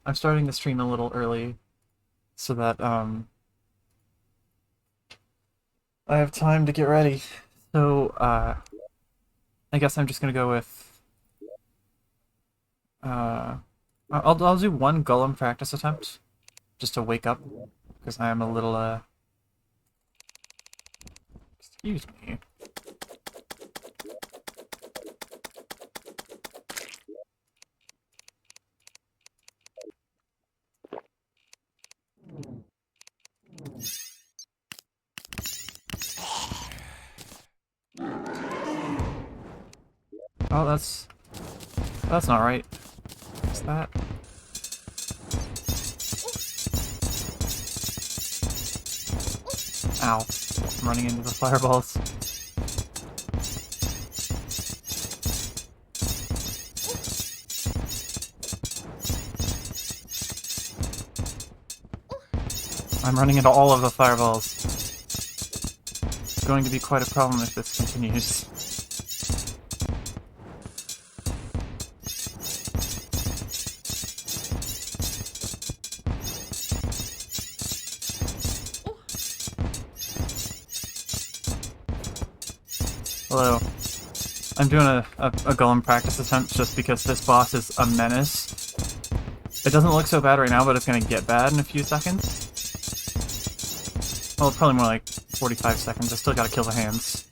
I'm starting the stream a little early so that I have time to get ready. So I guess I'm just gonna go with uh I'll do one golem practice attempt just to wake up because I am a little excuse me. Oh, that's not right. What's that? Ow. I'm running into the fireballs. I'm running into all of the fireballs. It's going to be quite a problem if this continues. Hello. I'm doing a golem practice attempt just because this boss is a menace. It doesn't look so bad right now, but it's gonna get bad in a few seconds. Well, probably more like 45 seconds. I still gotta kill the hands.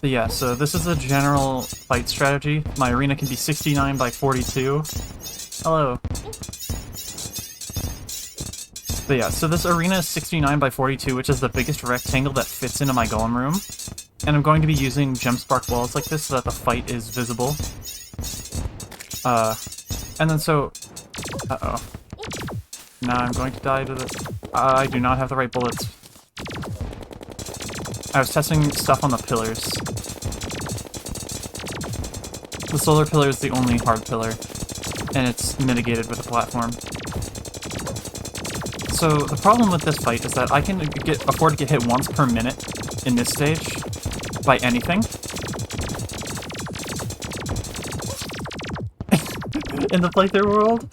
But yeah, so this is the general fight strategy. My arena can be 69 by 42. Hello. But yeah, so this arena is 69 by 42, which is the biggest rectangle that fits into my golem room. And I'm going to be using gemspark walls like this so that the fight is visible. And then so... Uh-oh. Now I'm going to die to this. I do not have the right bullets. I was testing stuff on the pillars. The solar pillar is the only hard pillar, and it's mitigated with a platform. So the problem with this fight is that I can afford to get hit once per minute in this stage by anything. In the playthrough world.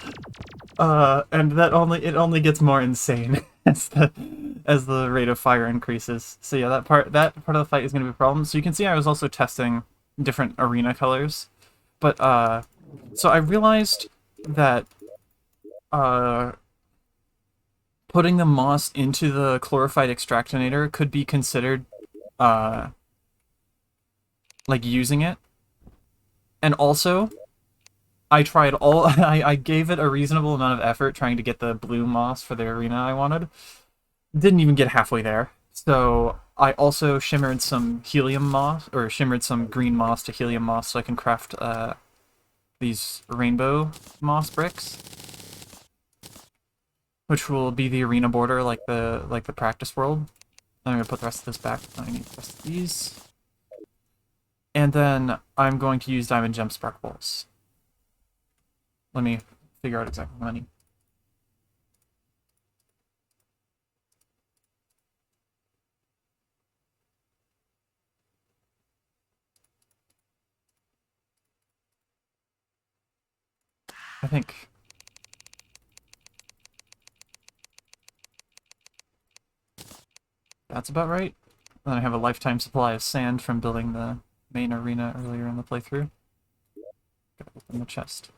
And that only gets more insane as the rate of fire increases. So yeah, that part of the fight is going to be a problem. So you can see I was also testing different arena colors, but so I realized that putting the moss into the chlorophyte extractinator could be considered like using it, and also I tried all. I gave it a reasonable amount of effort trying to get the blue moss for the arena I wanted. Didn't even get halfway there. So I also shimmered some helium moss, or shimmered some green moss to helium moss, so I can craft these rainbow moss bricks, which will be the arena border, like the practice world. I'm gonna put the rest of this back. I need the rest of these, and then I'm going to use diamond gem spark balls. Let me figure out exactly what I need. I think that's about right. Then I have a lifetime supply of sand from building the main arena earlier in the playthrough. Gotta open the chest.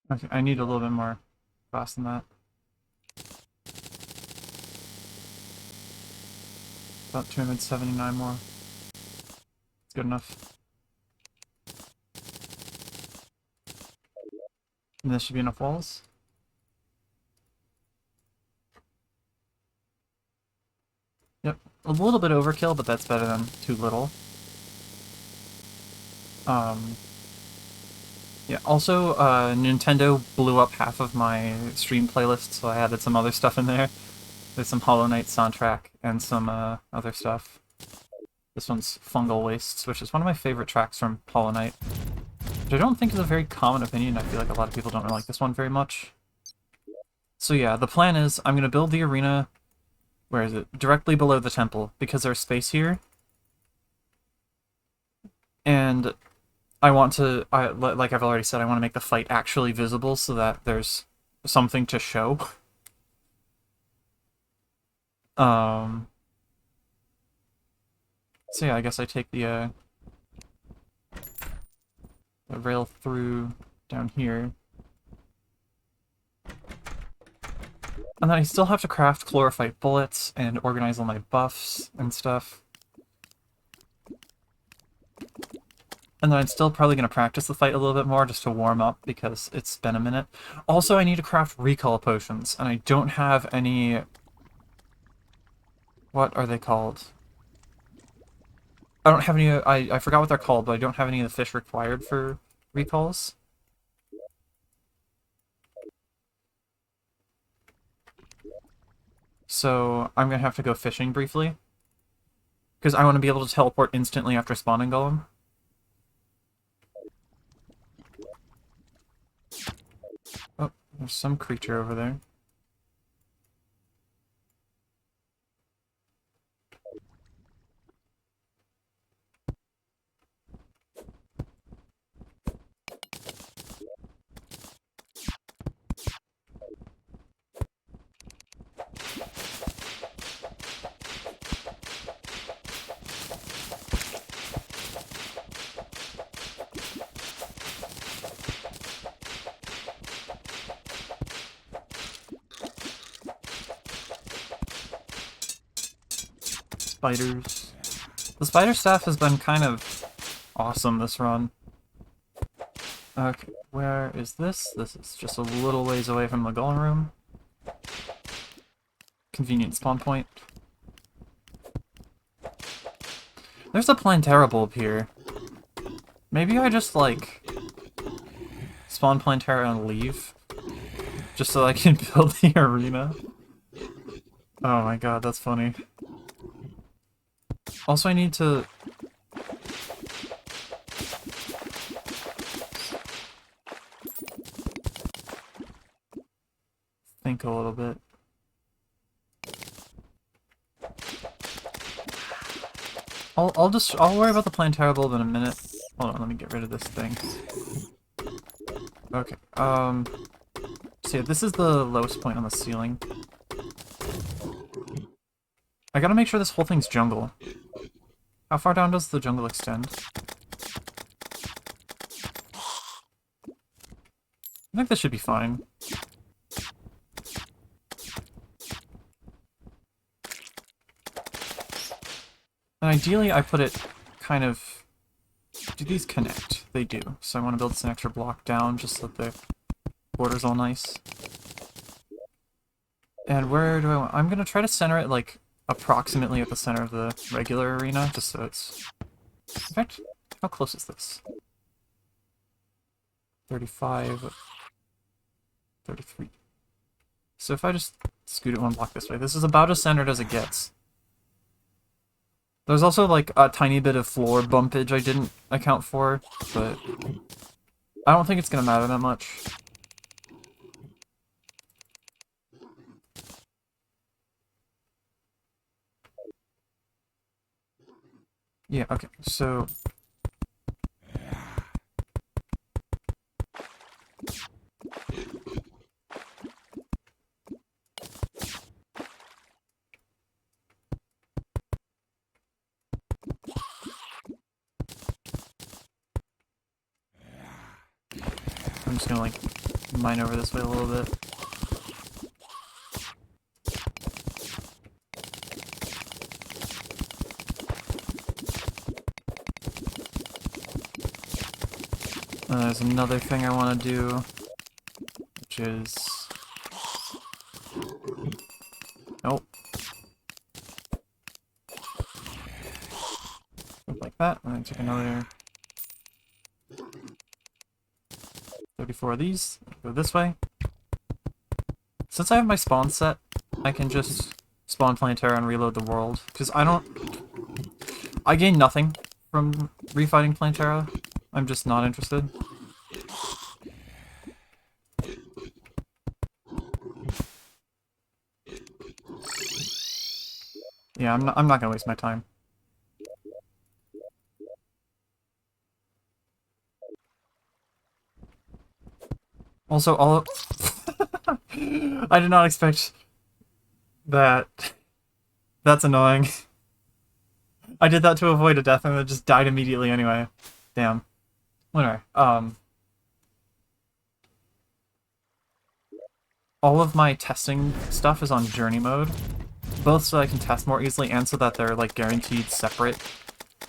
Okay, I need a little bit more fast than that. About 279 more. It's good enough. And this should be enough walls. Yep, a little bit overkill, but that's better than too little. Yeah, also, Nintendo blew up half of my stream playlist, so I added some other stuff in there. There's some Hollow Knight soundtrack and some other stuff. This one's Fungal Wastes, which is one of my favorite tracks from Hollow Knight. Which I don't think is a very common opinion. I feel like a lot of people don't really like this one very much. So yeah, the plan is I'm going to build the arena, where is it? Directly below the temple, because there's space here. And I want to, like I've already said, I want to make the fight actually visible so that there's something to show. So yeah, I guess I take the rail through down here. And then I still have to craft chlorophyte bullets and organize all my buffs and stuff. And then I'm still probably going to practice the fight a little bit more just to warm up because it's been a minute. Also, I need to craft recall potions, and I don't have any... What are they called? I don't have any... I forgot what they're called, but I don't have any of the fish required for recalls. So I'm going to have to go fishing briefly. Because I want to be able to teleport instantly after spawning Golem. Oh, there's some creature over there. Spiders. The spider staff has been kind of awesome this run. Okay, where is this? This is just a little ways away from the golem room. Convenient spawn point. There's a Plantera bulb here. Maybe I just, like, spawn Plantera and leave? Just so I can build the arena? Oh my god, that's funny. Also, I need to... think a little bit. I'll worry about the Plantera bulb in a minute. Hold on, let me get rid of this thing. Okay, so yeah, this is the lowest point on the ceiling. I gotta make sure this whole thing's jungle. How far down does the jungle extend? I think this should be fine. And ideally I put it kind of... Do these connect? They do. So I want to build this an extra block down just so that the border's all nice. And where do I want... I'm gonna try to center it, like, approximately at the center of the regular arena, just so it's... In fact, how close is this? 35... 33. So if I just scoot it one block this way, this is about as centered as it gets. There's also, like, a tiny bit of floor bumpage I didn't account for, but I don't think it's gonna matter that much. Yeah, okay, so... I'm just gonna, like, mine over this way a little bit. There's another thing I want to do, which is... Nope. Like that, and then take another 34 of these. Go this way. Since I have my spawn set, I can just spawn Plantera and reload the world. Because I gain nothing from refighting Plantera. I'm just not interested. Yeah, I'm not gonna waste my time. Also, I did not expect that. That's annoying. I did that to avoid a death and it just died immediately anyway. Damn. Whatever. All of my testing stuff is on journey mode. Both so I can test more easily and so that they're like guaranteed separate.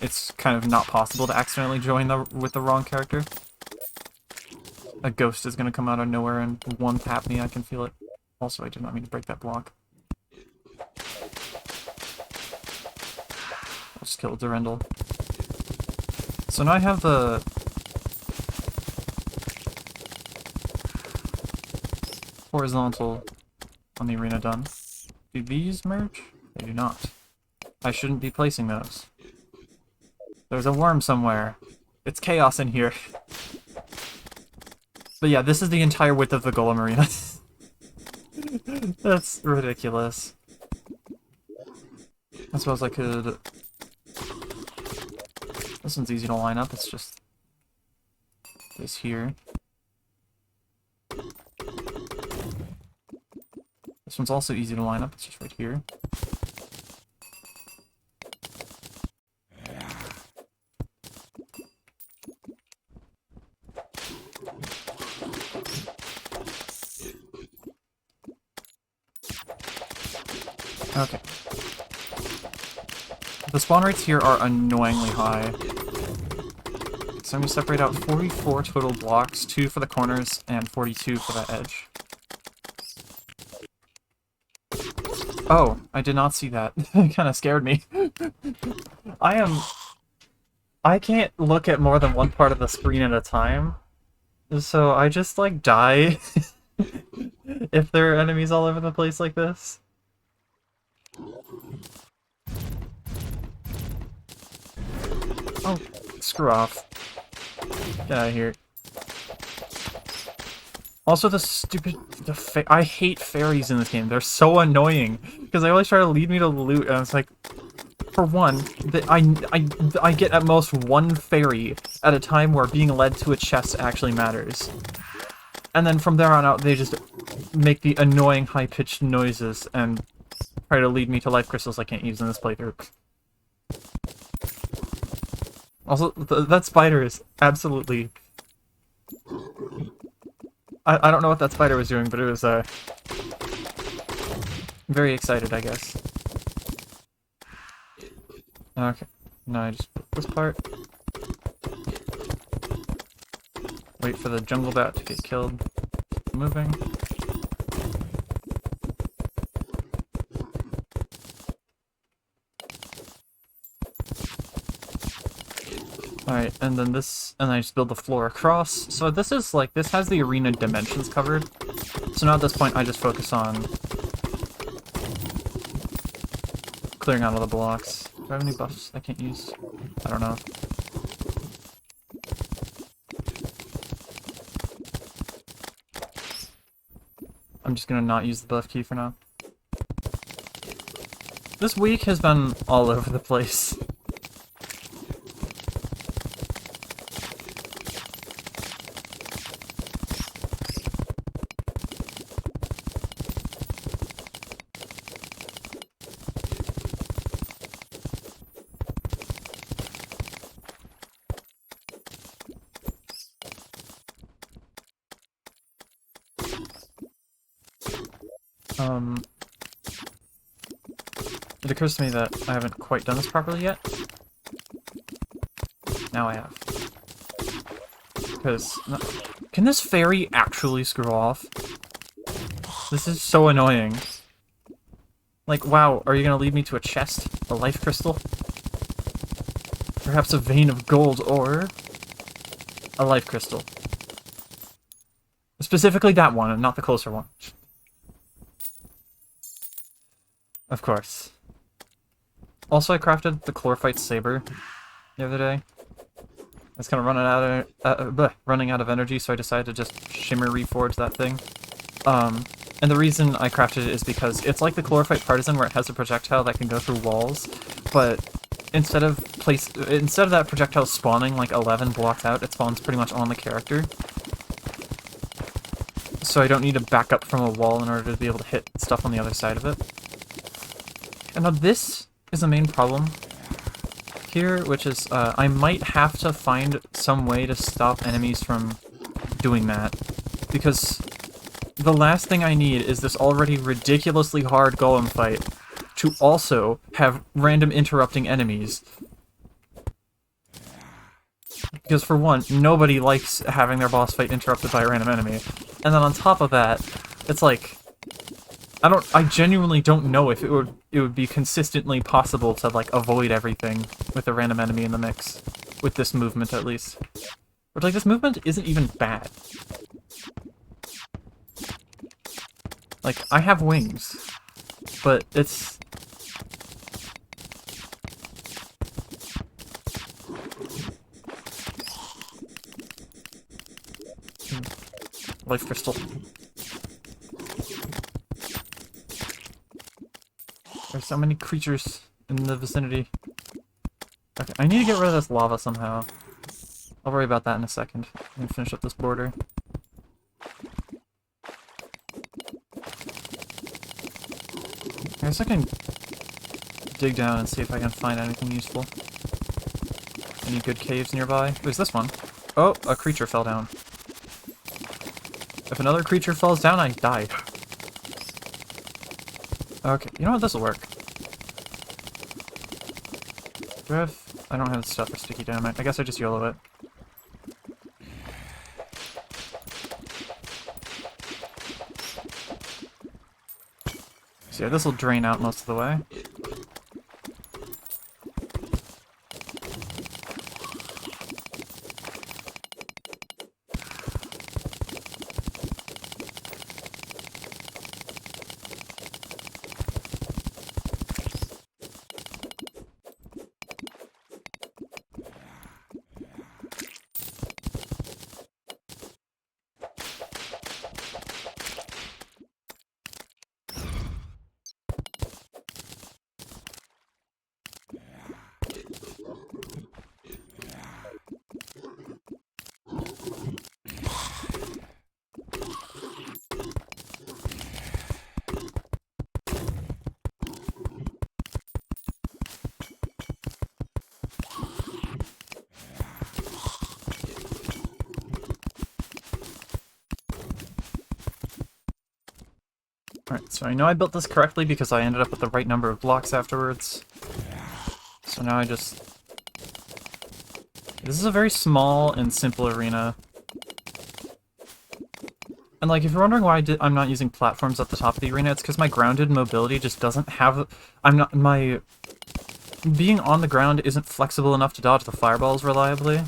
It's kind of not possible to accidentally join with the wrong character. A ghost is gonna come out of nowhere and one tap me, I can feel it. Also, I did not mean to break that block. I'll just kill Durendal. So now I have the... horizontal on the arena done. Do these merge? They do not. I shouldn't be placing those. There's a worm somewhere. It's chaos in here. But yeah, this is the entire width of the Golem arena. That's ridiculous. I suppose I could... This one's easy to line up, it's just... this here. This one's also easy to line up, it's just right here. Okay. The spawn rates here are annoyingly high. So I'm going to separate out 44 total blocks, 2 for the corners and 42 for the edge. Oh, I did not see that. It kind of scared me. I can't look at more than one part of the screen at a time. So I just, like, die if there are enemies all over the place like this. Oh, screw off. Get out of here. Also, the stupid... I hate fairies in this game. They're so annoying. Because they always try to lead me to loot, and it's like... For one, I get at most one fairy at a time where being led to a chest actually matters. And then from there on out, they just make the annoying high-pitched noises and try to lead me to life crystals I can't use in this playthrough. Also, that spider is absolutely... I don't know what that spider was doing, but it was, very excited, I guess. Okay. Now I just put this part. Wait for the jungle bat to get killed. Keep moving. Alright, and then this, and I just build the floor across. So this is like, this has the arena dimensions covered. So now at this point I just focus on clearing out all the blocks. Do I have any buffs I can't use? I don't know. I'm just gonna not use the buff key for now. This week has been all over the place. It occurs to me that I haven't quite done this properly yet. Now I have. Because... Can this fairy actually screw off? This is so annoying. Like, wow, are you gonna lead me to a chest? A life crystal? Perhaps a vein of gold ore? a life crystal. Specifically that one, and not the closer one. Of course. Also, I crafted the Chlorophyte Saber the other day. It's kind of running out of energy, so I decided to just shimmer reforge that thing. And the reason I crafted it is because it's like the Chlorophyte Partisan, where it has a projectile that can go through walls, but instead of that projectile spawning like 11 blocks out, it spawns pretty much on the character. So I don't need to back up from a wall in order to be able to hit stuff on the other side of it. And now this is the main problem here, which is I might have to find some way to stop enemies from doing that, because the last thing I need is this already ridiculously hard golem fight to also have random interrupting enemies. Because for one, nobody likes having their boss fight interrupted by a random enemy. And then on top of that, it's like, I genuinely don't know if it would be consistently possible to like avoid everything with a random enemy in the mix. With this movement at least. But like, this movement isn't even bad. Like, I have wings, but it's... Life crystal. There's so many creatures in the vicinity. Okay, I need to get rid of this lava somehow. I'll worry about that in a second. I'm gonna finish up this border. I guess I can dig down and see if I can find anything useful. Any good caves nearby? There's this one. Oh, a creature fell down. If another creature falls down, I die. Okay, you know what? This'll work. Do I have... I don't have stuff for sticky dynamite. I guess I just YOLO it. So yeah, this'll drain out most of the way. Alright, so I know I built this correctly because I ended up with the right number of blocks afterwards. So now I just... This is a very small and simple arena. And like, if you're wondering why I'm not using platforms at the top of the arena, it's because my grounded mobility just doesn't have... my... Being on the ground isn't flexible enough to dodge the fireballs reliably.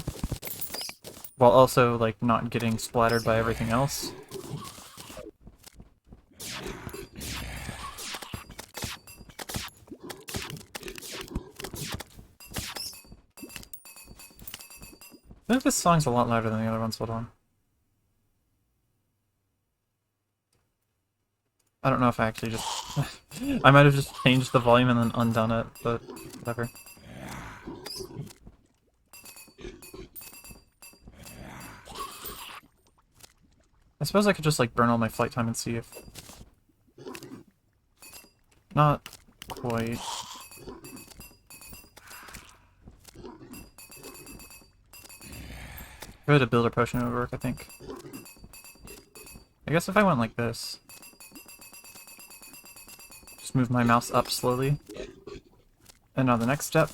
While also, like, not getting splattered by everything else. I think this song's a lot louder than the other ones. Hold on. I don't know if I actually just... I might have just changed the volume and then undone it, but whatever. I suppose I could just like burn all my flight time and see if... Not quite. Good, a builder potion would work, I think. I guess if I went like this. Just move my mouse up slowly. And now the next step.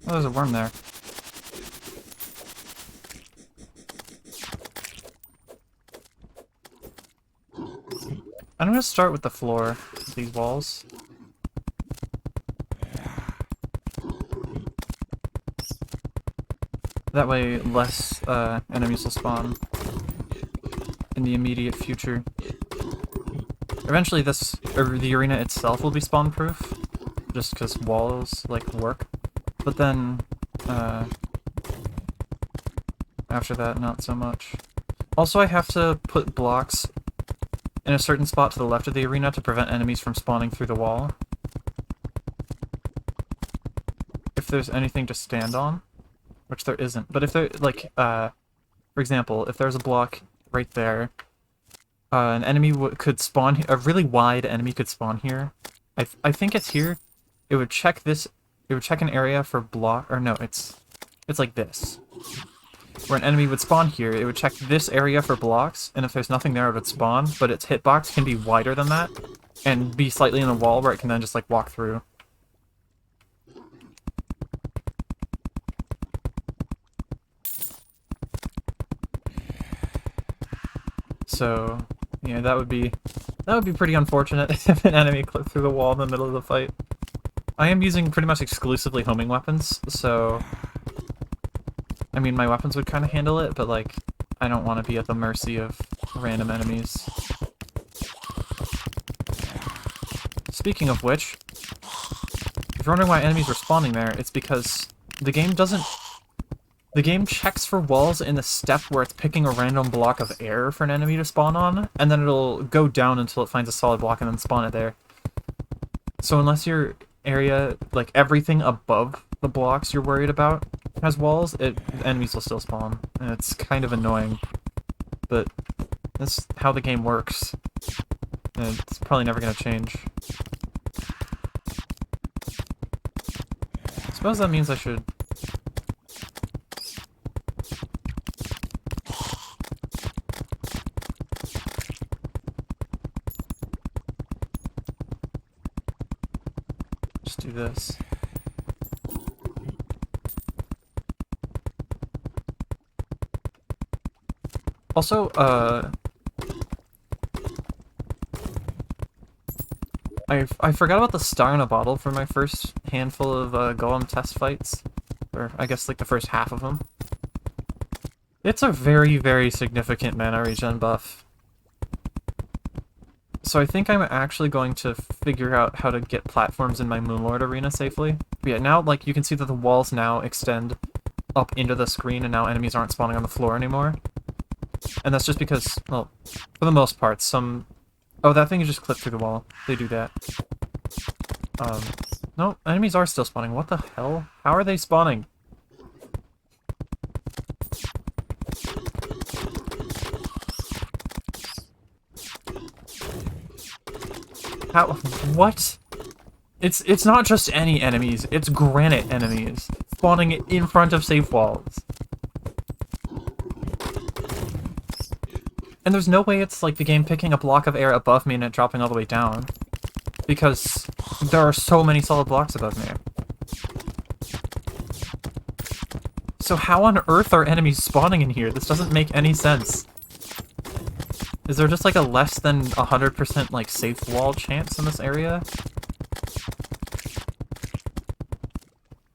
Oh, there's a worm there. I'm gonna start with the floor of these walls. That way, less enemies will spawn in the immediate future. Eventually, the arena itself will be spawn-proof, just because walls, like, work. But then, after that, not so much. Also, I have to put blocks in a certain spot to the left of the arena to prevent enemies from spawning through the wall. If there's anything to stand on, which there isn't. But if there, like, for example, if there's a block right there, an enemy could spawn, a really wide enemy could spawn here. I think it's here. It would check this, it would check an area for block, or no, it's like this. Where an enemy would spawn here, it would check this area for blocks, and if there's nothing there, it would spawn, but its hitbox can be wider than that, and be slightly in the wall where it can then just, like, walk through. So, yeah, that would be pretty unfortunate if an enemy clipped through the wall in the middle of the fight. I am using pretty much exclusively homing weapons, so I mean, my weapons would kind of handle it, but, like, I don't want to be at the mercy of random enemies. Speaking of which, if you're wondering why enemies were spawning there, it's because the game doesn't... The game checks for walls in the step where it's picking a random block of air for an enemy to spawn on, and then it'll go down until it finds a solid block and then spawn it there. So unless your area, like, everything above the blocks you're worried about has walls, enemies will still spawn, and it's kind of annoying, but that's how the game works, and it's probably never going to change. I suppose that means I should... just do this. Also, I forgot about the star in a bottle for my first handful of Golem test fights. Or, I guess, like, the first half of them. It's a very, very significant mana regen buff. So I think I'm actually going to figure out how to get platforms in my Moonlord arena safely. But yeah, now, like, you can see that the walls now extend up into the screen, and now enemies aren't spawning on the floor anymore. And that's just because, well, for the most part, some... Oh, that thing is just clipped through the wall. They do that. No, enemies are still spawning. What the hell? How are they spawning? How? What? It's not just any enemies, it's granite enemies spawning in front of safe walls. And there's no way it's like the game picking a block of air above me and it dropping all the way down. Because there are so many solid blocks above me. So how on earth are enemies spawning in here? This doesn't make any sense. Is there just like a less than 100% like safe wall chance in this area?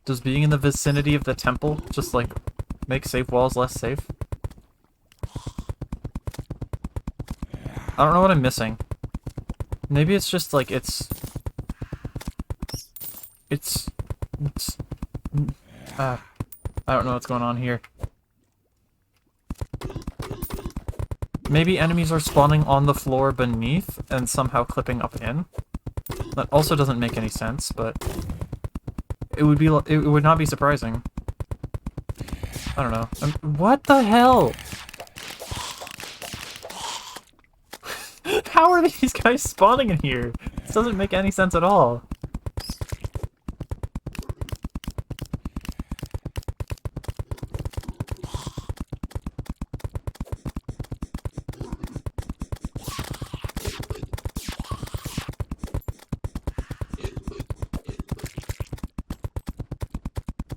Does being in the vicinity of the temple just like make safe walls less safe? I don't know what I'm missing. Maybe it's just like I don't know what's going on here. Maybe enemies are spawning on the floor beneath and somehow clipping up in. That also doesn't make any sense, but it would not be surprising. I don't know. What the hell? How are these guys spawning in here? This doesn't make any sense at all.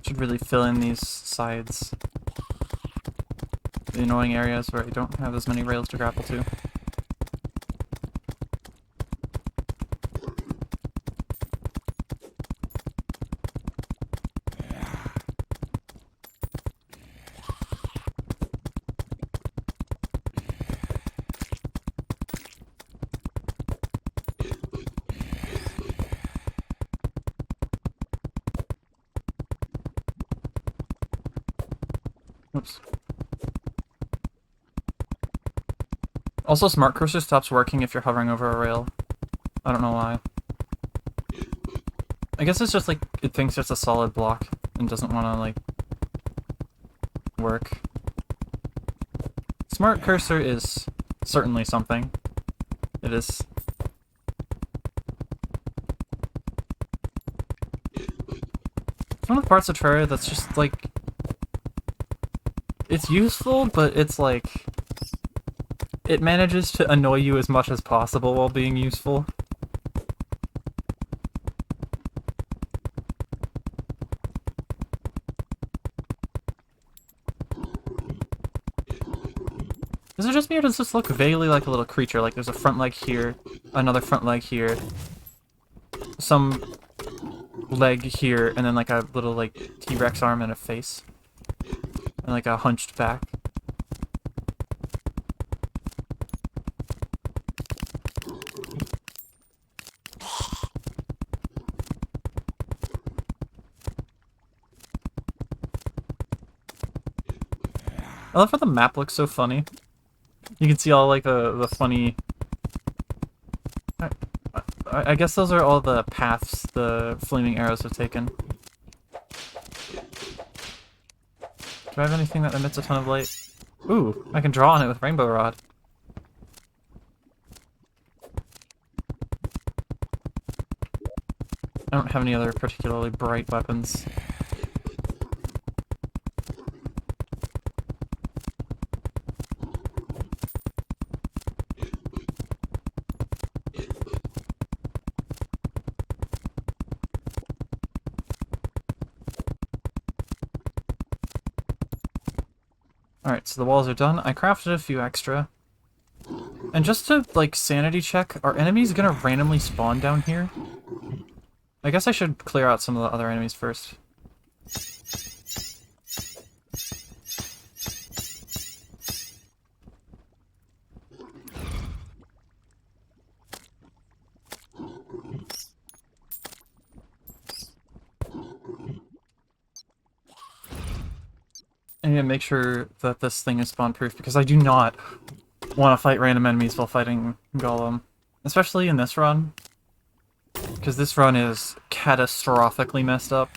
Should really fill in these sides. The annoying areas where I don't have as many rails to grapple to. Oops. Also, smart cursor stops working if you're hovering over a rail. I don't know why. I guess it's just like, it thinks it's a solid block and doesn't want to, like, work. Smart cursor is certainly something. It is. It's one of the parts of Terraria that's just, like... It's useful, but it's like... It manages to annoy you as much as possible while being useful. Is it just me, or does this look vaguely like a little creature? Like there's a front leg here, another front leg here, some leg here, and then like a little like T-Rex arm and a face. And like a hunched back. I love how the map looks so funny. You can see all like the funny... I guess those are all the paths the flaming arrows have taken. Do I have anything that emits a ton of light? Ooh, I can draw on it with Rainbow Rod. I don't have any other particularly bright weapons. Alright, so the walls are done. I crafted a few extra. And just to, like, sanity check, are enemies gonna randomly spawn down here? I guess I should clear out some of the other enemies first. I need to make sure that this thing is spawn-proof, because I do not want to fight random enemies while fighting Golem. Especially in this run. Because this run is catastrophically messed up.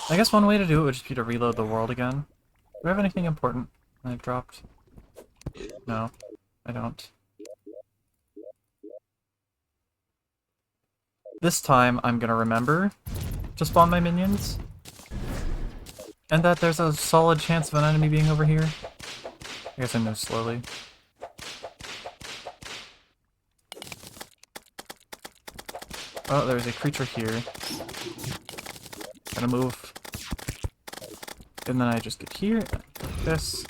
I guess one way to do it would just be to reload the world again. Do I have anything important I've dropped? No, I don't. This time, I'm gonna remember to spawn my minions. And that there's a solid chance of an enemy being over here. I guess I move slowly. Oh, there's a creature here. Gonna move. And then I just get here, like this.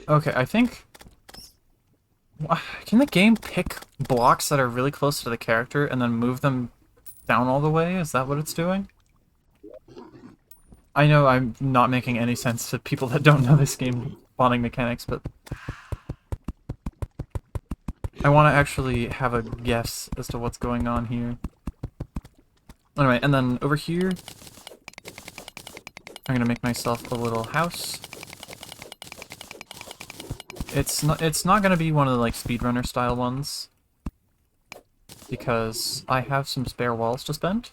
Okay, I think... Can the game pick blocks that are really close to the character and then move them down all the way? Is that what it's doing? I know I'm not making any sense to people that don't know this game spawning mechanics, but... I want to actually have a guess as to what's going on here. Anyway, and then over here, I'm gonna make myself a little house. It's not gonna be one of the like speedrunner style ones, because I have some spare walls to spend.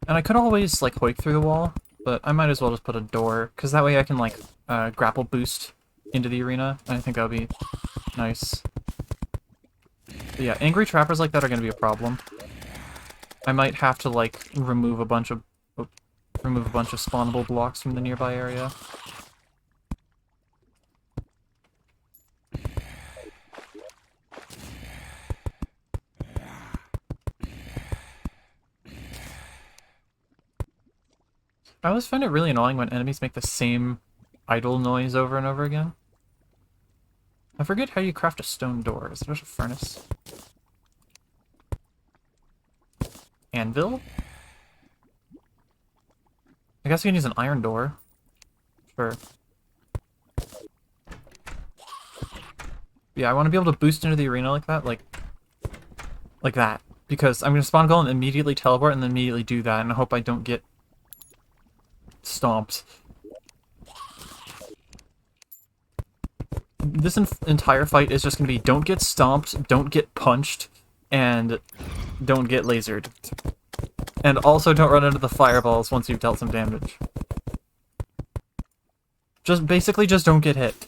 And I could always like hoik through the wall, but I might as well just put a door, because that way I can like grapple boost into the arena, and I think that would be nice. But yeah, angry trappers like that are gonna be a problem. I might have to like remove a bunch of spawnable blocks from the nearby area. I always find it really annoying when enemies make the same idle noise over and over again. I forget how you craft a stone door. Is it just a furnace? Anvil? I guess you can use an iron door. Sure. Yeah, I want to be able to boost into the arena like that. Like, Like that. Because I'm going to spawn golem, immediately teleport, and then immediately do that, and I hope I don't get stomped. This entire fight is just going to be don't get stomped, don't get punched, and don't get lasered. And also don't run into the fireballs once you've dealt some damage. Basically just don't get hit.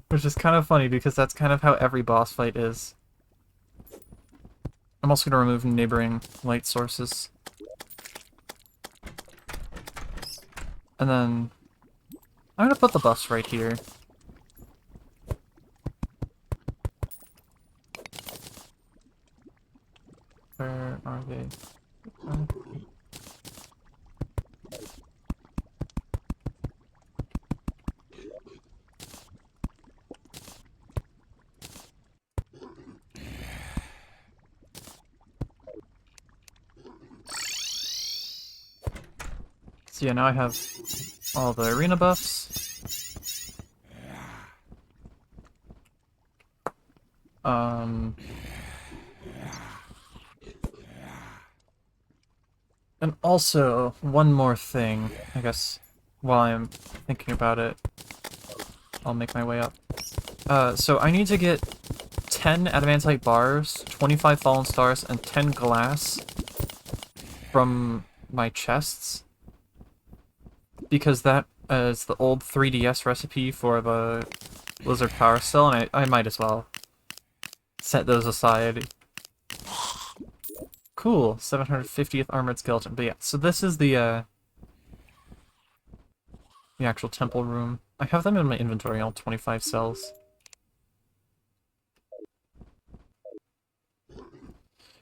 Which is kind of funny because that's kind of how every boss fight is. I'm also going to remove neighboring light sources. And then I'm going to put the buffs right here. Where are they? So yeah, now I have all the arena buffs. And also, one more thing, I guess, while I'm thinking about it, I'll make my way up. So I need to get 10 adamantite bars, 25 fallen stars, and 10 glass from my chests. Because that is the old 3DS recipe for the Lizard Power Cell, and I might as well set those aside. Cool, 750th Armored Skeleton. But yeah, so this is the actual temple room. I have them in my inventory, all 25 cells. It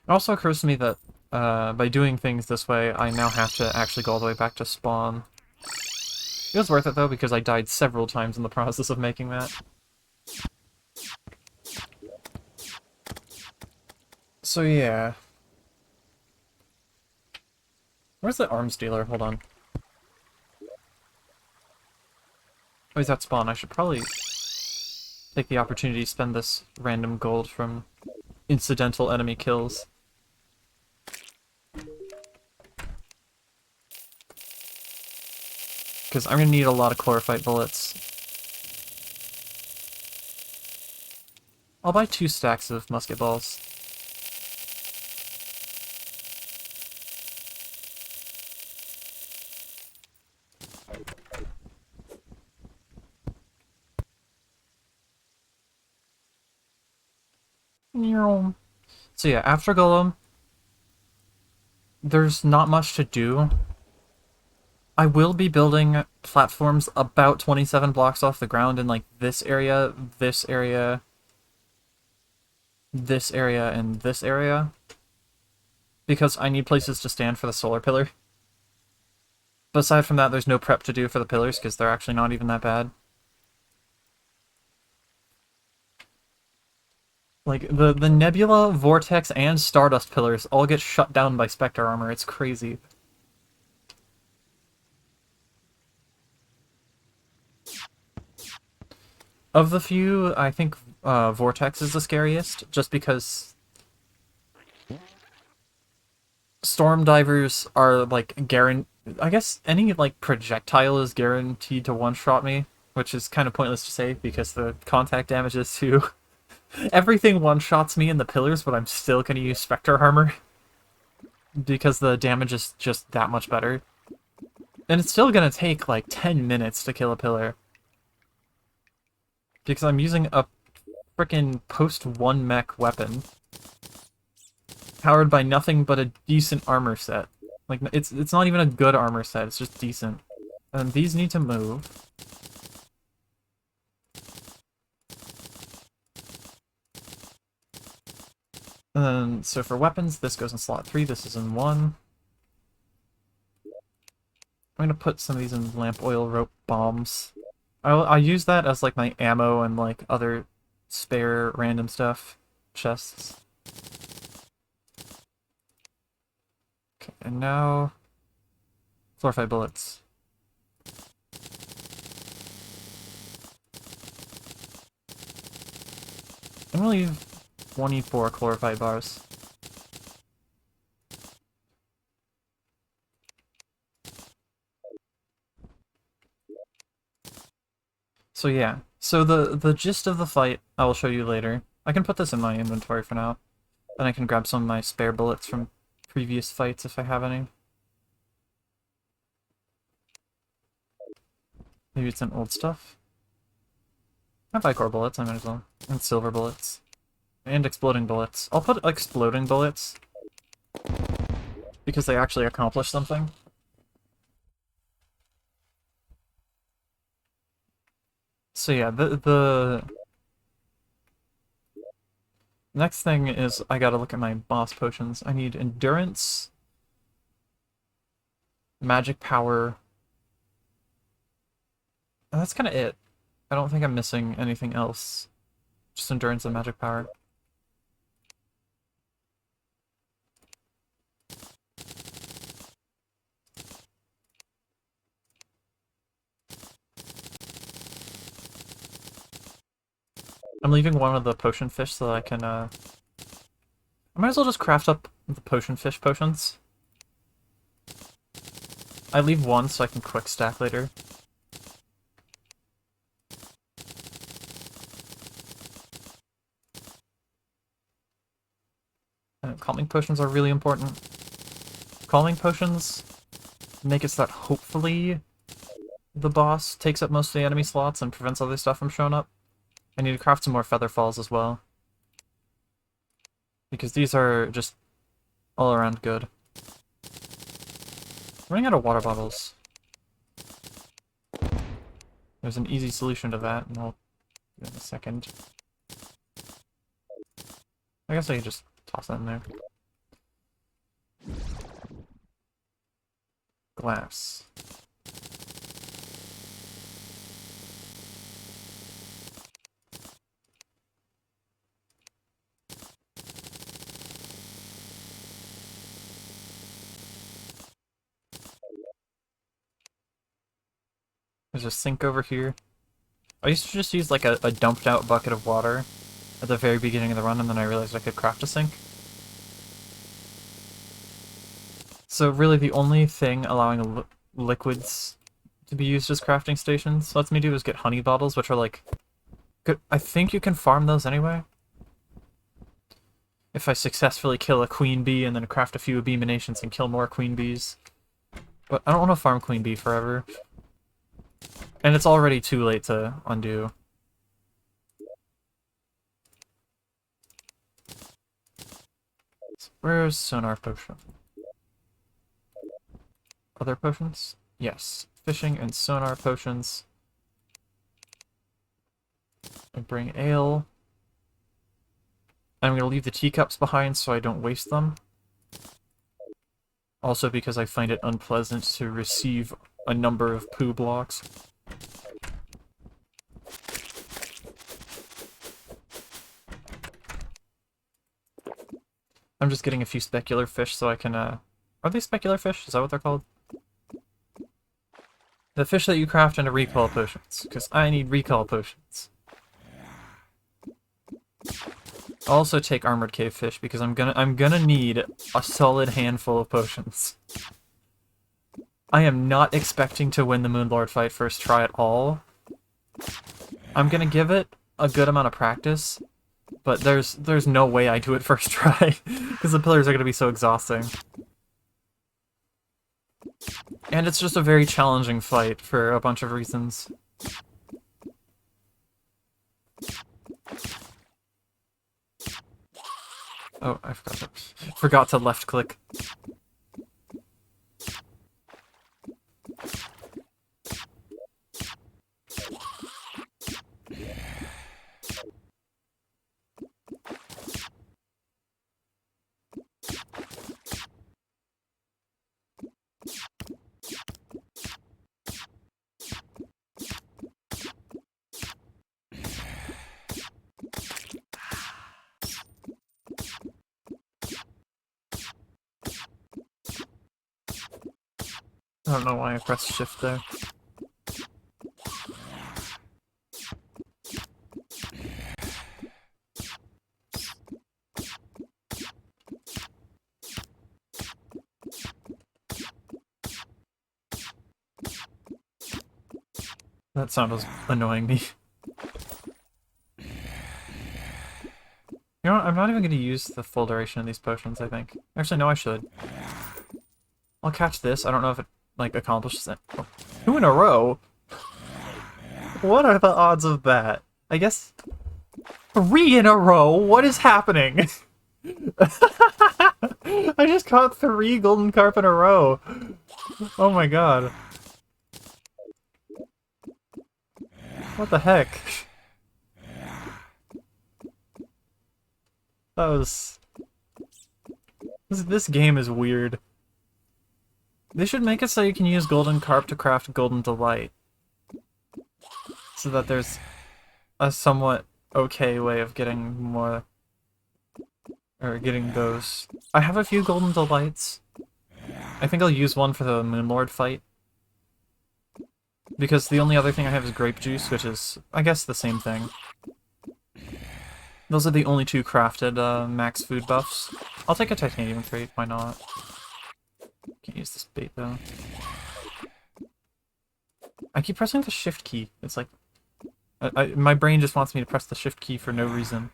also occurs to me that by doing things this way, I now have to actually go all the way back to spawn. It was worth it though, because I died several times in the process of making that. So yeah. Where's the arms dealer? Hold on. Oh, he's at spawn. I should probably take the opportunity to spend this random gold from incidental enemy kills. Because I'm going to need a lot of chlorophyte bullets. I'll buy 2 stacks of musket balls. So yeah, after Golem, there's not much to do. I will be building platforms about 27 blocks off the ground in like this area, this area, this area, and this area. Because I need places to stand for the solar pillar. But aside from that, there's no prep to do for the pillars because they're actually not even that bad. Like, the Nebula, Vortex, and Stardust pillars all get shut down by Spectre armor. It's crazy. Of the few, I think Vortex is the scariest, just because Storm Divers are, like, guaranteed... I guess any, like, projectile is guaranteed to one-shot me, which is kind of pointless to say, because the contact damage is too... Everything one-shots me in the pillars, but I'm still going to use Spectre armor. Because the damage is just that much better. And it's still going to take, like, 10 minutes to kill a pillar. Because I'm using a frickin' post-1 mech weapon. Powered by nothing but a decent armor set. Like, it's not even a good armor set, it's just decent. And these need to move. And then, so for weapons, this goes in slot 3, this is in 1. I'm gonna put some of these in lamp oil rope bombs. I'll use that as like my ammo and like other spare random stuff. Chests. Okay, and now... Chlorophyte bullets. I'm gonna leave 24 chlorophyte bars. So yeah, so the gist of the fight I will show you later. I can put this in my inventory for now. Then I can grab some of my spare bullets from previous fights if I have any. Maybe it's an old stuff. I have Ichor bullets, I might as well. And silver bullets. And exploding bullets. I'll put exploding bullets because they actually accomplish something. So yeah, the next thing is I gotta look at my boss potions. I need endurance, magic power, and that's kind of it. I don't think I'm missing anything else. Just endurance and magic power. I'm leaving one of the potion fish so that I can, I might as well just craft up the potion fish potions. I leave one so I can quick stack later. Calming potions are really important. Calming potions make it so that hopefully the boss takes up most of the enemy slots and prevents other stuff from showing up. I need to craft some more feather falls as well, because these are just all around good. I'm running out of water bottles. There's an easy solution to that, and I'll do it in a second. I guess I could just toss that in there. Glass. There's a sink over here. I used to just use like a dumped out bucket of water at the very beginning of the run, and then I realized I could craft a sink. So really the only thing allowing liquids to be used as crafting stations lets me do is get honey bottles, which are like... good. I think you can farm those anyway. If I successfully kill a queen bee and then craft a few bee emanations and kill more queen bees. But I don't want to farm queen bee forever. And it's already too late to undo. So where's sonar potion? Other potions? Yes. Fishing and sonar potions. I bring ale. I'm going to leave the teacups behind so I don't waste them. Also because I find it unpleasant to receive a number of poo blocks. I'm just getting a few specular fish so I can, Are they specular fish? Is that what they're called? The fish that you craft into recall potions, because I need recall potions. I'll also take armored cave fish because I'm gonna need a solid handful of potions. I am not expecting to win the Moonlord fight first try at all. I'm gonna give it a good amount of practice, but there's no way I do it first try because the pillars are gonna be so exhausting. And it's just a very challenging fight for a bunch of reasons. Oh, I forgot to left click. I don't know why I pressed shift there. That sound was annoying me. You know what? I'm not even going to use the full duration of these potions, I think. Actually, no, I should. I'll catch this. I don't know if it, like, accomplishes it. Oh, 2 in a row? What are the odds of that? I guess 3 in a row? What is happening? I just caught 3 golden carp in a row. Oh my god. What the heck? That was... This game is weird. They should make it so you can use golden carp to craft golden delight. So that there's a somewhat okay way of getting more... or getting those. I have a few golden delights. I think I'll use one for the Moonlord fight. Because the only other thing I have is grape juice, which is, I guess, the same thing. Those are the only 2 crafted max food buffs. I'll take a titanium crate, why not? Can't use this bait, though. I keep pressing the shift key. It's like... my brain just wants me to press the shift key for no reason.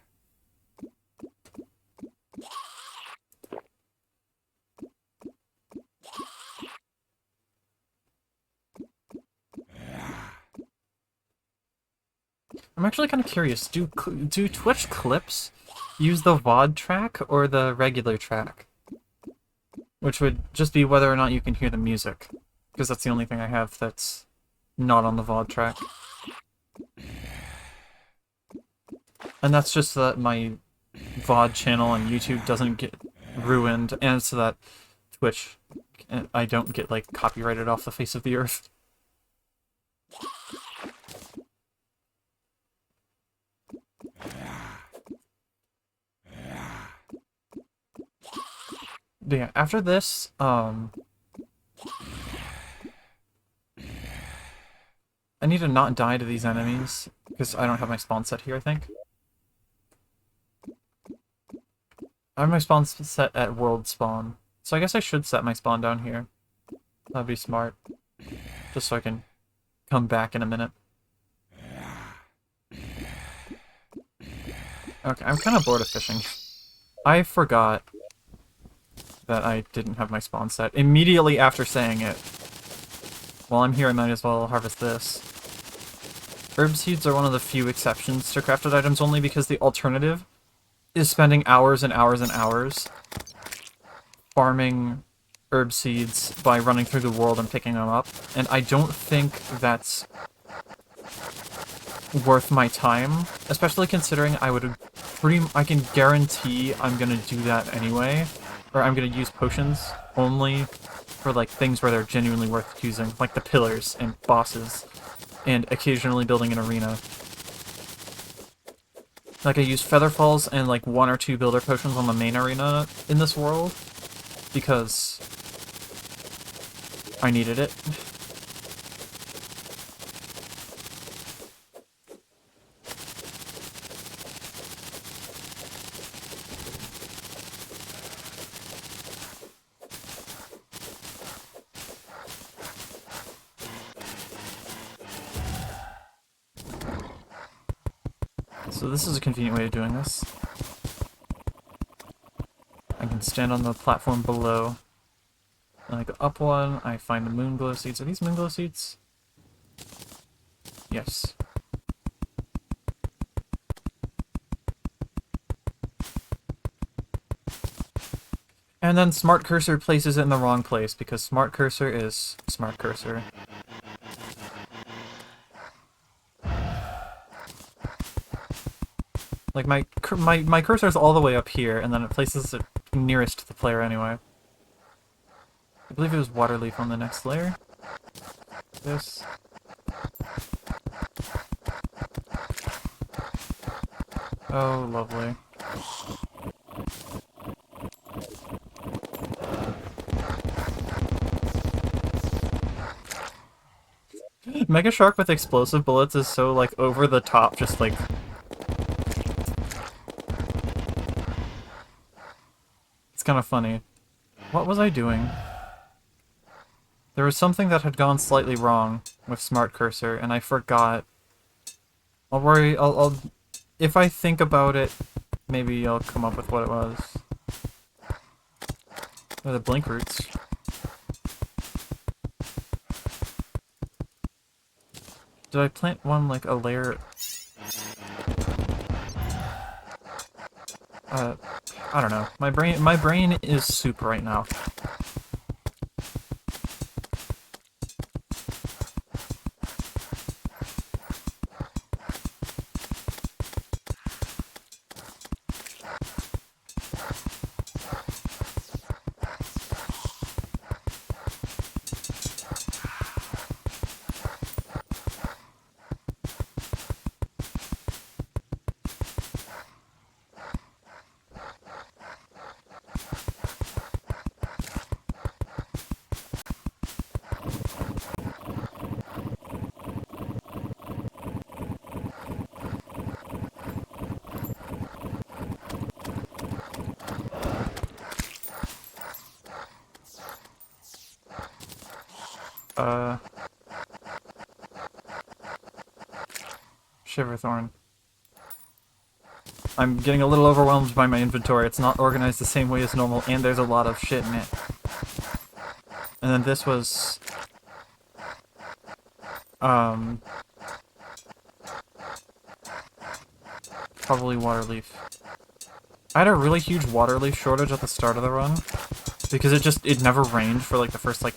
I'm actually kind of curious. Do Twitch clips use the VOD track or the regular track? Which would just be whether or not you can hear the music. Because that's the only thing I have that's not on the VOD track. And that's just so that my VOD channel on YouTube doesn't get ruined, and so that Twitch, I don't get, like, copyrighted off the face of the earth. But yeah, after this, I need to not die to these enemies, because I don't have my spawn set here, I think. I have my spawn set at world spawn, so I guess I should set my spawn down here. That'd be smart. Just so I can come back in a minute. Okay, I'm kind of bored of fishing. I forgot that I didn't have my spawn set immediately after saying it. While I'm here, I might as well harvest this. Herb seeds are one of the few exceptions to crafted items, only because the alternative is spending hours and hours and hours farming herb seeds by running through the world and picking them up, and I don't think that's worth my time, especially considering I can guarantee I'm gonna do that anyway, or I'm gonna use potions only for like things where they're genuinely worth using, like the pillars and bosses, and occasionally building an arena. Like I use Featherfalls and like 1 or 2 builder potions on the main arena in this world, because I needed it. So this is a convenient way of doing this. I can stand on the platform below, and I go up one, I find the moonglow seeds. Are these moonglow seeds? Yes. And then Smart Cursor places it in the wrong place, because Smart Cursor is Smart Cursor. Like, my cursor is all the way up here, and then it places it nearest to the player anyway. I believe it was Waterleaf on the next layer. This. Oh, lovely. Mega Shark with explosive bullets is so, like, over the top, just, like... It's kind of funny. What was I doing? There was something that had gone slightly wrong. with Smart Cursor, and I forgot. I'll worry. I'll if I think about it, maybe I'll come up with what it was. Oh, the blink roots. Did I plant one like a layer? I don't know. My brain is soup right now. Shiverthorn. I'm getting a little overwhelmed by my inventory. It's not organized the same way as normal, and there's a lot of shit in it. And then this was... probably Waterleaf. I had a really huge Waterleaf shortage at the start of the run, because it never rained for like the first like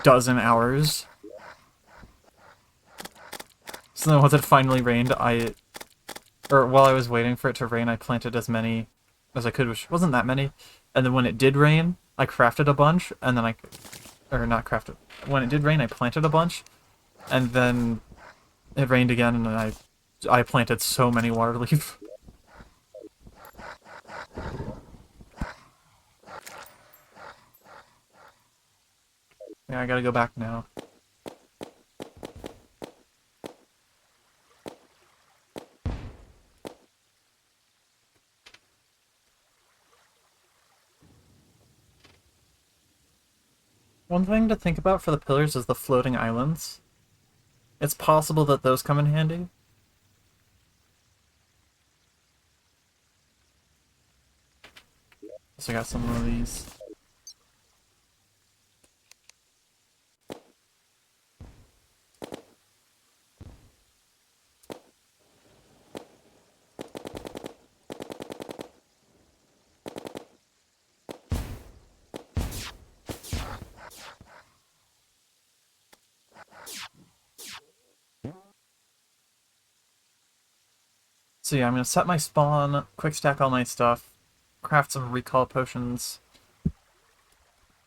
dozen hours. So then once it finally rained, while I was waiting for it to rain, I planted as many as I could, which wasn't that many. And then when it did rain, I crafted a bunch, and then not crafted. When it did rain, I planted a bunch, and then it rained again, and then I planted so many Waterleaf. Yeah, I gotta go back now. One thing to think about for the pillars is the floating islands. It's possible that those come in handy. So I got some of these. So yeah, I'm gonna set my spawn, quick stack all my stuff, craft some recall potions.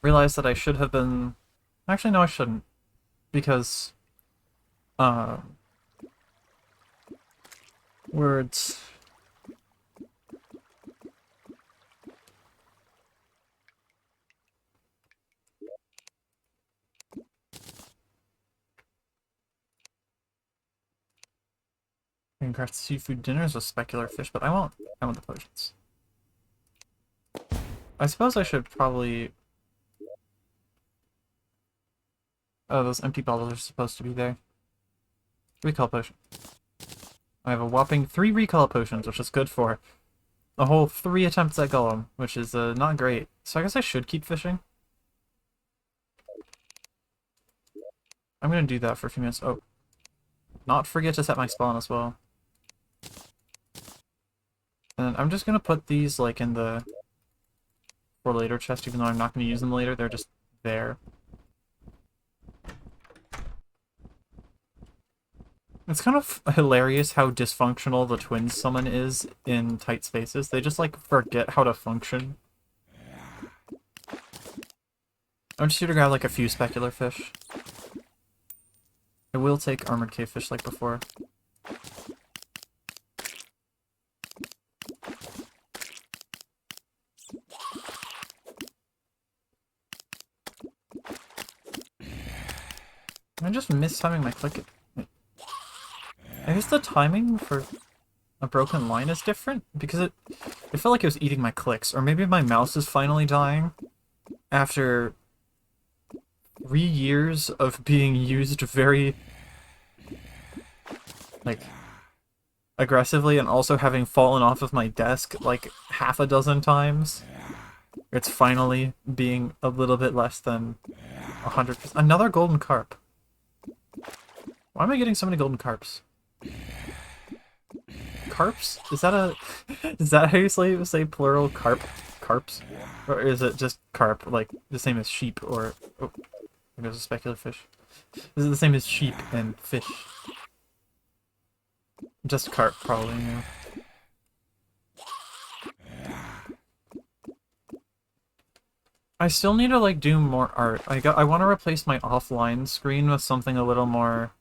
Realize that I should have been... Actually, no, I shouldn't. Because... Words... I can craft seafood dinners with specular fish, but I want the potions. I suppose I should probably... Oh, those empty bottles are supposed to be there. Recall potion. I have a whopping 3 recall potions, which is good for a whole 3 attempts at Golem, which is not great. So I guess I should keep fishing. I'm gonna do that for a few minutes. Oh. Not forget to set my spawn as well. And I'm just gonna put these like in the for later chest, even though I'm not gonna use them later, they're just there. It's kind of hilarious how dysfunctional the twin summon is in tight spaces. They just like forget how to function. I'm just here to grab like a few specular fish. I will take armored cave fish like before. I just miss timing my click. I guess the timing for a broken line is different, because it felt like it was eating my clicks, or maybe my mouse is finally dying after 3 years of being used very, like, aggressively and also having fallen off of my desk like half a dozen times. It's finally being a little bit less than 100%. Another golden carp. Why am I getting so many golden carps? Carps? Is that a... Is that how you say plural carp? Carps? Or is it just carp, like the same as sheep or... Oh, there's a specular fish. Is it the same as sheep and fish? Just carp, probably, yeah. I still need to, like, do more art. I want to replace my offline screen with something a little more,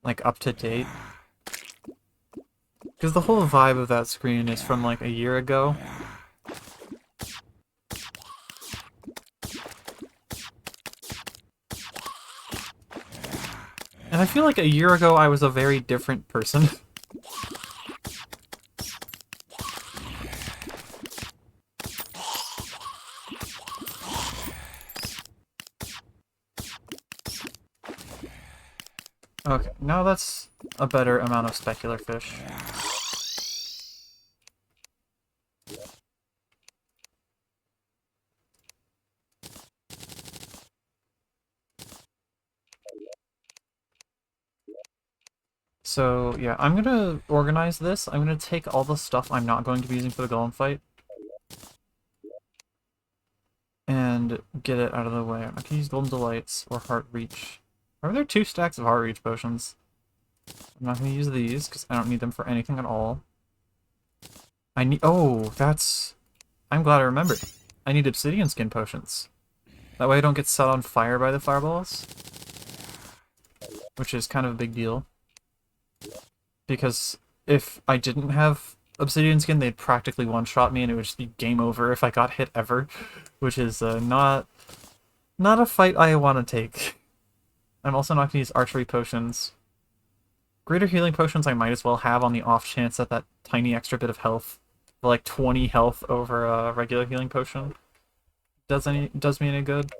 like, up-to-date. Because the whole vibe of that screen is from, like, a year ago. And I feel like a year ago I was a very different person. Okay, now that's a better amount of specular fish. So, yeah, I'm gonna organize this. I'm gonna take all the stuff I'm not going to be using for the golem fight and get it out of the way. I can use Golden Delights or Heart Reach. Are there 2 stacks of Heart Reach potions? I'm not gonna use these, because I don't need them for anything at all. I need- oh, that's... I'm glad I remembered. I need Obsidian Skin potions. That way I don't get set on fire by the fireballs. Which is kind of a big deal. Because if I didn't have Obsidian Skin, they'd practically one-shot me and it would just be game over if I got hit ever. Which is not a fight I want to take. I'm also not going to use archery potions. Greater healing potions I might as well have on the off chance that that tiny extra bit of health, like 20 health over a regular healing potion, does me any good.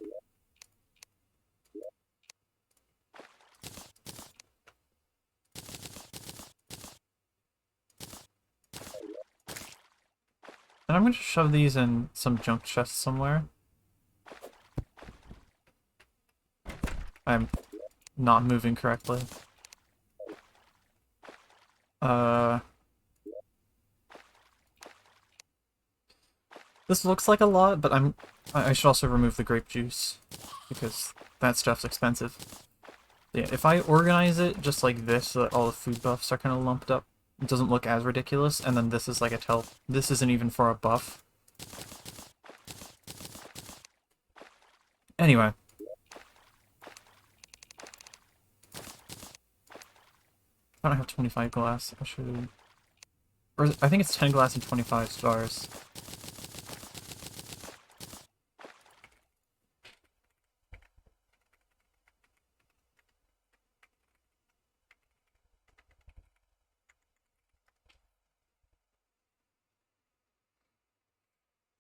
And I'm going to shove these in some junk chests somewhere. I'm not moving correctly. This looks like a lot, but I should also remove the grape juice, because that stuff's expensive. Yeah, if I organize it just like this, so that all the food buffs are kind of lumped up, it doesn't look as ridiculous, and then this is like a this isn't even for a buff. Anyway. I don't have 25 glass, I should... Or I think it's 10 glass and 25 stars.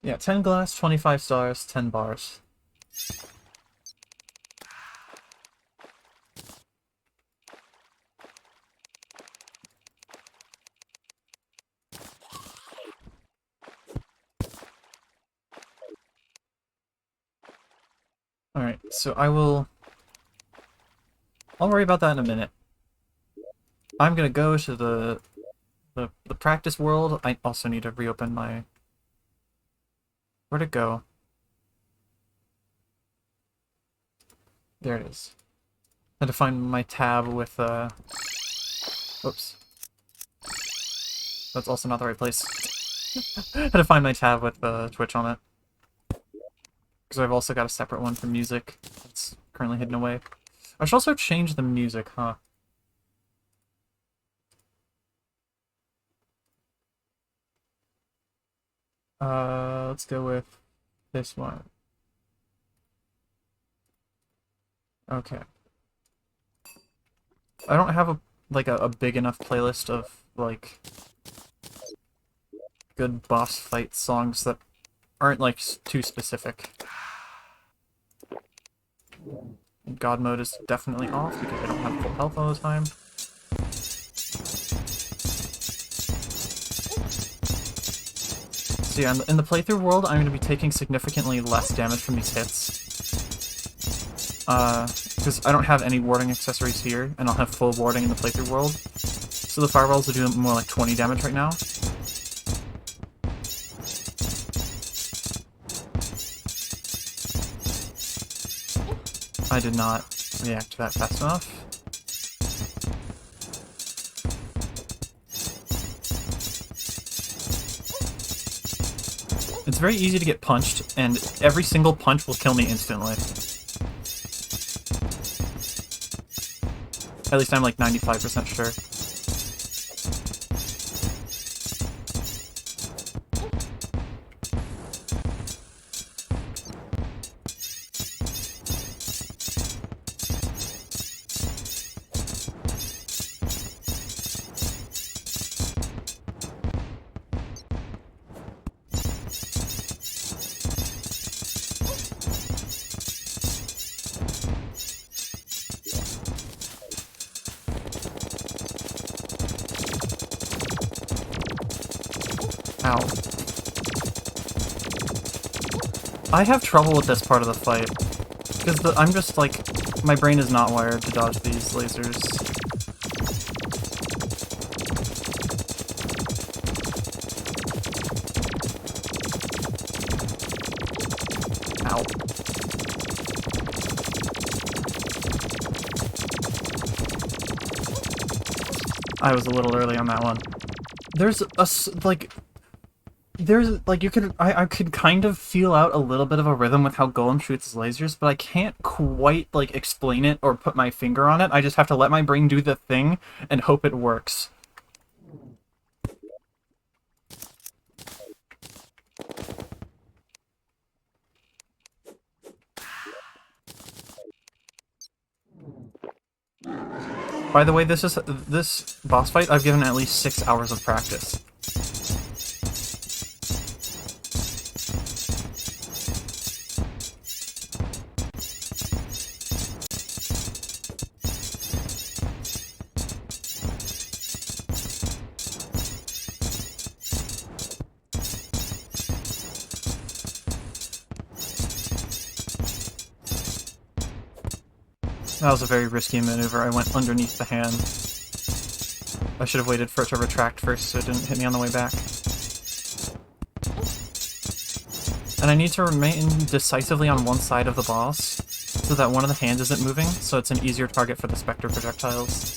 Yeah, 10 glass, 25 stars, 10 bars. Alright, so I'll worry about that in a minute. I'm gonna go to the practice world. I also need to reopen my... Where'd it go? There it is. I had to find my tab with, Oops. That's also not the right place. I had to find my tab with, Twitch on it. Because I've also got a separate one for music that's currently hidden away. I should also change the music, huh? Let's go with this one. Okay. I don't have a big enough playlist of, like, good boss fight songs that aren't, like, too specific. God mode is definitely off because I don't have full health all the time. So yeah, in the playthrough world, I'm going to be taking significantly less damage from these hits. Because I don't have any warding accessories here, and I'll have full warding in the playthrough world. So the fireballs are doing more like 20 damage right now. I did not react to that fast enough. It's very easy to get punched, and every single punch will kill me instantly. At least I'm like 95% sure. Ow. I have trouble with this part of the fight, because I'm just like, my brain is not wired to dodge these lasers. Ow. I was a little early on that one. There's I could kind of feel out a little bit of a rhythm with how Golem shoots his lasers, but I can't quite, like, explain it or put my finger on it. I just have to let my brain do the thing and hope it works. By the way, this boss fight I've given at least 6 hours of practice. That was a very risky maneuver. I went underneath the hand. I should have waited for it to retract first so it didn't hit me on the way back. And I need to remain decisively on one side of the boss so that one of the hands isn't moving, so it's an easier target for the Spectre projectiles.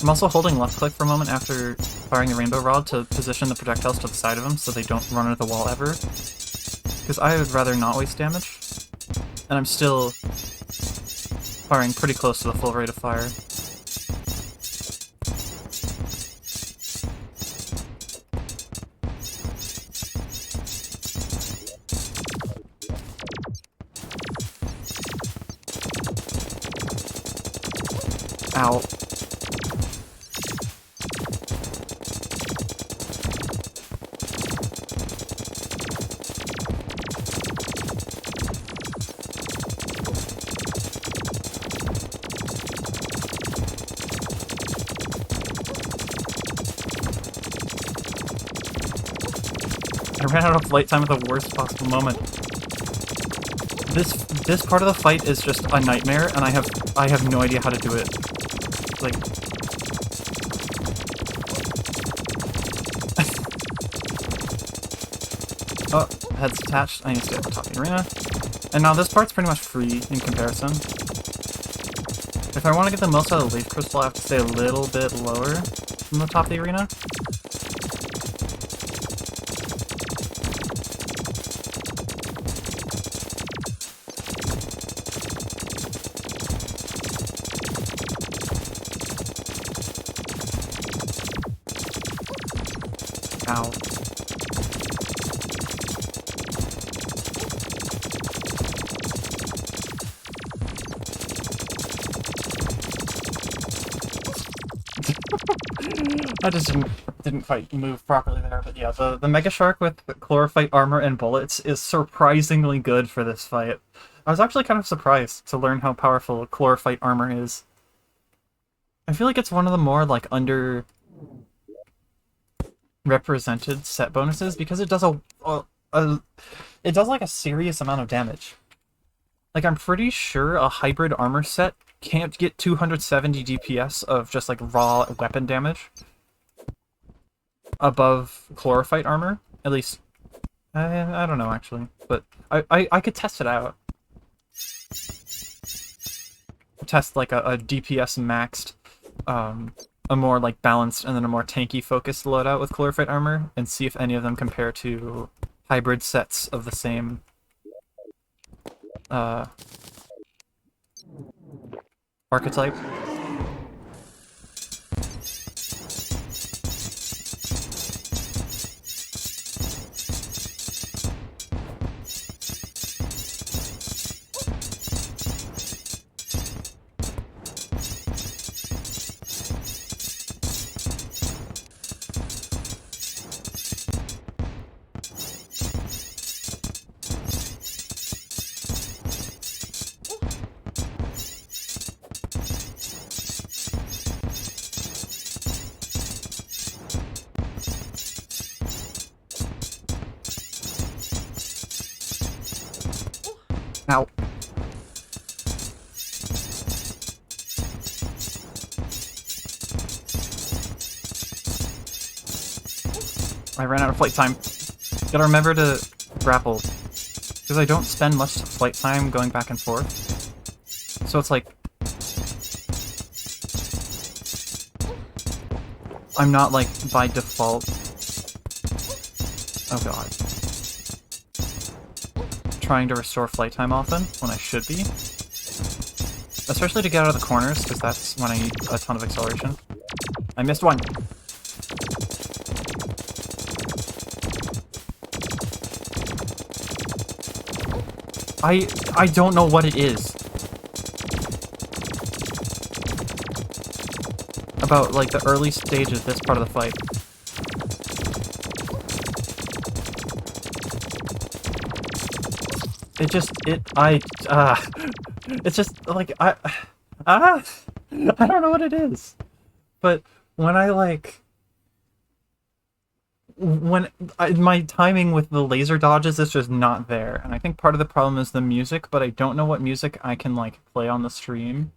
I'm also holding left click for a moment after firing the rainbow rod to position the projectiles to the side of him so they don't run into the wall ever. Because I would rather not waste damage. And I'm still firing pretty close to the full rate of fire. Ow. I ran out of light time at the worst possible moment. This part of the fight is just a nightmare, and I have no idea how to do it. Like, oh, head's attached. I need to stay at the top of the arena. And now this part's pretty much free in comparison. If I want to get the most out of the leaf crystal, I have to stay a little bit lower from the top of the arena. Ow. I just didn't didn't quite move properly there, but yeah, the Mega Shark with Chlorophyte armor and bullets is surprisingly good for this fight. I was actually kind of surprised to learn how powerful Chlorophyte armor is. I feel like it's one of the more, like, represented set bonuses because it does it does like a serious amount of damage. Like, I'm pretty sure a hybrid armor set can't get 270 DPS of just like raw weapon damage above Chlorophyte armor. At least, I don't know actually, but I could test it out. Test like a DPS maxed, a more like balanced and then a more tanky focused loadout with Chlorophyte armor, and see if any of them compare to hybrid sets of the same archetype. Ow. I ran out of flight time. Gotta remember to grapple. Because I don't spend much flight time going back and forth. So it's like... I'm not, like, by default... Oh god. Trying to restore flight time often, when I should be. Especially to get out of the corners, because that's when I need a ton of acceleration. I missed one! I don't know what it is. About, like, the early stages of this part of the fight. It's just, like, I don't know what it is. But when I, like... my timing with the laser dodges is just not there, and I think part of the problem is the music, but I don't know what music I can, like, play on the stream.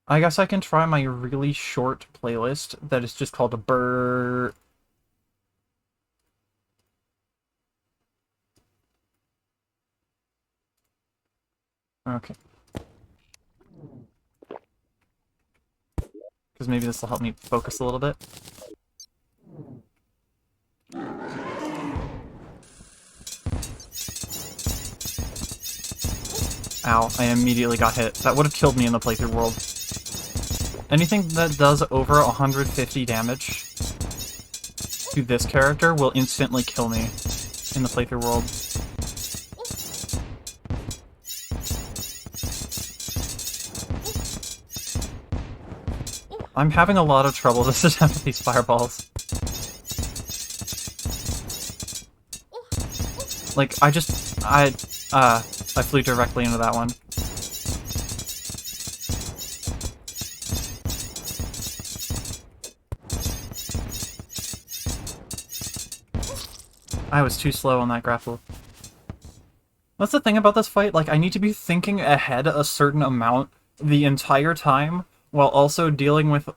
I guess I can try my really short playlist that is just called a Burr. Okay. Because maybe this will help me focus a little bit. Ow, I immediately got hit. That would have killed me in the playthrough world. Anything that does over 150 damage to this character will instantly kill me in the playthrough world. I'm having a lot of trouble this attempt with these fireballs. Like, I flew directly into that one. I was too slow on that grapple. That's the thing about this fight, like, I need to be thinking ahead a certain amount the entire time, while also dealing with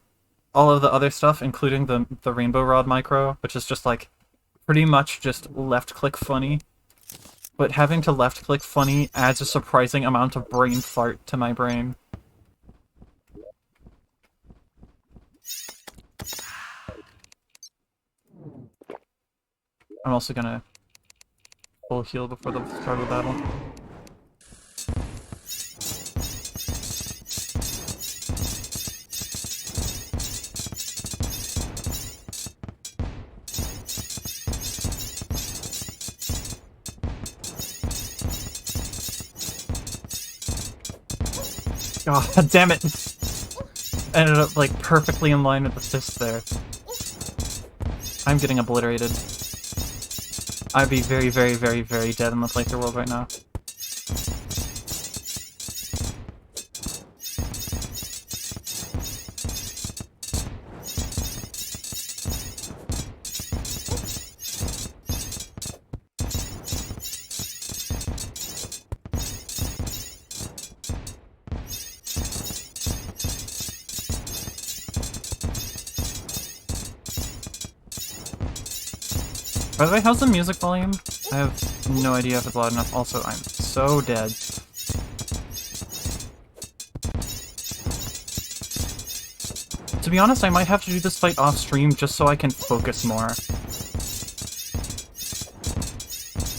all of the other stuff, including the Rainbow Rod micro, which is just, like, pretty much just left-click funny. But having to left-click funny adds a surprising amount of brain fart to my brain. I'm also gonna full heal before the start of the battle. God damn it! Ended up, like, perfectly in line with the fist there. I'm getting obliterated. I'd be very, very, very, very dead in the playthrough world right now. By the way, how's the music volume? I have no idea if it's loud enough. Also, I'm so dead. To be honest, I might have to do this fight off stream just so I can focus more.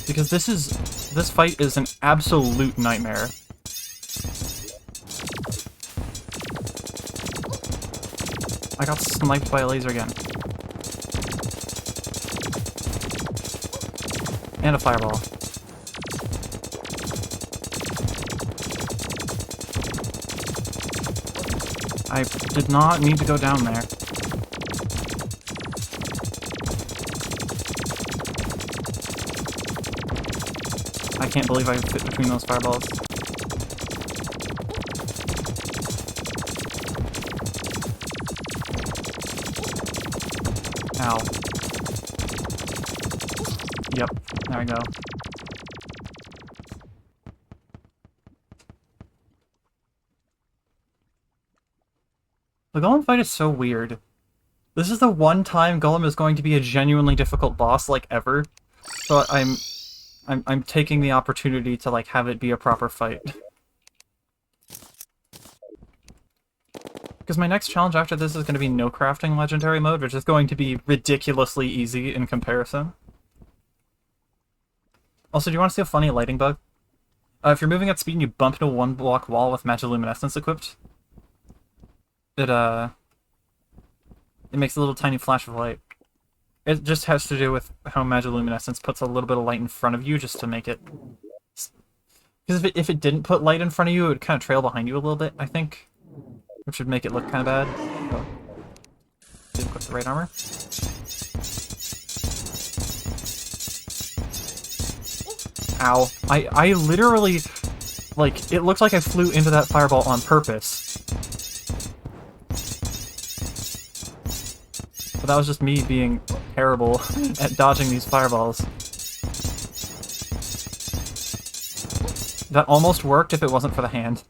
Because this fight is an absolute nightmare. I got sniped by a laser again. And a fireball. I did not need to go down there. I can't believe I fit between those fireballs. Ow. Yep, there we go. The Golem fight is so weird. This is the one time Golem is going to be a genuinely difficult boss, like, ever. So I'm taking the opportunity to, like, have it be a proper fight. Because my next challenge after this is going to be no crafting legendary mode, which is going to be ridiculously easy in comparison. Also, do you want to see a funny lighting bug? If you're moving at speed and you bump into a one-block wall with Magiluminescence equipped, it makes a little tiny flash of light. It just has to do with how Magiluminescence puts a little bit of light in front of you just to make it... Because if it didn't put light in front of you, it would kind of trail behind you a little bit, I think. Which would make it look kind of bad. Oh. Didn't equip the right armor. Ow. I literally... Like, it looks like I flew into that fireball on purpose. But that was just me being terrible at dodging these fireballs. That almost worked if it wasn't for the hand.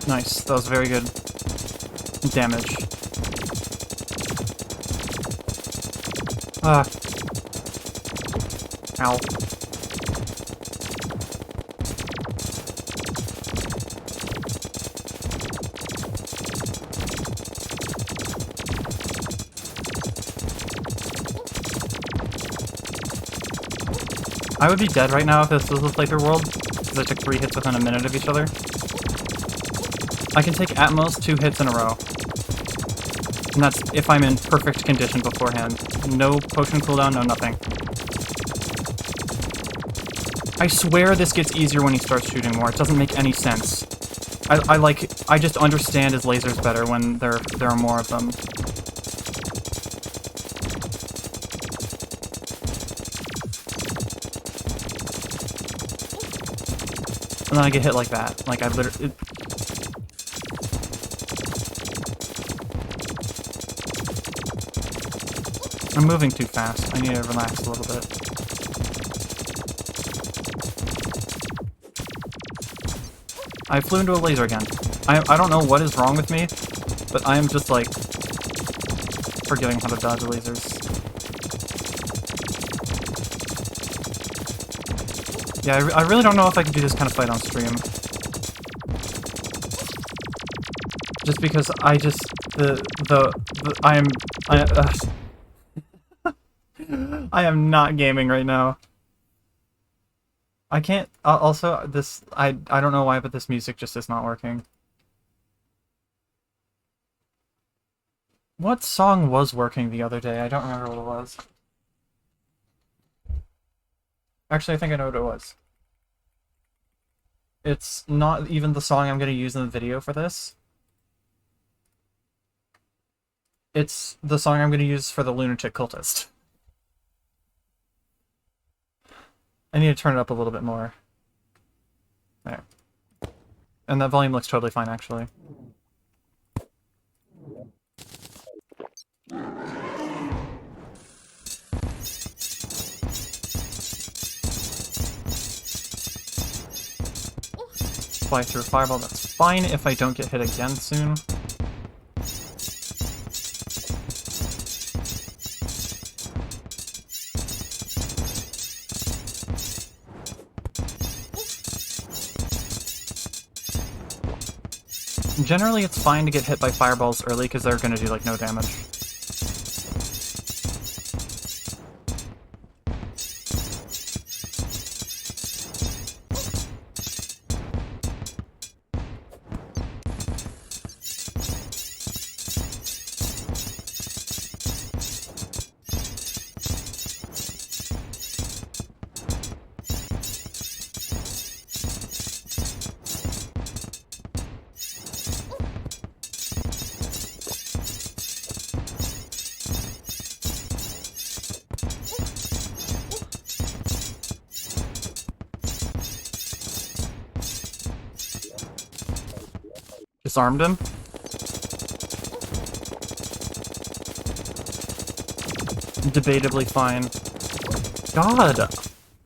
Nice, that was very good damage. Ah. Ow. I would be dead right now if this was a playthrough world, because I took 3 hits within a minute of each other. I can take at most 2 hits in a row. And that's if I'm in perfect condition beforehand. No potion cooldown, no nothing. I swear this gets easier when he starts shooting more. It doesn't make any sense. I just understand his lasers better when there are more of them. And then I get hit like that. Like, I literally... I'm moving too fast. I need to relax a little bit. I flew into a laser again. I don't know what is wrong with me, but I am just like... forgetting how to dodge lasers. Yeah, I really don't know if I could do this kind of fight on stream. Just because I just I am not gaming right now. I can't. Also, this I don't know why, but this music just is not working. What song was working the other day? I don't remember what it was. Actually, I think I know what it was. It's not even the song I'm going to use in the video for this. It's the song I'm going to use for the Lunatic Cultist. I need to turn it up a little bit more. There. And that volume looks totally fine, actually. Fly through a fireball, that's fine if I don't get hit again soon. Generally, it's fine to get hit by fireballs early because they're going to do, like, no damage. Disarmed him. Debatably fine. God!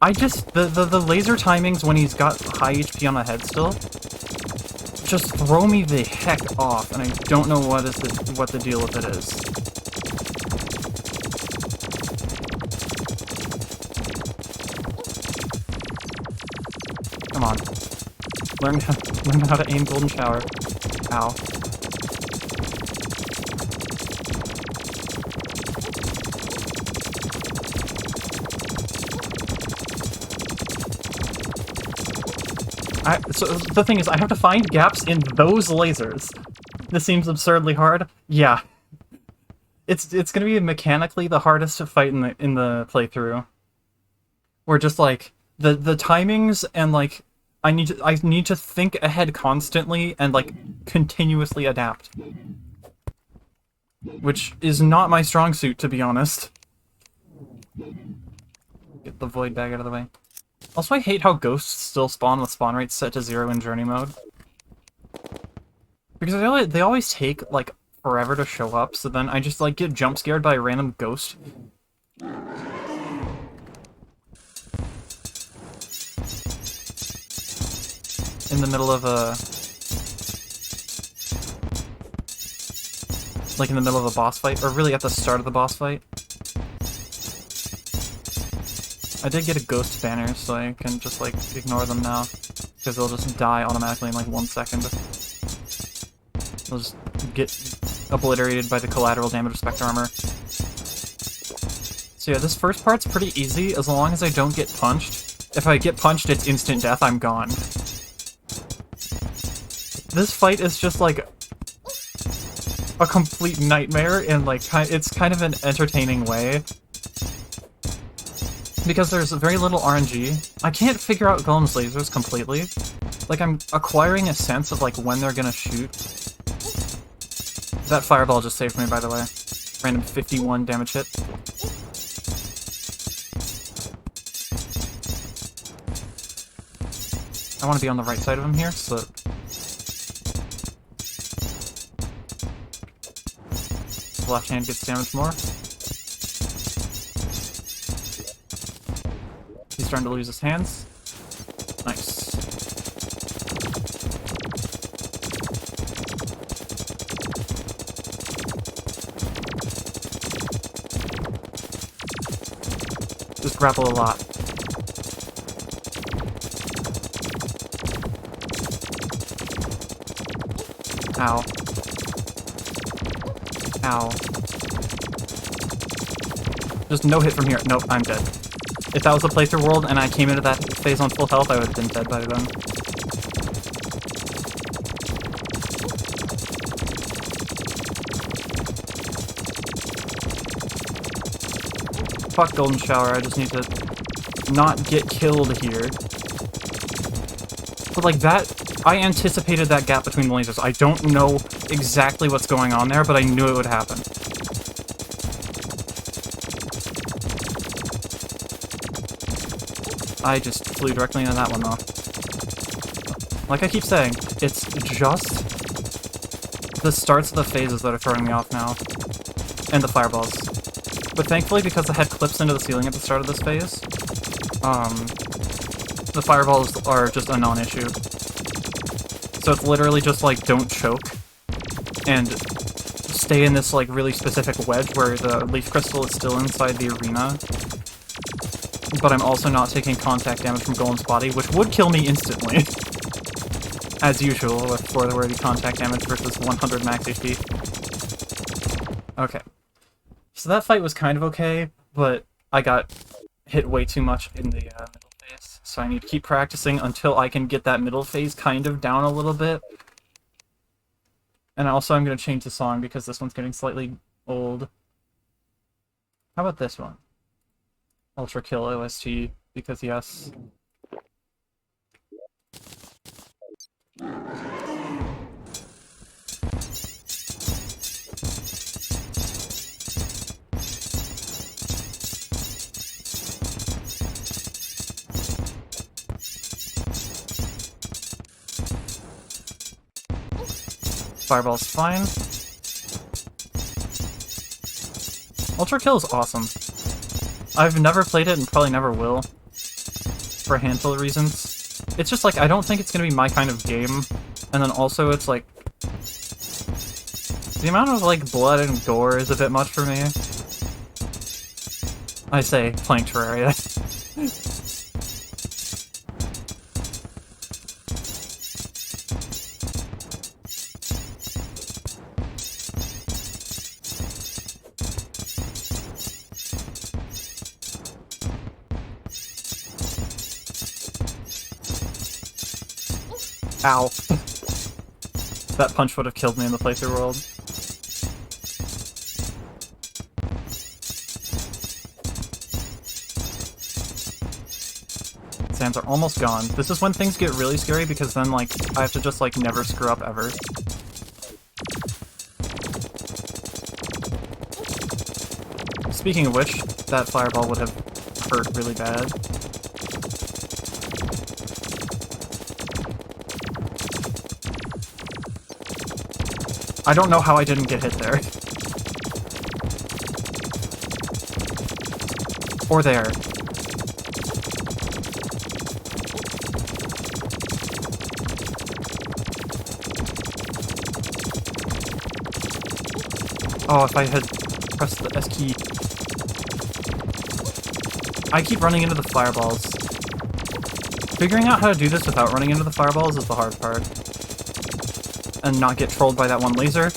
I just... The laser timings when he's got high HP on the head still just throw me the heck off, and I don't know what the deal with it is. Come on. Learn how to aim Golden Shower. Ow. So the thing is, I have to find gaps in those lasers. This seems absurdly hard. Yeah. It's gonna be mechanically the hardest to fight in the playthrough. Where just like the timings and like I need to think ahead constantly and like continuously adapt. Which is not my strong suit, to be honest. Get the void bag out of the way. Also, I hate how ghosts still spawn with spawn rates set to 0 in journey mode. Because they always take like forever to show up, so then I just like get jump scared by a random ghost. In the middle of a... like in the middle of a boss fight, or really at the start of the boss fight. I did get a ghost banner, so I can just like ignore them now, because they'll just die automatically in like 1 second. They'll just get obliterated by the collateral damage of Spectre Armor. So yeah, this first part's pretty easy, as long as I don't get punched. If I get punched, it's instant death, I'm gone. This fight is just like a complete nightmare in like it's kind of an entertaining way. Because there's very little RNG. I can't figure out Golem's lasers completely. Like, I'm acquiring a sense of like when they're gonna shoot. That fireball just saved me, by the way. Random 51 damage hit. I want to be on the right side of him here, so... the left hand gets damaged more. He's starting to lose his hands. Nice. Just grapple a lot. Ow. Ow. Just no hit from here. Nope, I'm dead. If that was a playthrough world and I came into that phase on full health, I would have been dead by then. Fuck Golden Shower, I just need to not get killed here. But like that, I anticipated that gap between the lasers. I don't know exactly what's going on there, but I knew it would happen. I just flew directly into that one though. Like I keep saying, it's just the starts of the phases that are throwing me off now. And the fireballs. But thankfully, because the head clips into the ceiling at the start of this phase, the fireballs are just a non-issue. So it's literally just like, don't choke, and stay in this like really specific wedge where the leaf crystal is still inside the arena. But I'm also not taking contact damage from Golem's body, which would kill me instantly. As usual, with for-the-worthy contact damage versus 100 max HP. Okay. So that fight was kind of okay, but I got hit way too much in the middle phase. So I need to keep practicing until I can get that middle phase kind of down a little bit. And also I'm going to change the song because this one's getting slightly old. How about this one? Ultra Kill OST, because yes. Fireball's fine. Ultra Kill is awesome. I've never played it and probably never will, for a handful of reasons. It's just like, I don't think it's gonna be my kind of game, and then also it's like, the amount of like blood and gore is a bit much for me. I say, playing Terraria. Ow. That punch would have killed me in the playthrough world. Sands are almost gone. This is when things get really scary because then, like, I have to just, like, never screw up ever. Speaking of which, that fireball would have hurt really bad. I don't know how I didn't get hit there. Or there. Oh, if I had pressed the S key. I keep running into the fireballs. Figuring out how to do this without running into the fireballs is the hard part. And not get trolled by that one laser.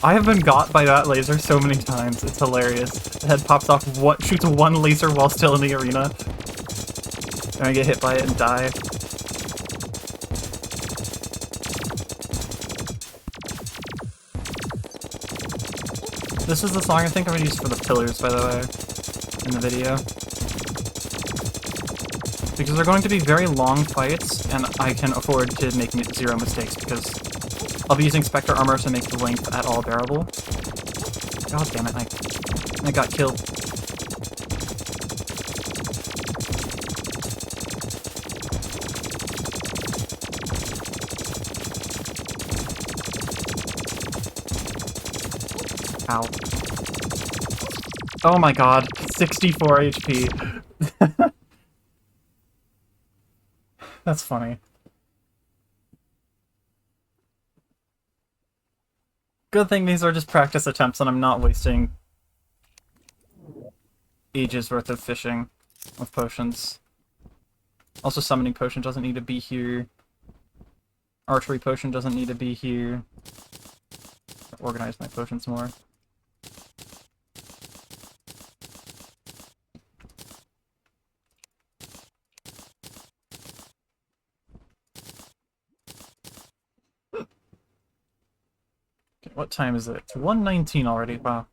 I have been got by that laser so many times, it's hilarious. The head pops off, shoots one laser while still in the arena. And I get hit by it and die. This is the song I think I'm gonna use for the pillars, by the way, in the video. Because they're going to be very long fights, and I can afford to make zero mistakes, because I'll be using Spectre Armor to make the length at all bearable. God damn it, I got killed. Ow. Oh my god, 64 HP. That's funny. Good thing these are just practice attempts and I'm not wasting ages worth of fishing. of potions. Also, summoning potion doesn't need to be here. Archery potion doesn't need to be here. Organize my potions more. Okay, what time is it? It's 1:19 already. Wow.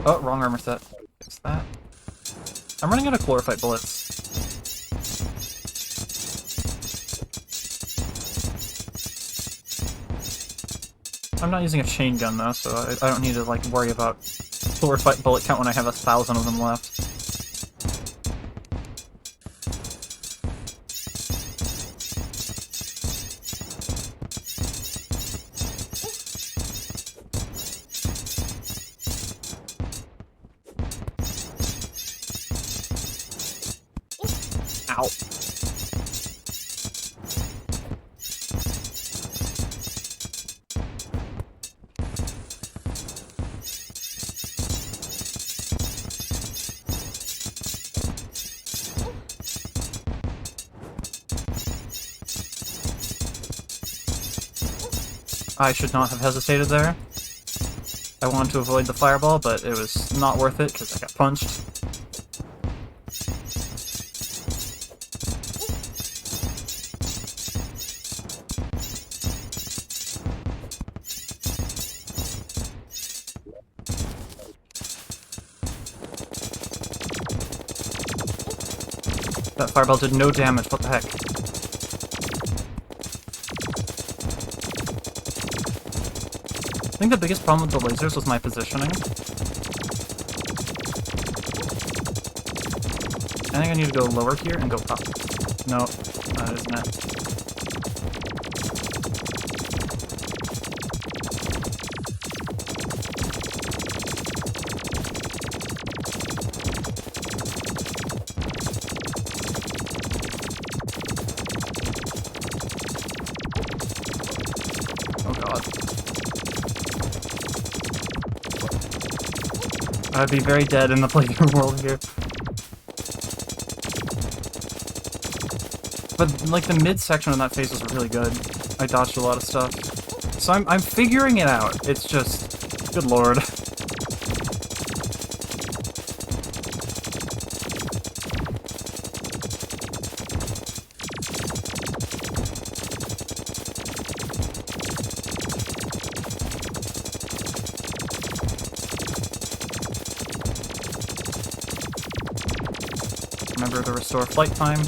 Oh, wrong armor set. Fix that. I'm running out of chlorophyte bullets. I'm not using a chain gun though, so I don't need to like worry about chlorophyte bullet count when I have 1,000 of them left. Ow. I should not have hesitated there. I wanted to avoid the fireball, but it was not worth it because I got punched. That fireball did no damage, what the heck? I think the biggest problem with the lasers was my positioning. I think I need to go lower here and go up. No, that isn't it. Oh god. I'd be very dead in the playthrough world here. But, like, the mid-section of that phase was really good. I dodged a lot of stuff. So I'm figuring it out. It's just... good lord. Remember to restore flight time.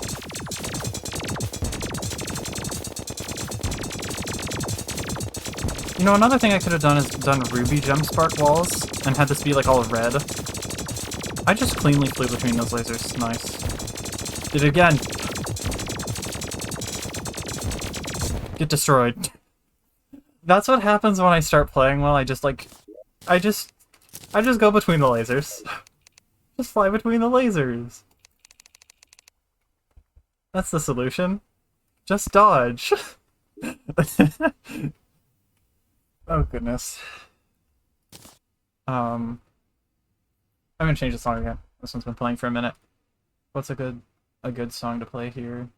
You know, another thing I could have done is done ruby gem spark walls, and had this be like all red. I just cleanly flew between those lasers. Nice. Did it again. Get destroyed. That's what happens when I start playing well. I just go between the lasers. Just fly between the lasers. That's the solution. Just dodge. Oh goodness. I'm gonna change the song again. This one's been playing for a minute. What's a good song to play here?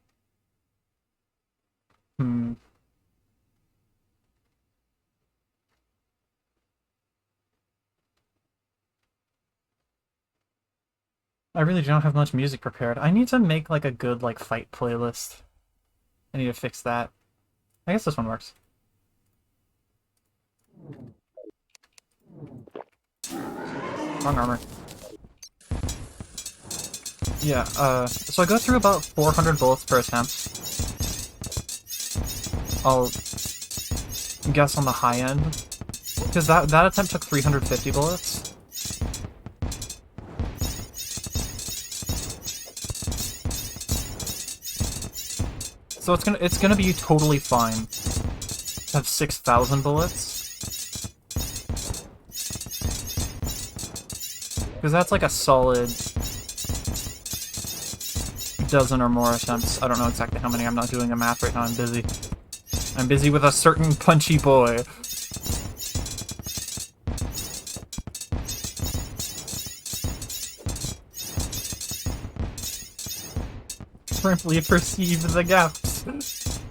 I really don't have much music prepared. I need to make like a good like fight playlist. I need to fix that. I guess this one works. Wrong armor. Yeah, so I go through about 400 bullets per attempt. I'll guess on the high end. Because that attempt took 350 bullets. So it's gonna be totally fine to have 6,000 bullets. Because that's like a solid dozen or more attempts. I don't know exactly how many. I'm not doing a math right now. I'm busy. I'm busy with a certain punchy boy. differently perceive the gaps.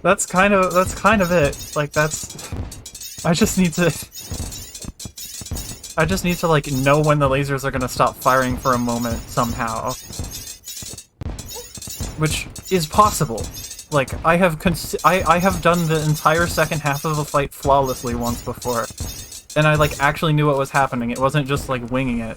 That's kind of it. Like, that's... I just need to, like, know when the lasers are gonna stop firing for a moment, somehow. Which is possible. Like, I have done the entire second half of a fight flawlessly once before. And I, like, actually knew what was happening. It wasn't just, like, winging it.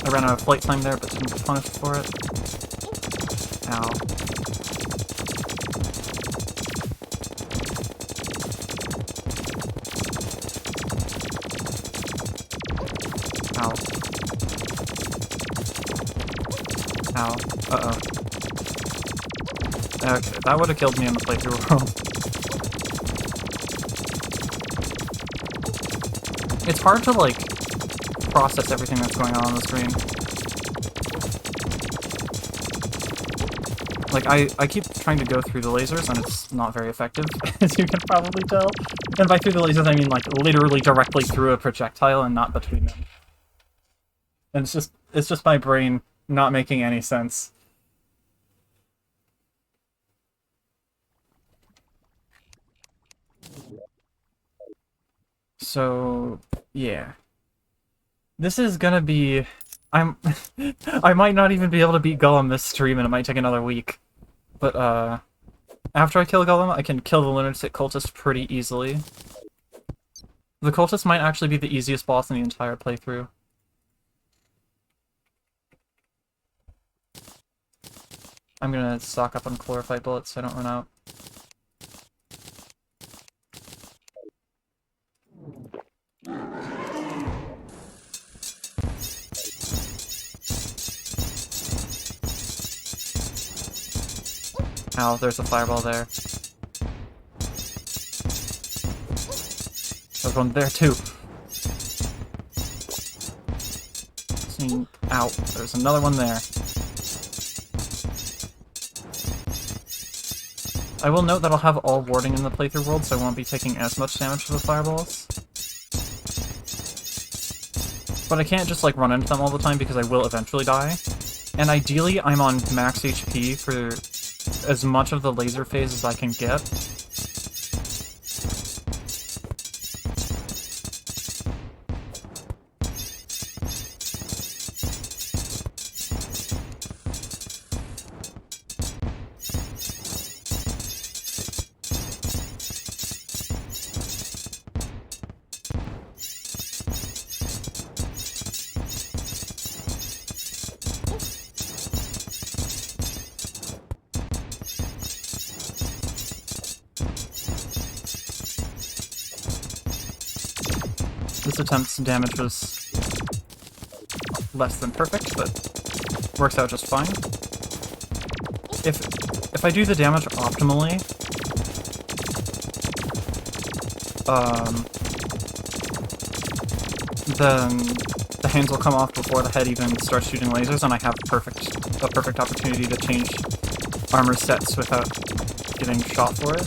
I ran out of flight time there, but didn't get punished for it. Ow. Ow. Ow. Uh-oh. Okay, that would have killed me in the playthrough world. It's hard to, like, process everything that's going on the screen. Like, I keep trying to go through the lasers, and it's not very effective, as you can probably tell. And by through the lasers, I mean, like, literally directly through a projectile and not between them. And it's just my brain not making any sense. So, yeah. This is gonna be... I might not even be able to beat Golem this stream, and it might take another week. But, after I kill Golem, I can kill the Lunatic Cultist pretty easily. The Cultist might actually be the easiest boss in the entire playthrough. I'm gonna stock up on Chlorophyte bullets so I don't run out. Ow, there's a fireball there. There's one there too. Ow, there's another one there. I will note that I'll have all warding in the playthrough world, so I won't be taking as much damage to the fireballs. But I can't just, like, run into them all the time because I will eventually die. And ideally, I'm on max HP for as much of the laser phase as I can get. This attempt's damage was less than perfect, but works out just fine. If I do the damage optimally, then the hands will come off before the head even starts shooting lasers, and I have a perfect opportunity to change armor sets without getting shot for it.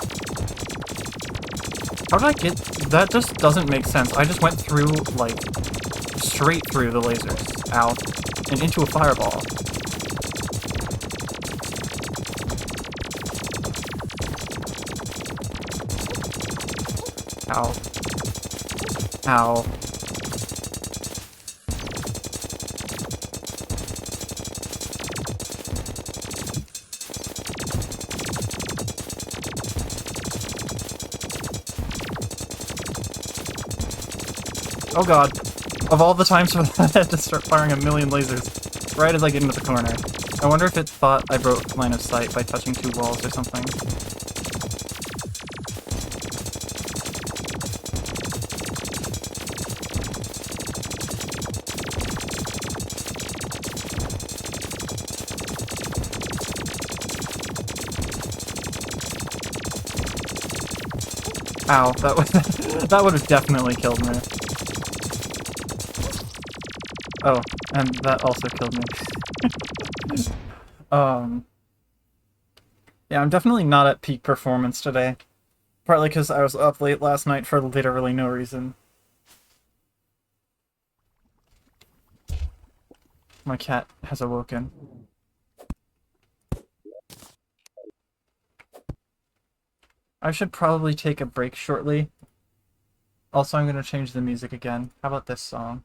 How did I get... That just doesn't make sense. I just went through, like, straight through the lasers. Ow. And into a fireball. Ow. Ow. Oh god. Of all the times for that to start firing a million lasers, right as I get into the corner. I wonder if it thought I broke line of sight by touching two walls or something. Ow, that would have definitely killed me. Oh, and that also killed me. Yeah, I'm definitely not at peak performance today. Partly because I was up late last night for literally no reason. My cat has awoken. I should probably take a break shortly. Also, I'm going to change the music again. How about this song?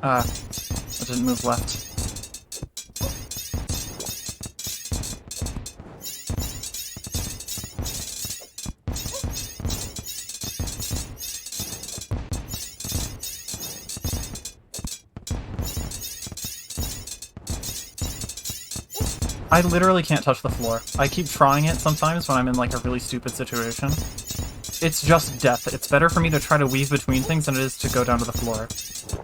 I didn't move left. I literally can't touch the floor. I keep trying it sometimes when I'm in like a really stupid situation. It's just death. It's better for me to try to weave between things than it is to go down to the floor.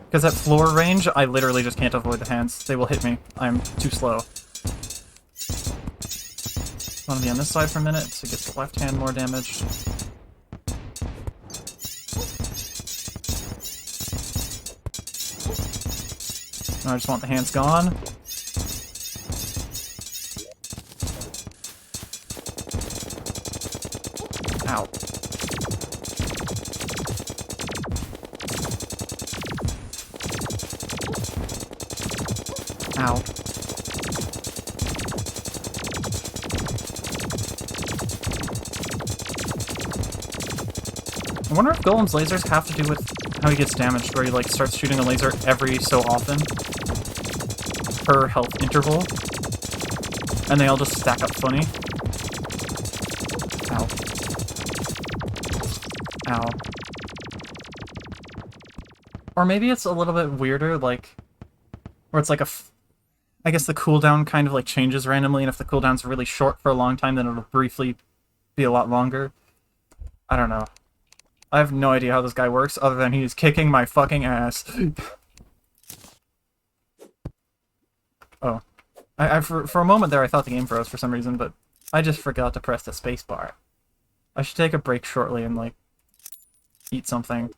Because at floor range, I literally just can't avoid the hands. They will hit me. I'm too slow. I want to be on this side for a minute to get the left hand more damaged. I just want the hands gone. Ow. Ow. I wonder if Golem's lasers have to do with how he gets damaged, where he like starts shooting a laser every so often per health interval, and they all just stack up funny. Ow. Ow. Or maybe it's a little bit weirder, like, where it's like I guess the cooldown kind of like changes randomly, and if the cooldown's really short for a long time, then it'll briefly be a lot longer. I don't know. I have no idea how this guy works, other than he's kicking my fucking ass. Oh. For a moment there, I thought the game froze for some reason, but I just forgot to press the spacebar. I should take a break shortly and, like, eat something.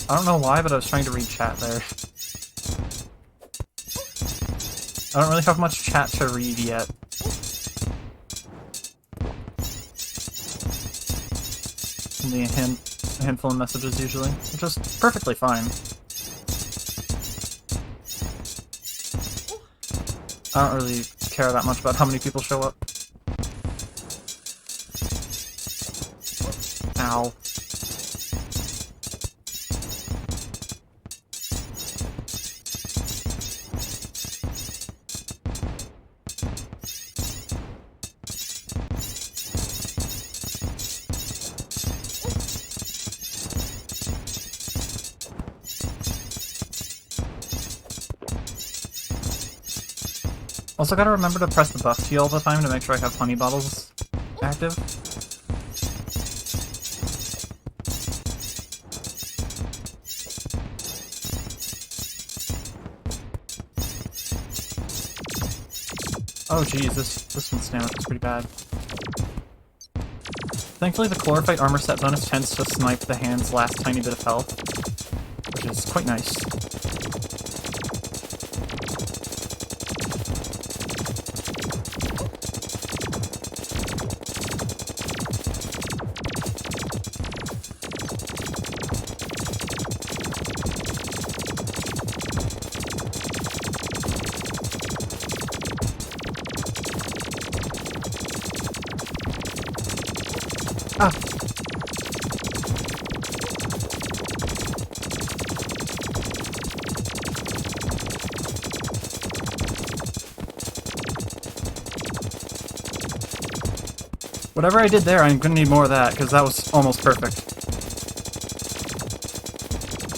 I don't know why, but I was trying to read chat there. I don't really have much chat to read yet. Only a handful of messages usually, which is perfectly fine. I don't really care that much about how many people show up. Ow. Also gotta remember to press the buff key all the time to make sure I have honey bottles active. Oh geez, this one's damage is pretty bad. Thankfully the Chlorophyte armor set bonus tends to snipe the hand's last tiny bit of health, which is quite nice. Ah! Whatever I did there, I'm gonna need more of that, because that was almost perfect.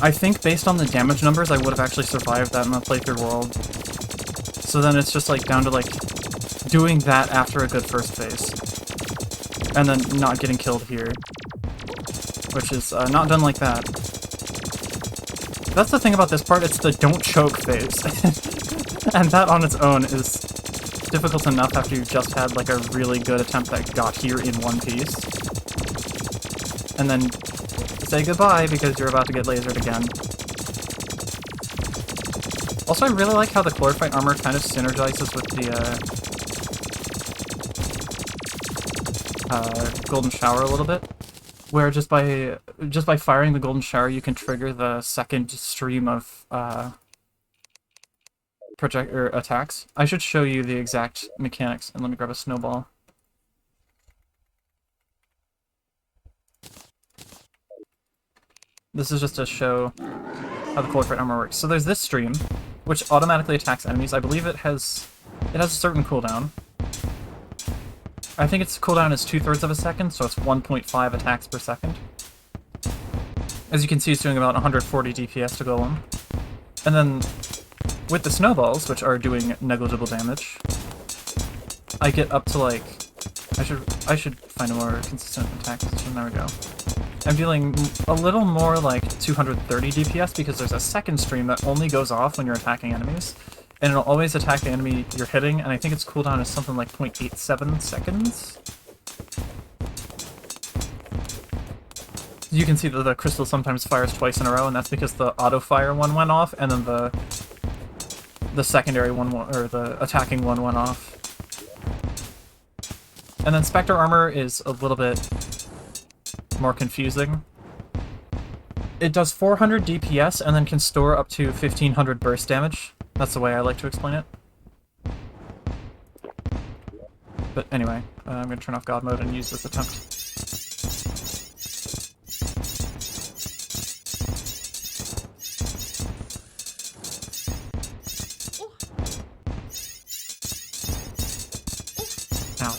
I think based on the damage numbers, I would have actually survived that in the playthrough world. So then it's just like down to like doing that after a good first phase. And then not getting killed here. Which is not done like that. That's the thing about this part, it's the don't choke phase. And that on its own is difficult enough after you've just had like a really good attempt that got here in one piece. And then say goodbye because you're about to get lasered again. Also, I really like how the Chlorophyte armor kind of synergizes with the Golden Shower a little bit. Where just by firing the Golden Shower, you can trigger the second stream of attacks. I should show you the exact mechanics, and let me grab a snowball. This is just to show how the Chlorophyte armor works. So there's this stream, which automatically attacks enemies. I believe it has a certain cooldown. I think its cooldown is 2/3 of a second, so it's 1.5 attacks per second. As you can see, it's doing about 140 DPS to Golem. And then, with the snowballs, which are doing negligible damage, I get up to like... I should find a more consistent attack position. There we go. I'm dealing a little more like 230 DPS because there's a second stream that only goes off when you're attacking enemies. And it'll always attack the enemy you're hitting, and I think its cooldown is something like 0.87 seconds. You can see that the crystal sometimes fires twice in a row, and that's because the auto-fire one went off, and then the secondary one, or the attacking one went off. And then Spectre Armor is a little bit more confusing. It does 400 DPS, and then can store up to 1500 burst damage. That's the way I like to explain it. But anyway, I'm going to turn off God mode and use this attempt. Ow.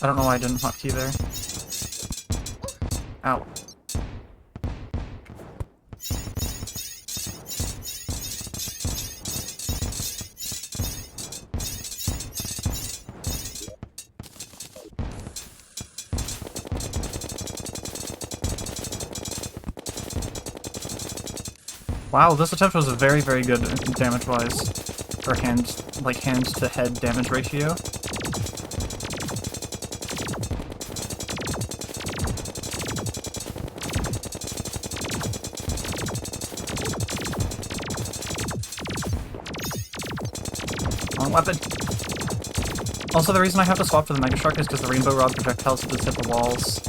I don't know why I didn't hotkey there. Ow. Wow, this attempt was a very, very good damage-wise. Or hand-to-head damage ratio. Wrong weapon. Also, the reason I have to swap to the Mega Shark is because the Rainbow Rod projectiles just hit the walls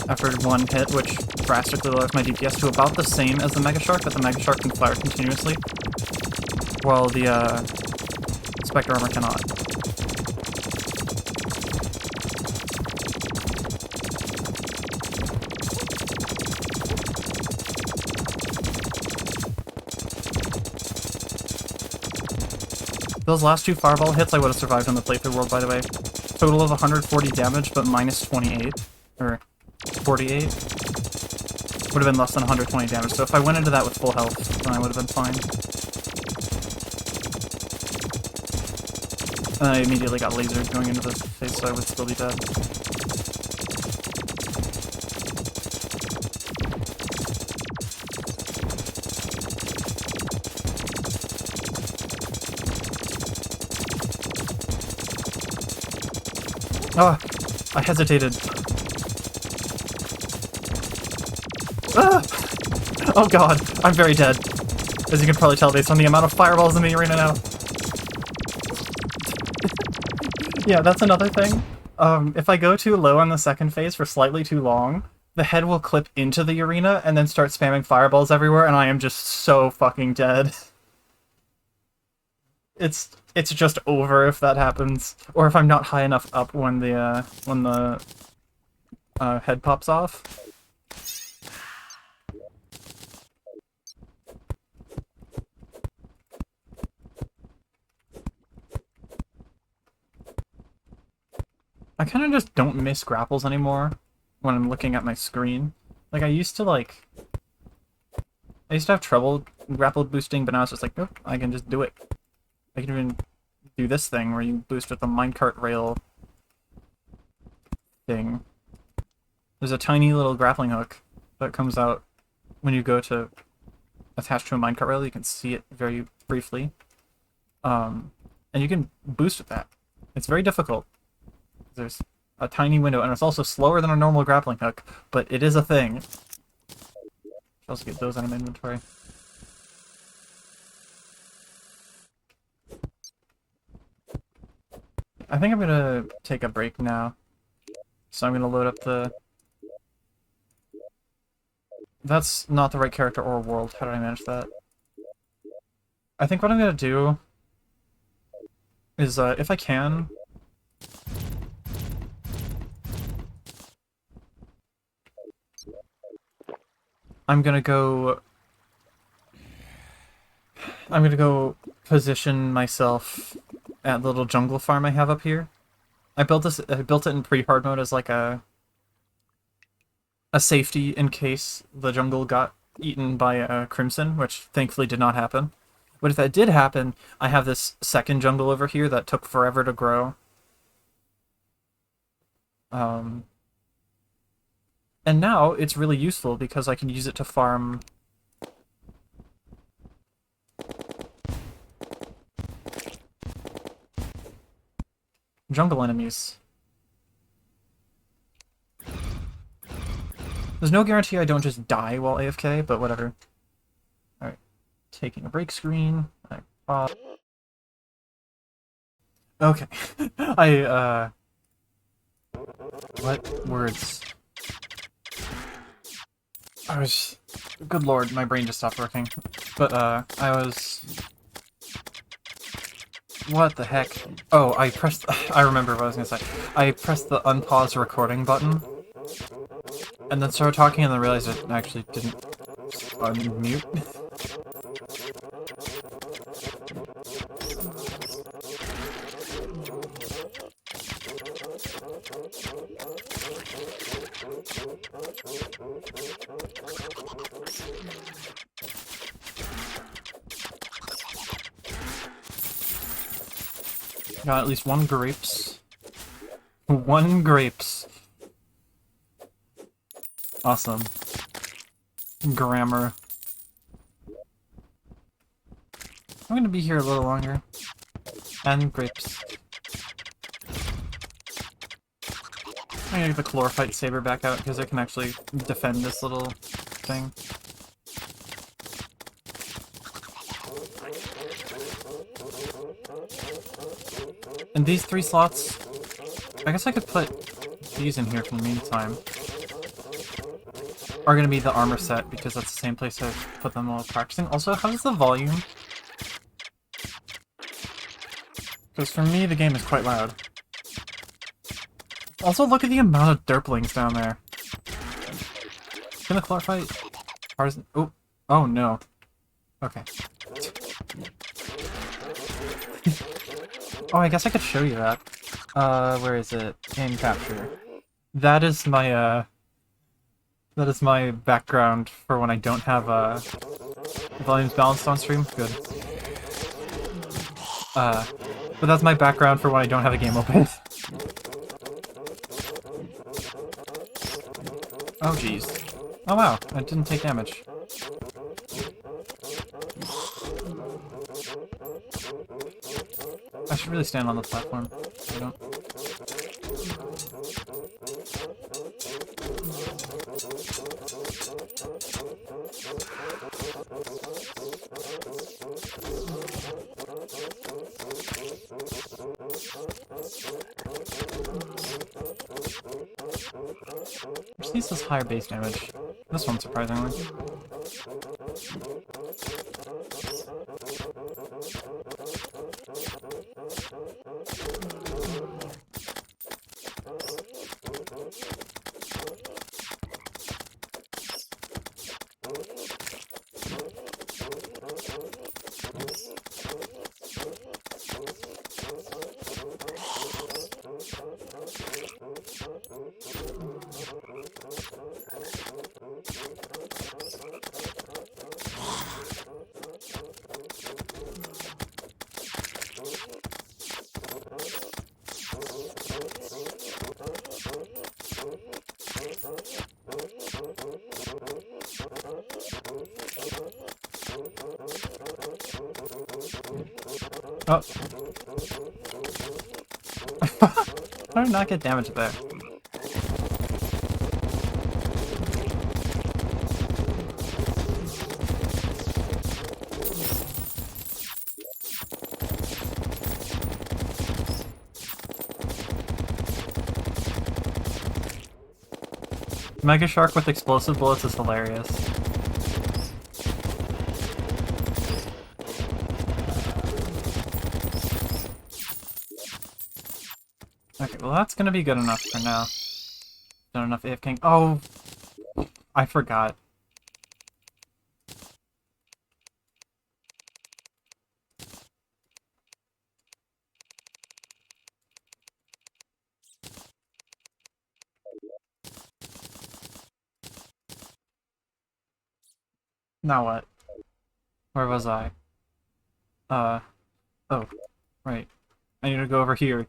after one hit, which drastically lowers my DPS to about the same as the Mega Shark, but the Mega Shark can fire continuously, while the Spectre Armor cannot. Those last two Fireball hits I would have survived on the playthrough world, by the way. Total of 140 damage, but minus 28. Or 48. Would have been less than 120 damage, so if I went into that with full health, then I would have been fine. And I immediately got lasered going into this phase, so I would still be dead. Ah! I hesitated. Ah! Oh god, I'm very dead. As you can probably tell based on the amount of fireballs in the arena now. Yeah, that's another thing. If I go too low on the second phase for slightly too long, the head will clip into the arena and then start spamming fireballs everywhere, and I am just so fucking dead. It's just over if that happens, or if I'm not high enough up when the head pops off. I kind of just don't miss grapples anymore when I'm looking at my screen. Like, I used to have trouble grapple boosting, but now it's just like, nope, I can just do it. I can even do this thing where you boost with the minecart rail thing. There's a tiny little grappling hook that comes out when you go to attach to a minecart rail. You can see it very briefly. And you can boost with that. It's very difficult. There's a tiny window, and it's also slower than a normal grappling hook, but it is a thing. I'll also get those out of my inventory. I think I'm gonna take a break now. So I'm gonna load up the... That's not the right character or world. How did I manage that? I think what I'm gonna do is, if I can... I'm gonna go position myself at the little jungle farm I have up here. I built it in pre-hard mode as like a safety in case the jungle got eaten by a crimson, which thankfully did not happen. But if that did happen, I have this second jungle over here that took forever to grow. And now it's really useful because I can use it to farm jungle enemies. There's no guarantee I don't just die while AFK, but whatever. Alright, taking a break screen. Okay. What words? Good lord, my brain just stopped working. But, what the heck? Oh, I remember what I was gonna say. I pressed the unpause recording button, and then started talking, and then realized it actually didn't unmute. Got at least one grapes. One grapes. Awesome. Grammar. I'm gonna be here a little longer. And grapes. I'm gonna get the chlorophyte saber back out because it can actually defend this little thing. And these 3 slots, I guess I could put these in here for the meantime, are going to be the armor set, because that's the same place I put them while practicing. Also, how's the volume? Because for me, the game is quite loud. Also, look at the amount of derplings down there. Can the chlorophyte... Oh, oh no. Okay. Oh, I guess I could show you that. Where is it? Game capture. That is my background for when I don't have, volumes balanced on stream. Good. But that's my background for when I don't have a game open. Oh, jeez. Oh, wow. I didn't take damage. I should really stand on the platform. I don't. There's piece has higher base damage. This one, surprisingly. Oh. How did I not get damaged there? Mega Shark with explosive bullets is hilarious. Okay, well that's gonna be good enough for now. Not enough AFK. Oh! I forgot. Now what? Where was I? Oh. Right. I need to go over here.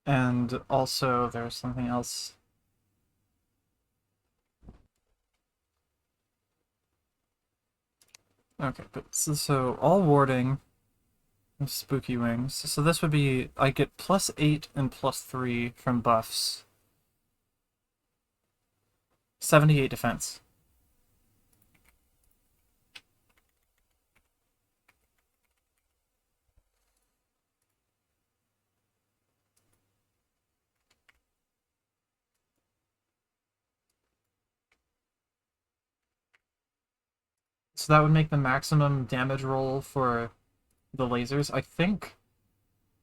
And also, there's something else. Okay, but so all warding, spooky wings. So this would be, I get +8 and +3 from buffs. 78 defense. So that would make the maximum damage roll for the lasers, I think,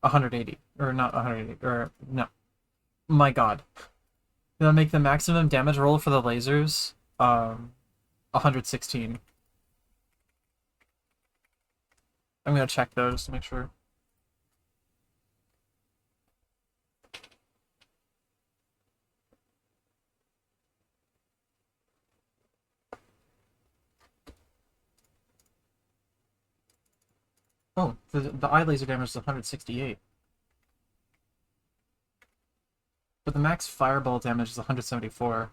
180. Or not 180, or no. My god. That would make the maximum damage roll for the lasers, 116. I'm gonna check those to make sure. Oh, the eye laser damage is 168. But the max fireball damage is 174.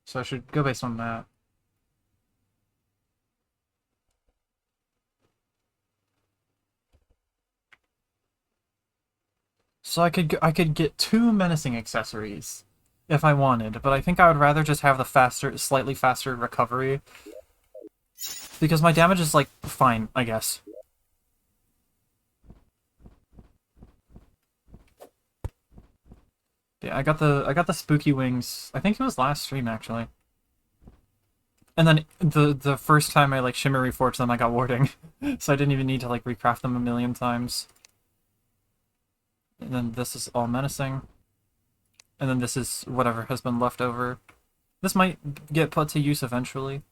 So I should go based on that. So I could get 2 menacing accessories if I wanted, but I think I would rather just have the slightly faster recovery. Because my damage is, like, fine, I guess. Yeah, I got the spooky wings. I think it was last stream, actually. And then the first time I, like, shimmer reforged them, I got warding. So I didn't even need to, like, recraft them a million times. And then this is all menacing. And then this is whatever has been left over. This might get put to use eventually.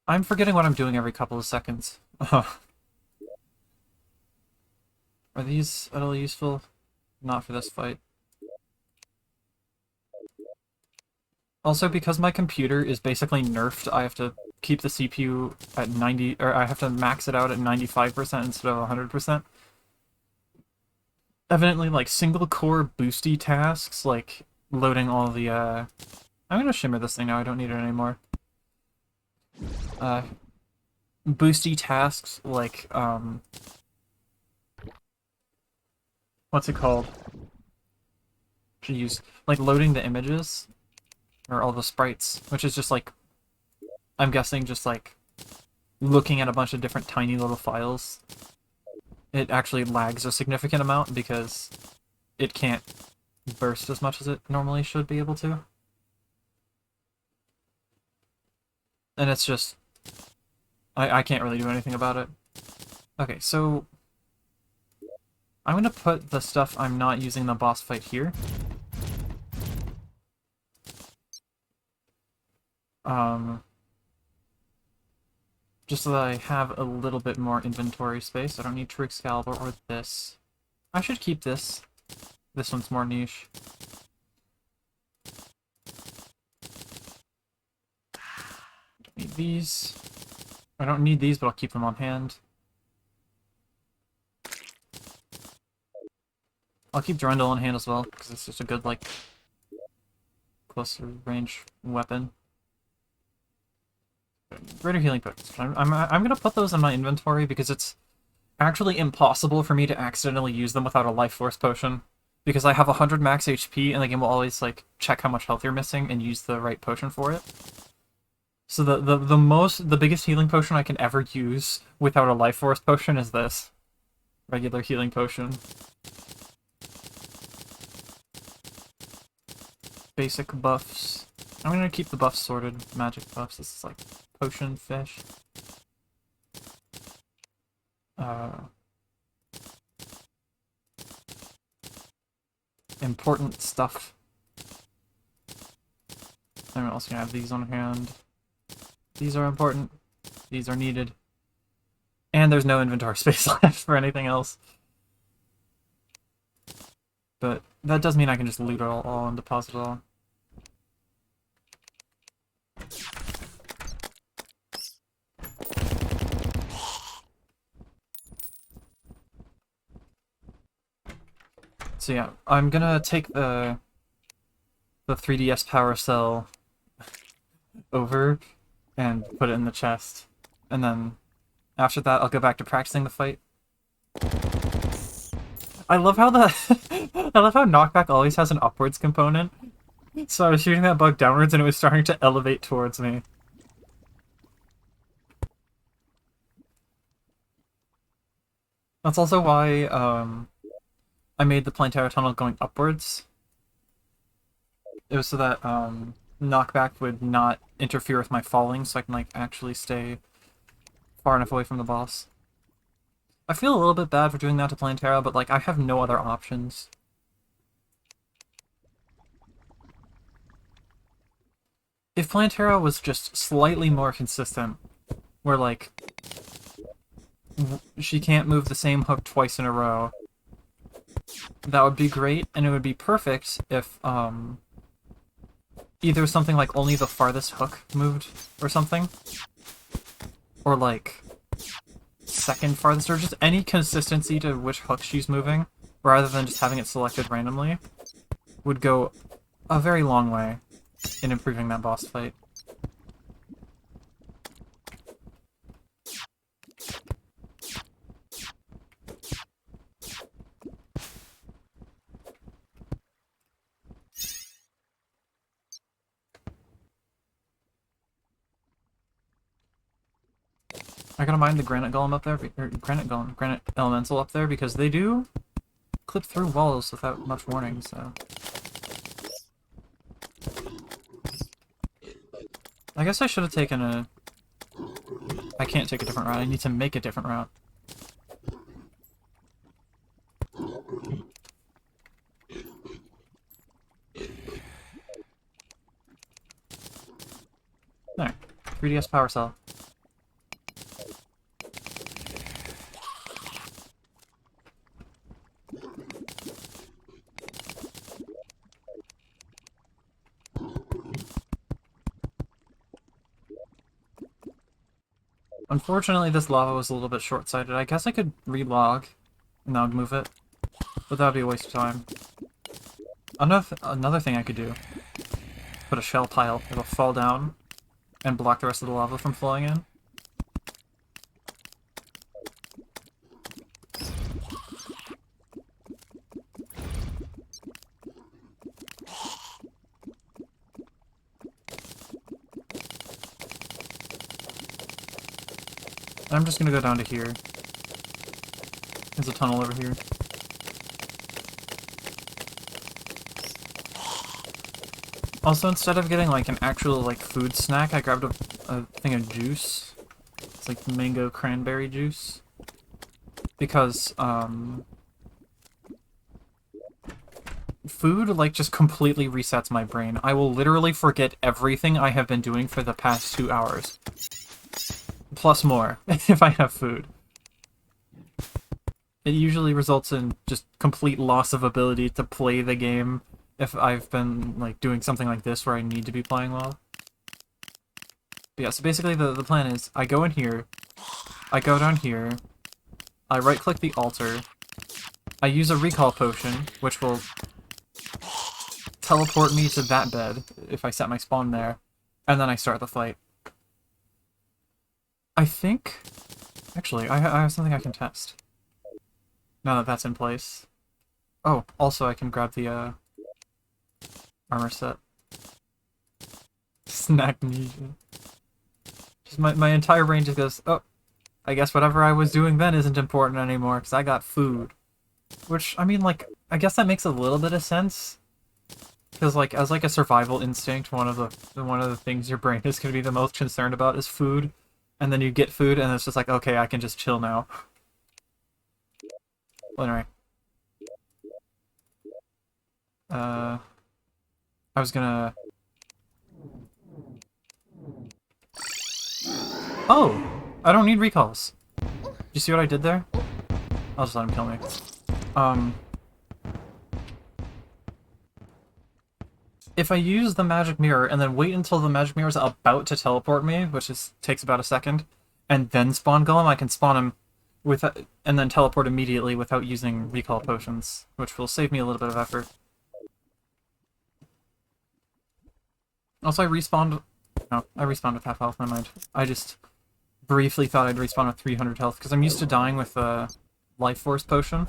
I'm forgetting what I'm doing every couple of seconds. Are these at all useful? Not for this fight. Also, because my computer is basically nerfed, I have to keep the CPU at 90, or I have to max it out at 95% instead of 100%. Evidently, like, single-core boosty tasks, like loading all the, I'm gonna shimmer this thing now, I don't need it anymore. Boosty tasks, like, what's it called? Should use, like, loading the images, or all the sprites, which is just, like, I'm guessing just, like, looking at a bunch of different tiny little files, it actually lags a significant amount because it can't burst as much as it normally should be able to. And it's just... I can't really do anything about it. Okay, so... I'm gonna put the stuff I'm not using in the boss fight here. Just so that I have a little bit more inventory space. I don't need True Excalibur or this. I should keep this. This one's more niche. Don't need these. I don't need these, but I'll keep them on hand. I'll keep Durandal on hand as well, because it's just a good, like, closer range weapon. Greater healing potions. I'm gonna put those in my inventory because it's actually impossible for me to accidentally use them without a life force potion. Because I have 100 max HP and the game will always like check how much health you're missing and use the right potion for it. So the biggest healing potion I can ever use without a life force potion is this. Regular healing potion. Basic buffs. I'm gonna keep the buffs sorted. Magic buffs. This is like potion fish. Important stuff. I'm also gonna have these on hand. These are important. These are needed. And there's no inventory space left for anything else. But that does mean I can just loot it all and deposit it all. So yeah, I'm gonna take the 3DS power cell over and put it in the chest. And then after that I'll go back to practicing the fight. I love how I love how knockback always has an upwards component. So I was shooting that bug downwards and it was starting to elevate towards me. That's also why I made the Plantera tunnel going upwards. It was so that knockback would not interfere with my falling, so I can like actually stay far enough away from the boss. I feel a little bit bad for doing that to Plantera, but like I have no other options. If Plantera was just slightly more consistent, where like she can't move the same hook twice in a row, that would be great, and it would be perfect if either something like only the farthest hook moved or something, or like second farthest, or just any consistency to which hook she's moving, rather than just having it selected randomly, would go a very long way in improving that boss fight. I gotta mind the granite golem up there, or granite elemental up there, because they do clip through walls without much warning, so... I guess I should have taken a... I can't take a different route, I need to make a different route. There. 3DS power cell. Unfortunately, this lava was a little bit short-sighted. I guess I could re-log, and that would move it, but that would be a waste of time. Another thing I could do, put a shell tile. It'll fall down and block the rest of the lava from flowing in. I'm just gonna go down to here. There's a tunnel over here. Also, instead of getting like an actual like food snack, I grabbed a thing of juice. It's like mango cranberry juice. Because, food, like, just completely resets my brain. I will literally forget everything I have been doing for the past 2 hours. Plus more, if I have food. It usually results in just complete loss of ability to play the game if I've been, like, doing something like this where I need to be playing well. But yeah, so basically the plan is, I go in here, I go down here, I right-click the altar, I use a recall potion, which will teleport me to that bed, if I set my spawn there, and then I start the fight. I think... Actually, I have something I can test. Now that that's in place. Oh, also I can grab the, armor set. Snack amnesia. Just my entire brain just goes, oh, I guess whatever I was doing then isn't important anymore, because I got food. Which, I mean, like, I guess that makes a little bit of sense. Because, like, as, like, a survival instinct, one of the things your brain is going to be the most concerned about is food. And then you get food, and it's just like, okay, I can just chill now. Well, anyway. I was gonna... Oh! I don't need recalls. You see what I did there? I'll just let him kill me. If I use the magic mirror and then wait until the magic mirror is about to teleport me, which takes about a second, and then spawn Golem, I can spawn him and then teleport immediately without using recall potions, which will save me a little bit of effort. Also, I respawned... No, I respawned with half health, never mind. I just briefly thought I'd respawn with 300 health, because I'm used to dying with a life force potion,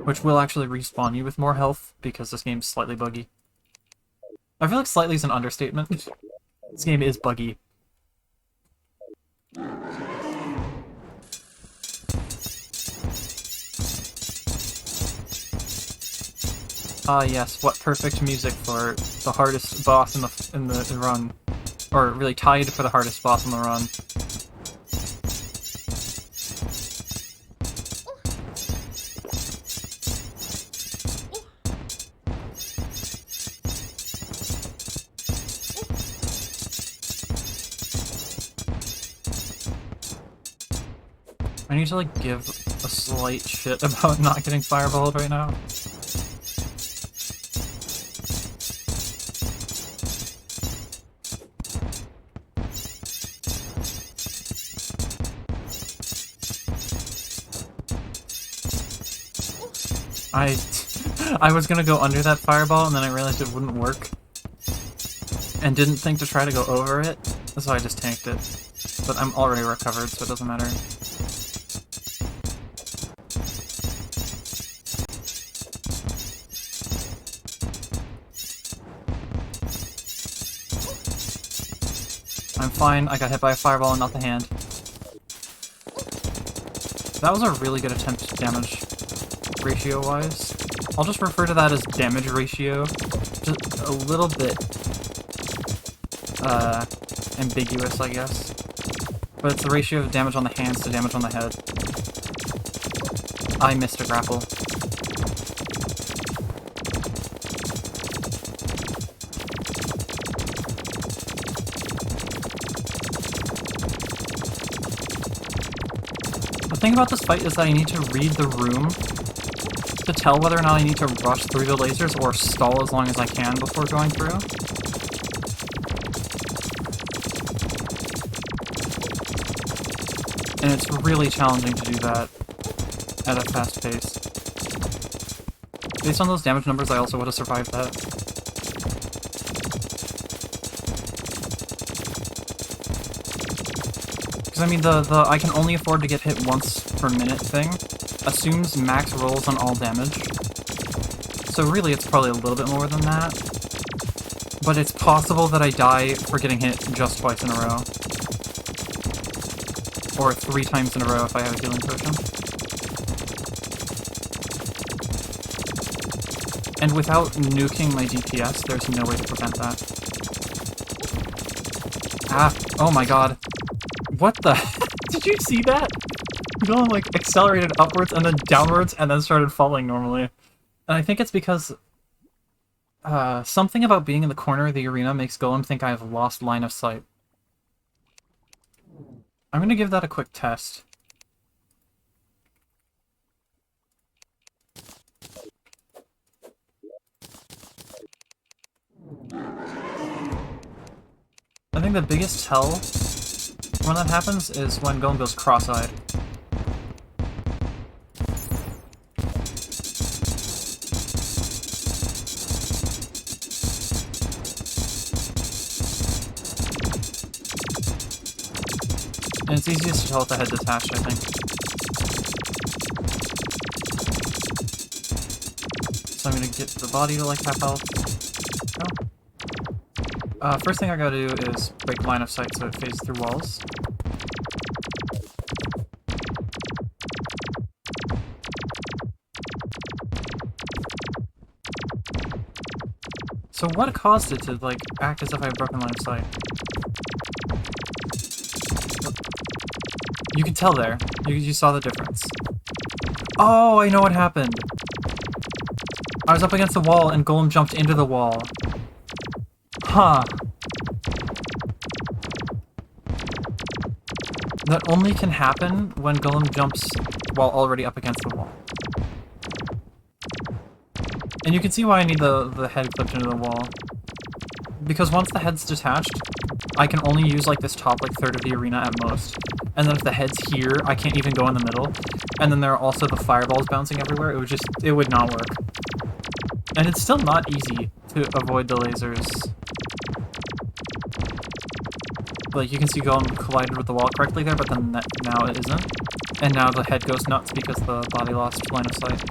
which will actually respawn you with more health, because this game's slightly buggy. I feel like slightly is an understatement. This game is buggy. Ah yes, what perfect music for the hardest boss in the run. Or really tied for the hardest boss in the run. I need to, like, give a slight shit about not getting fireballed right now. I was gonna go under that fireball, and then I realized it wouldn't work. And didn't think to try to go over it, so I just tanked it. But I'm already recovered, so it doesn't matter. I'm fine, I got hit by a fireball and not the hand. That was a really good attempt damage ratio-wise. I'll just refer to that as damage ratio. Just a little bit ambiguous, I guess. But it's the ratio of damage on the hands to damage on the head. I missed a grapple. The thing about this fight is that I need to read the room to tell whether or not I need to rush through the lasers or stall as long as I can before going through. And it's really challenging to do that at a fast pace. Based on those damage numbers, I also would have survived that. Because, I mean, the I can only afford to get hit once per minute thing assumes max rolls on all damage. So really, it's probably a little bit more than that. But it's possible that I die for getting hit just twice in a row. Or 3 times in a row if I have a healing potion. And without nuking my DPS, there's no way to prevent that. Ah, oh my god. What the did you see that? Golem like accelerated upwards and then downwards and then started falling normally. And I think it's because something about being in the corner of the arena makes Golem think I have lost line of sight. I'm gonna give that a quick test. I think the biggest tell when that happens is when Golem goes cross-eyed. And it's easiest to tell with the head detached, I think. So I'm gonna get the body to like half health. Oh. First thing I gotta do is break line of sight so it phases through walls. So what caused it to, like, act as if I had broken line of sight? You can tell there. You saw the difference. Oh, I know what happened. I was up against the wall and Golem jumped into the wall. Huh. That only can happen when Golem jumps while already up against the wall. And you can see why I need the head clipped into the wall. Because once the head's detached, I can only use like this top like third of the arena at most. And then if the head's here, I can't even go in the middle. And then there are also the fireballs bouncing everywhere. It would not work. And it's still not easy to avoid the lasers. Like, you can see Golem collided with the wall correctly there, but then now it isn't. And now the head goes nuts because the body lost line of sight.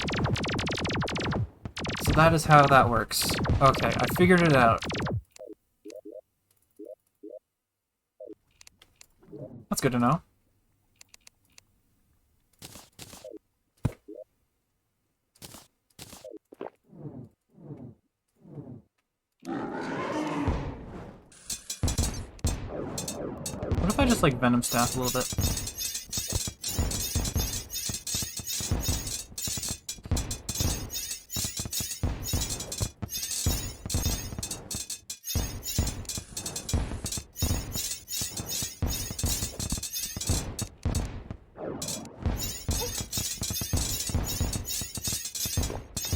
So that is how that works. Okay, I figured it out. That's good to know. What if I just, like, Venom Staff a little bit?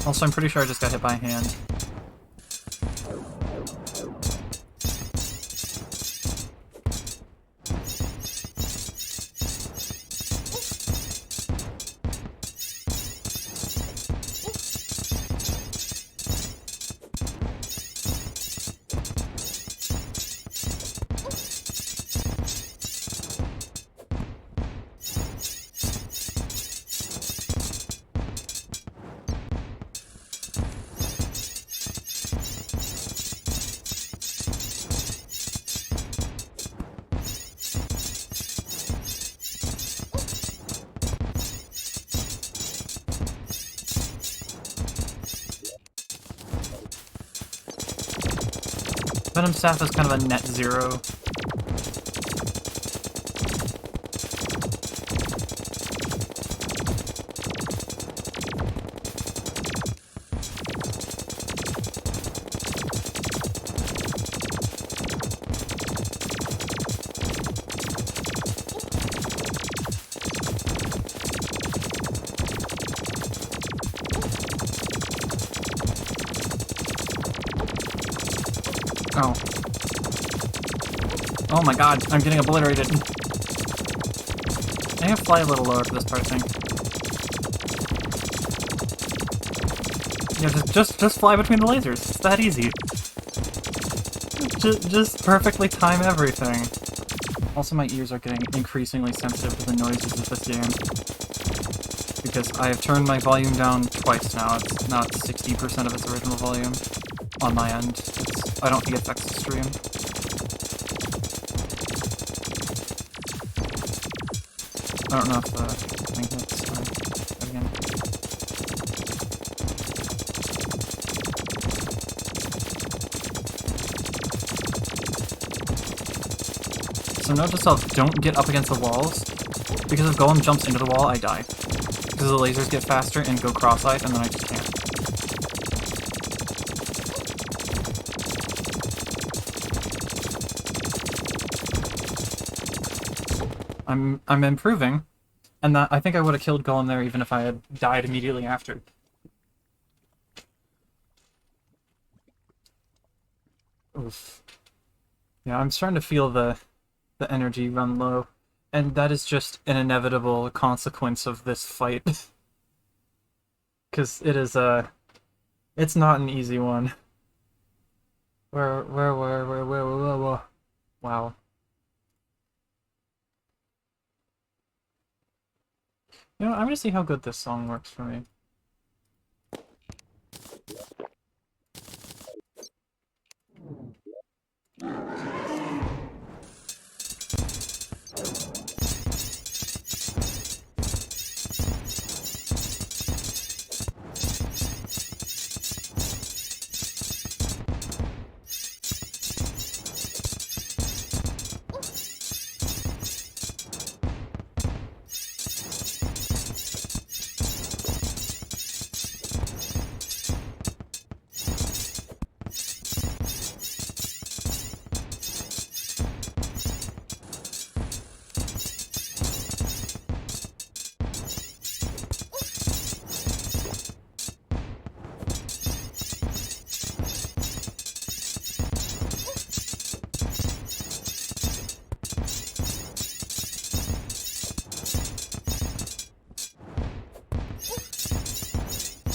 Also, I'm pretty sure I just got hit by a hand. Venom Staff is kind of a net zero. Oh. Oh my god, I'm getting obliterated. I have to fly a little lower for this part, I think. Yeah, just fly between the lasers. It's that easy. Just perfectly time everything. Also, my ears are getting increasingly sensitive to the noises of this game. Because I have turned my volume down twice now. It's now at 60% of its original volume on my end. I don't think it affects the stream. I don't know if the thing hits again. So note to self, don't get up against the walls, because if Golem jumps into the wall, I die. Because the lasers get faster and go cross-eyed, and then I just can't. I'm improving, and that I think I would have killed Golem there even if I had died immediately after. Oof. Yeah, I'm starting to feel the energy run low, and that is just an inevitable consequence of this fight. Because it is it's not an easy one. Where, wow. You know, I'm gonna see how good this song works for me.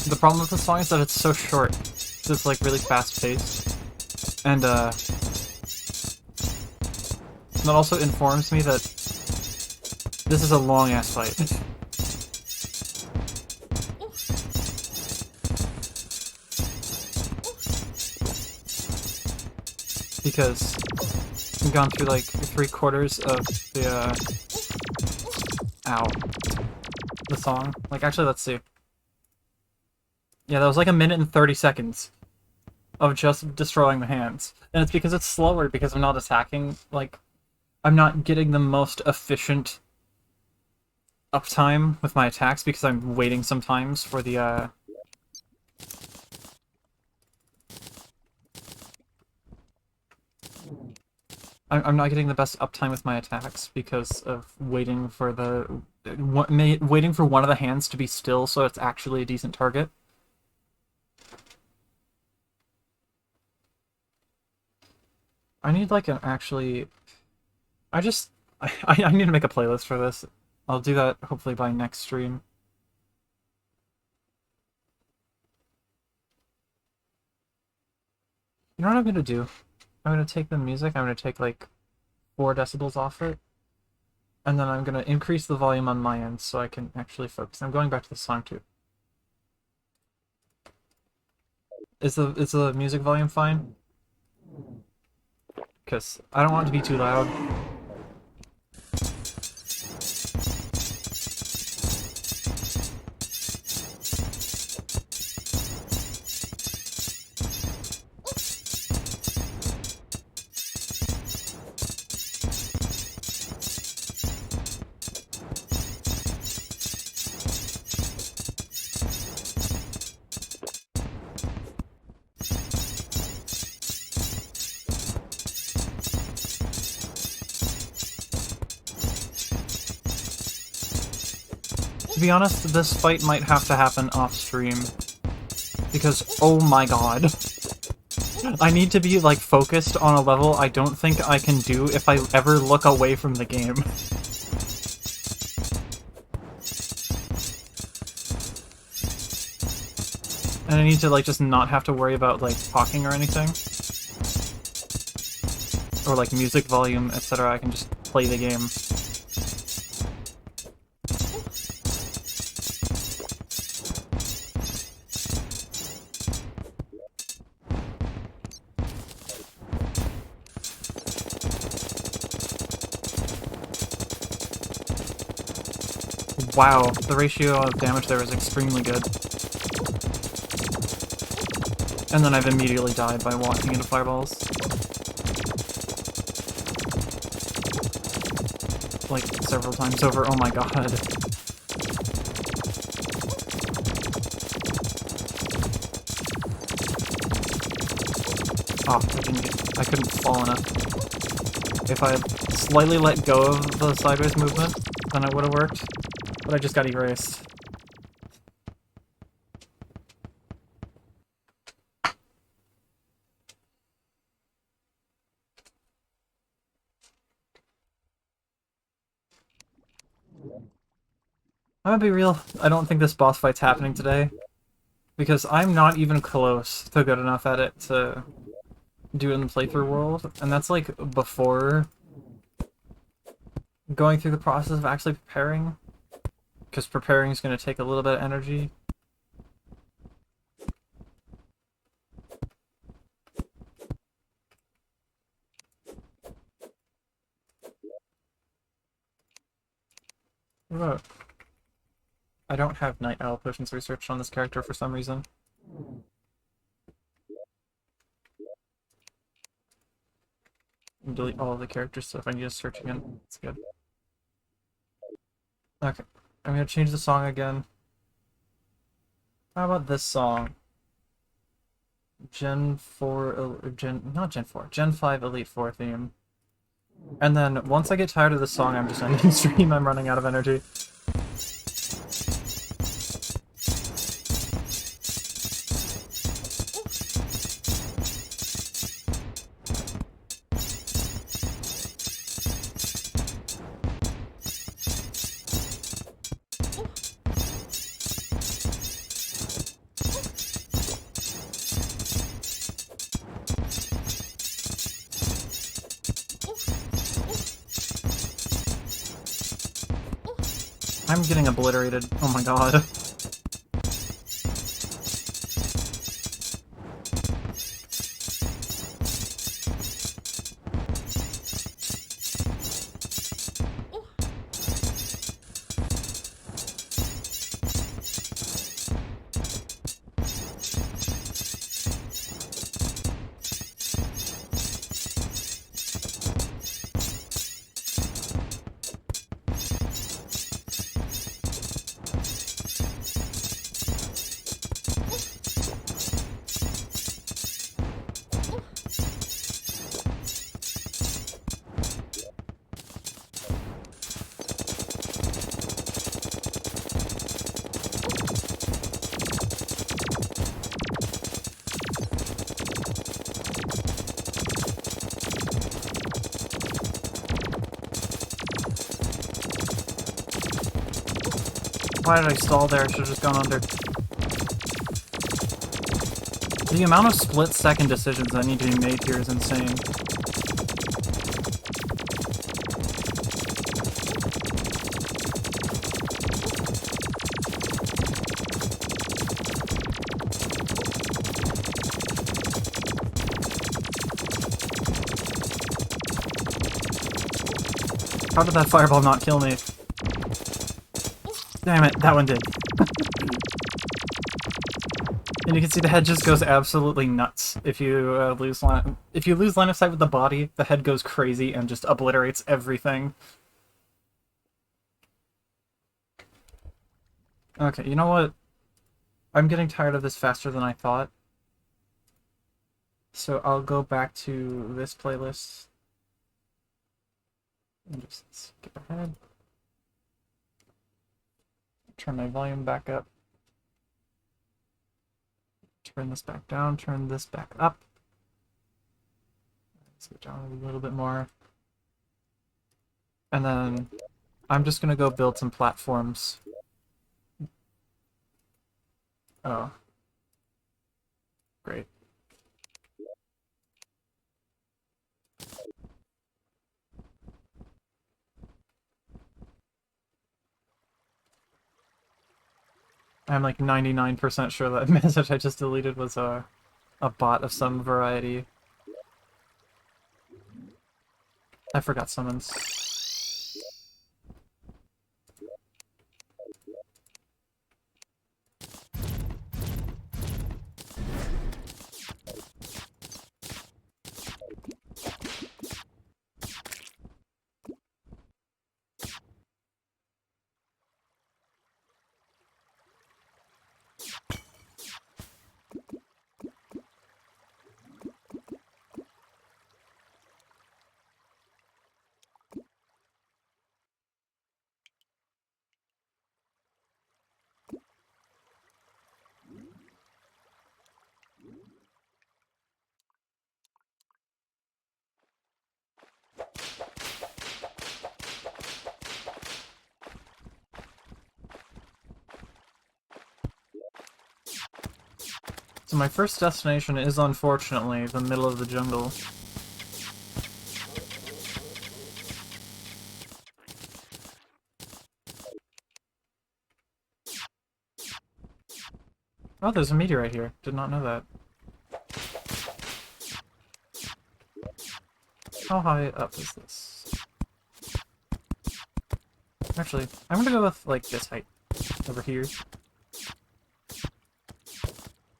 The problem with the song is that it's so short. It's like really fast-paced. And that also informs me that this is a long-ass fight. Because I've gone through like 3/4 of the the song. Like, actually, let's see. Yeah, that was like 1 minute and 30 seconds of just destroying the hands. And it's because it's slower, because I'm not attacking, like, I'm not getting the most efficient uptime with my attacks because I'm waiting sometimes for the, I'm not getting the best uptime with my attacks because of waiting for waiting for one of the hands to be still so it's actually a decent target. I need like an actually... I need to make a playlist for this. I'll do that hopefully by next stream. You know what I'm gonna do? I'm gonna take the music, I'm gonna take like 4 decibels off it, and then I'm gonna increase the volume on my end so I can actually focus. I'm going back to the song too. Is the music volume fine? Because I don't want it to be too loud. To be honest, this fight might have to happen off-stream. Because, oh my god. I need to be, like, focused on a level I don't think I can do if I ever look away from the game. And I need to, like, just not have to worry about, like, talking or anything. Or, like, music volume, etc. I can just play the game. Wow, the ratio of damage there is extremely good. And then I've immediately died by walking into fireballs. Like, several times over. Oh my god. Oh, I couldn't fall enough. If I had slightly let go of the sideways movement, then it would have worked. But I just got erased. I'm gonna be real, I don't think this boss fight's happening today. Because I'm not even close to good enough at it to do it in the playthrough world. And that's like before going through the process of actually preparing. Because preparing is going to take a little bit of energy. What about... I don't have Night Owl potions researched on this character for some reason. Delete all of the characters, so if I need to search again, it's good. Okay, I'm gonna change the song again. How about this song? Gen 4, not Gen 4, Gen 5 Elite 4 theme. And then, once I get tired of this song, I'm just ending stream, I'm running out of energy. I'm getting obliterated. Oh my god. Why did I stall there? I should have just gone under. The amount of split-second decisions that need to be made here is insane. How did that fireball not kill me? Damn it, that one did. And you can see the head just goes absolutely nuts if you lose line of sight with the body. The head goes crazy and just obliterates everything. Okay, you know what? I'm getting tired of this faster than I thought. So I'll go back to this playlist and just skip ahead. Turn my volume back up. Turn this back down, turn this back up. Switch down a little bit more. And then I'm just gonna go build some platforms. Oh. Great. I'm like 99% sure that message I just deleted was a bot of some variety. I forgot summons. So my first destination is unfortunately the middle of the jungle. Oh, there's a meteorite here. Did not know that. How high up is this? Actually, I'm gonna go with, like, this height. Over here.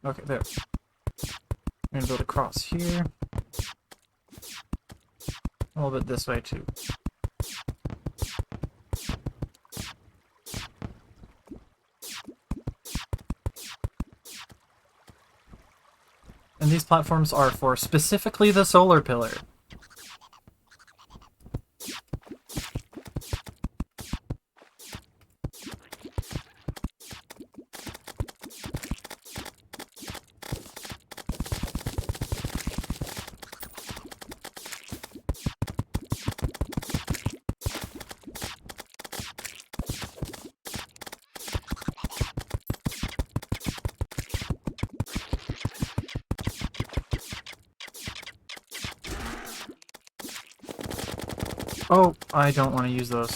Okay, there. I'm gonna build across here. A little bit this way, too. And these platforms are for specifically the solar pillar. Oh, I don't want to use those.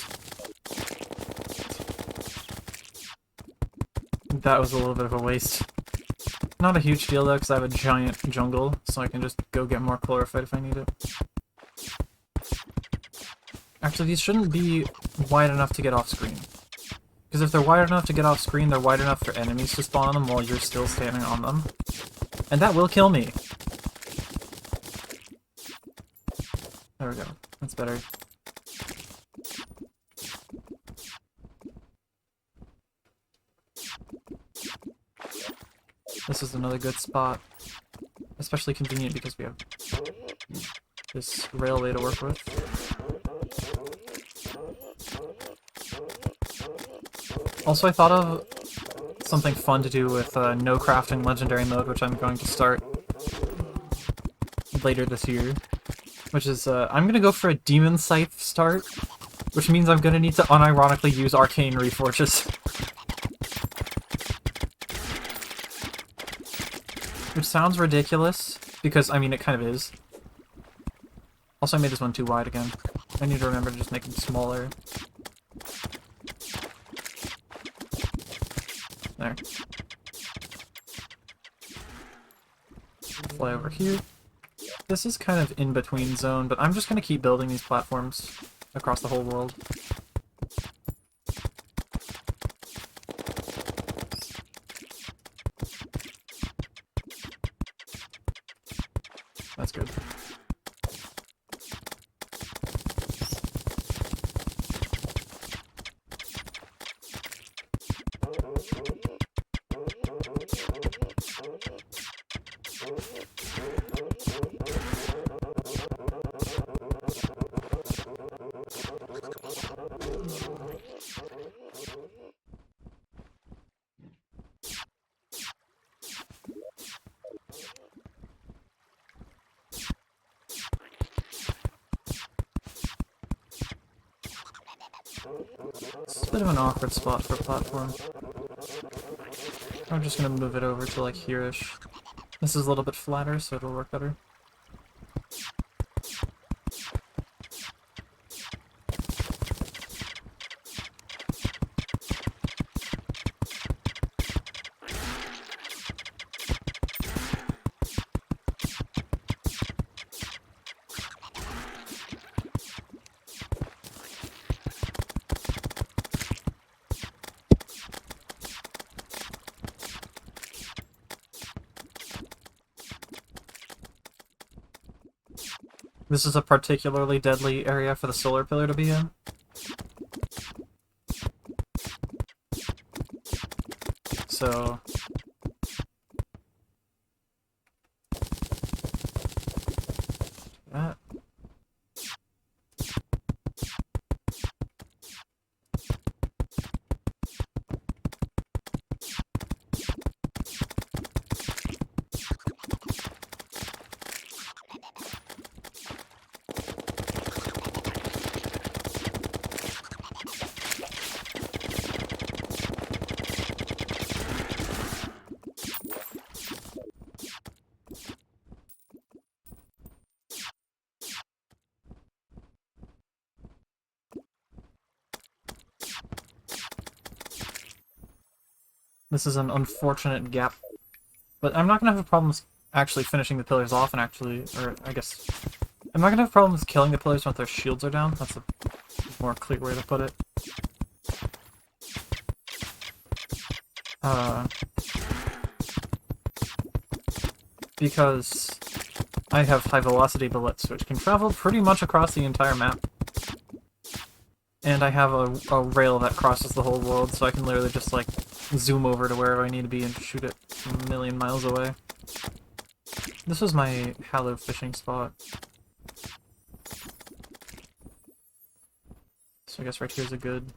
That was a little bit of a waste. Not a huge deal though, because I have a giant jungle, so I can just go get more chlorophyte if I need it. Actually, these shouldn't be wide enough to get off screen. Because if they're wide enough to get off screen, they're wide enough for enemies to spawn on them while you're still standing on them. And that will kill me! There we go. That's better. This is another good spot. Especially convenient because we have this railway to work with. Also, I thought of something fun to do with no crafting legendary mode, which I'm going to start later this year. Which is, I'm gonna go for a demon scythe start, which means I'm gonna need to unironically use arcane reforges. Which sounds ridiculous, because, I mean, it kind of is. Also, I made this one too wide again. I need to remember to just make it smaller. There. Fly over here. This is kind of in-between zone, but I'm just going to keep building these platforms across the whole world. That's good. It's a bit of an awkward spot for a platform. I'm just gonna move it over to like here-ish. This is a little bit flatter, so it'll work better. This is a particularly deadly area for the solar pillar to be in. So... that. This is an unfortunate gap. But I'm not gonna have problems actually finishing the pillars off and actually, or I guess, I'm not gonna have problems killing the pillars once their shields are down. That's a more clear way to put it. Because I have high velocity bullets, which can travel pretty much across the entire map. And I have a rail that crosses the whole world, so I can literally just, like, zoom over to wherever I need to be and shoot it a million miles away. This was my Hallow fishing spot. So I guess right here's a good...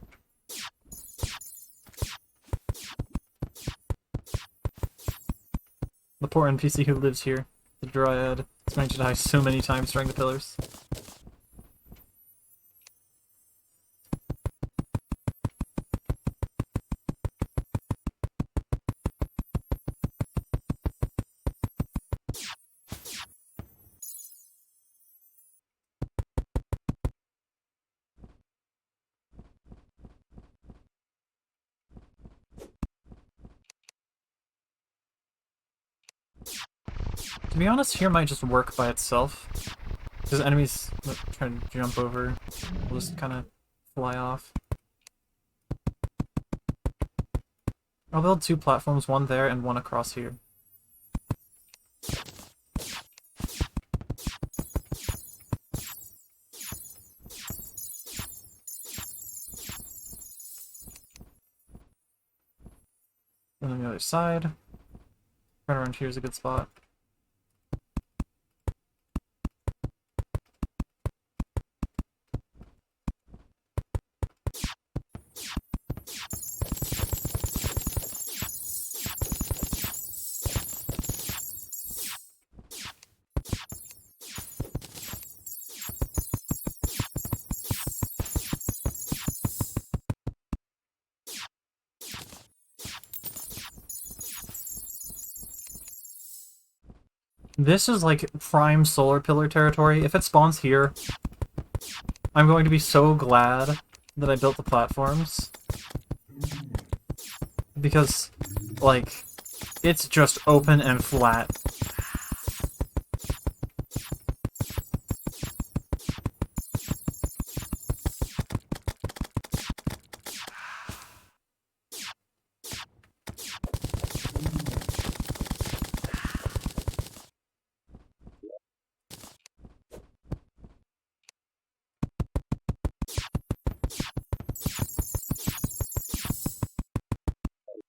The poor NPC who lives here, the Dryad, is going to die so many times during the pillars. To be honest, here might just work by itself. Because enemies trying to jump over will just kind of fly off. I'll build 2 platforms, one there and one across here. And on the other side. Right around here is a good spot. This is like prime solar pillar territory. If it spawns here, I'm going to be so glad that I built the platforms. Because, like, it's just open and flat.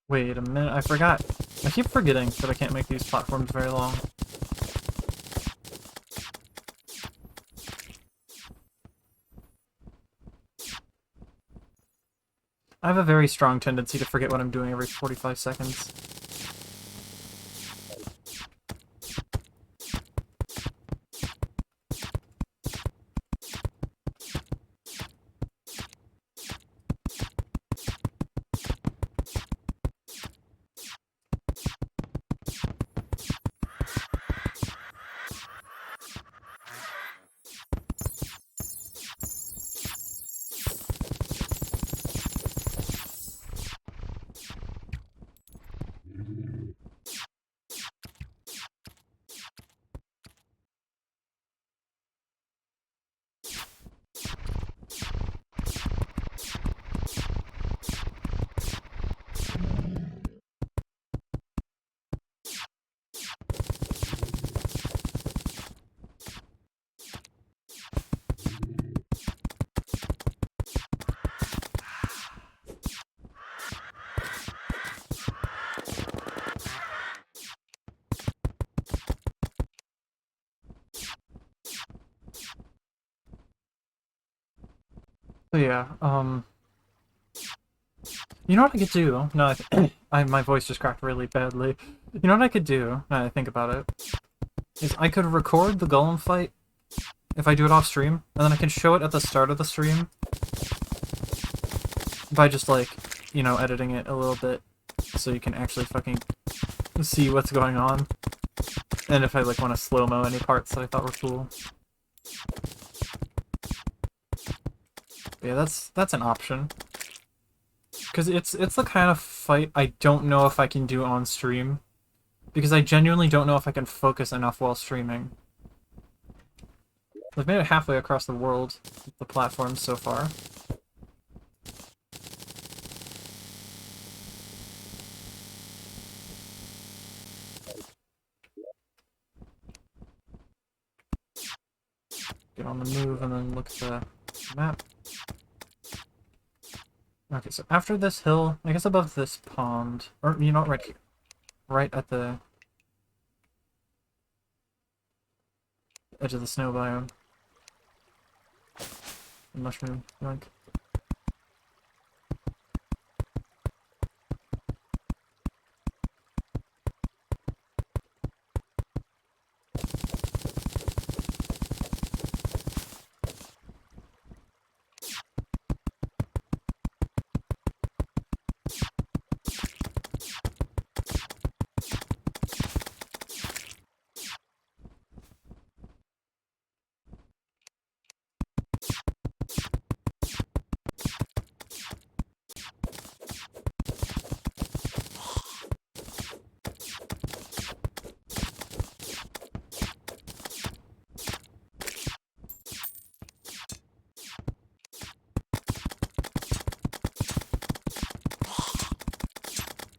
Wait a minute, I forgot. I keep forgetting that I can't make these platforms very long. I have a very strong tendency to forget what I'm doing every 45 seconds. So yeah, you know what I could do? No, my voice just cracked really badly. You know what I could do, now that I think about it, is I could record the Golem fight if I do it off stream, and then I can show it at the start of the stream by just, like, you know, editing it a little bit so you can actually fucking see what's going on. And if I, like, want to slow-mo any parts that I thought were cool. Yeah, that's an option. Because it's the kind of fight I don't know if I can do on stream. Because I genuinely don't know if I can focus enough while streaming. I've made it halfway across the world, the platforms so far. Get on the move and then look at the map. Okay, so after this hill, I guess above this pond, or you know, right here, right at the edge of the snow biome. The mushroom, like.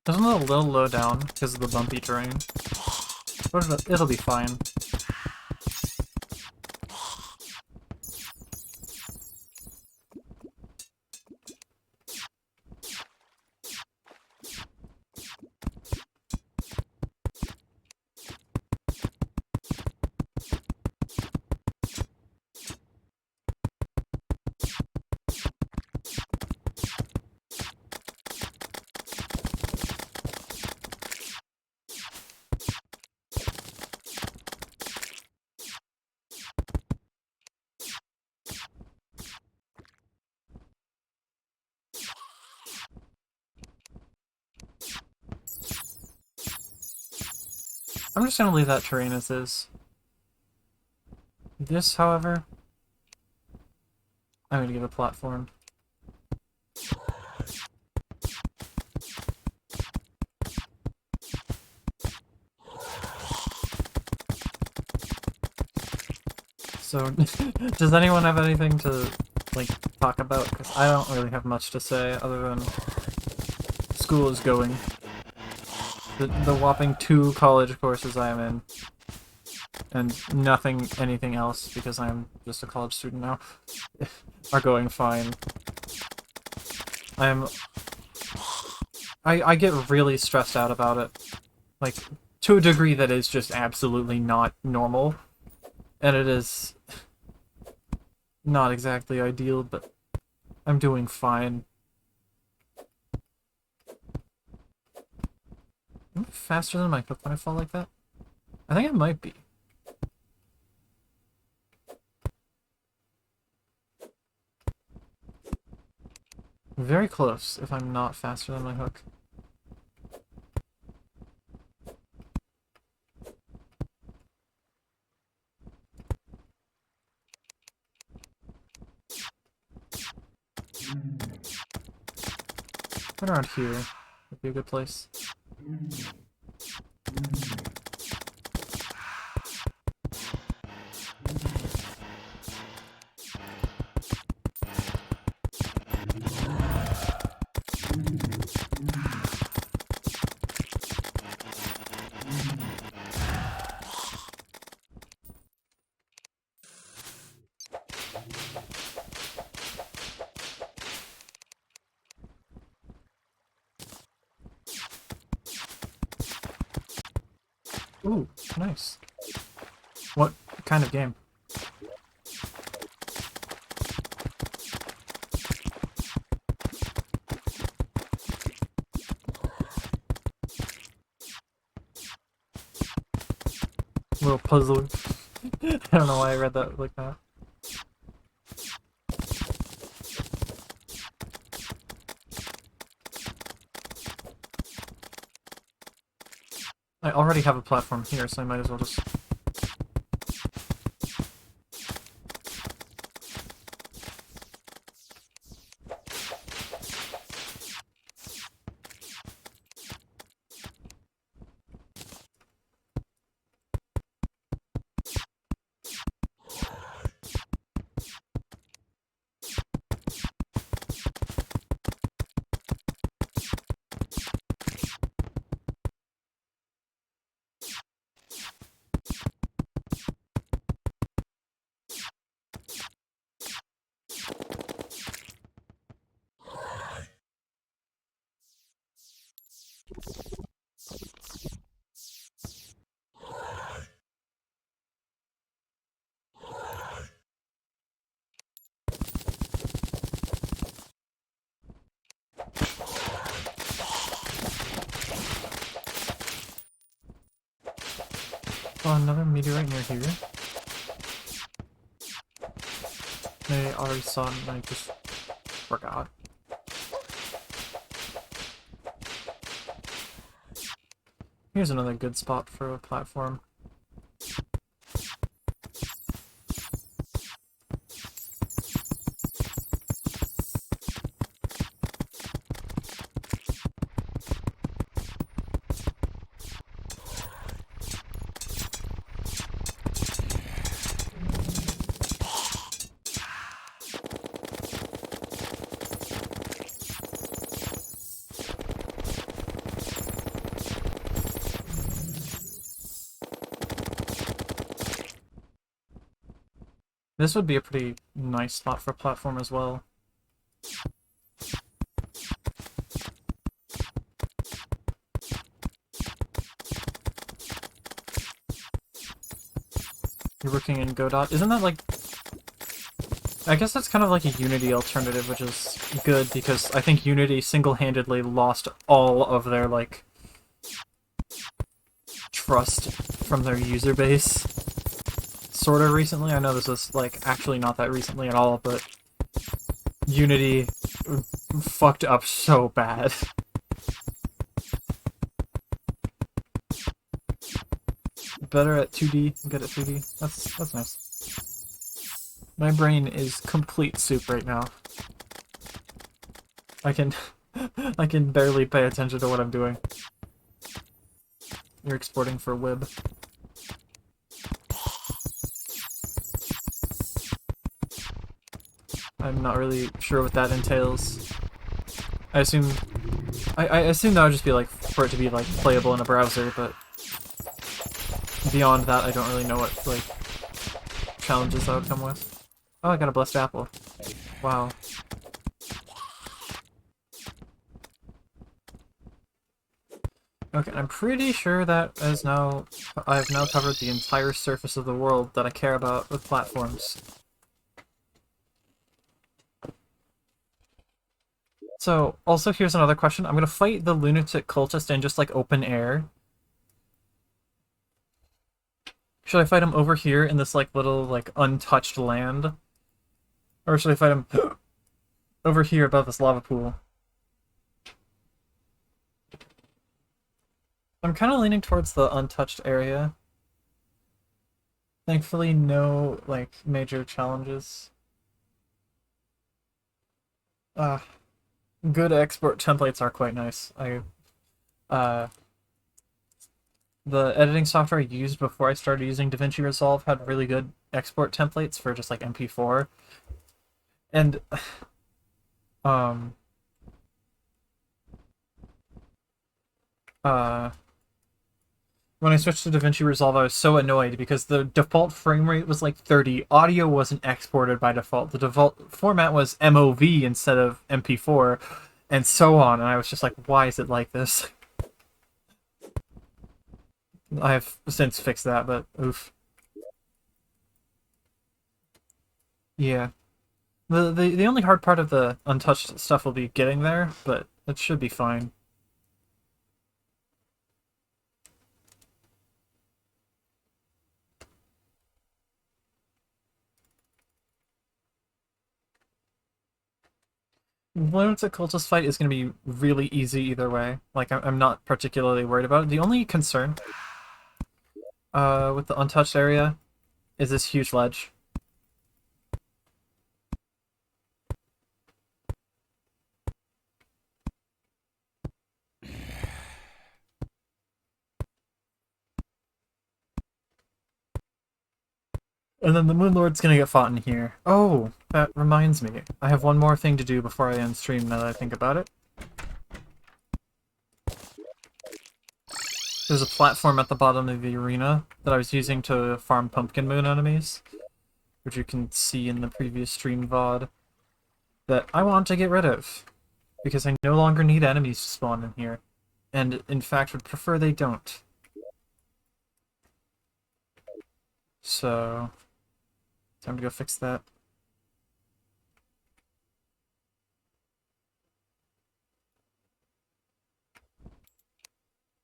Isn't it a little low down because of the bumpy terrain? But it'll be fine. I'm just gonna leave that terrain as is. This, however, I'm gonna give a platform. So, does anyone have anything to, like, talk about? Because I don't really have much to say other than school is going. The whopping 2 college courses I am in. And anything else, because I'm just a college student now, are going fine. I get really stressed out about it. Like, to a degree that is just absolutely not normal. And it is not exactly ideal, but I'm doing fine. Am I faster than my hook when I fall like that? I think I might be. Very close, if I'm not faster than my hook. Right around here would be a good place. Ooh, nice. What kind of game? A little puzzle. I don't know why I read that like that. I already have a platform here, so I might as well just... Oh, another meteorite near here. Maybe I already saw it and I just forgot. Here's another good spot for a platform. This would be a pretty nice spot for a platform as well. You're working in Godot. Isn't that like... I guess that's kind of like a Unity alternative, which is good because I think Unity single-handedly lost all of their, like, trust from their user base. Sort of recently. I know this is, like, actually not that recently at all, but Unity fucked up so bad. Better at 2D, good at 3D. That's nice. My brain is complete soup right now. I can I can barely pay attention to what I'm doing. You're exporting for Wib. I'm not really sure what that entails. I assume I assume that would just be like for it to be like playable in a browser, but beyond that I don't really know what like challenges that would come with. Oh, I got a blessed apple. Wow. Okay, I'm pretty sure that I've now covered the entire surface of the world that I care about with platforms. So, also here's another question. I'm gonna fight the lunatic cultist in just like open air. Should I fight him over here in this like little like untouched land? Or should I fight him over here above this lava pool? I'm kind of leaning towards the untouched area. Thankfully, no like major challenges. Good export templates are quite nice. The editing software I used before I started using DaVinci Resolve had really good export templates for just like MP4. And um when I switched to DaVinci Resolve, I was so annoyed because the default frame rate was like 30. Audio wasn't exported by default. The default format was MOV instead of MP4, and so on. And I was just like, why is it like this? I have since fixed that, but oof. Yeah. The only hard part of the untouched stuff will be getting there, but it should be fine. Lunatic Cultist fight is going to be really easy either way. Like, I'm not particularly worried about it. The only concern with the untouched area is this huge ledge. And then the Moon Lord's gonna get fought in here. Oh, that reminds me. I have one more thing to do before I end stream now that I think about it. There's a platform at the bottom of the arena that I was using to farm Pumpkin Moon enemies, which you can see in the previous stream VOD, that I want to get rid of, because I no longer need enemies to spawn in here, and in fact would prefer they don't. So, time to go fix that.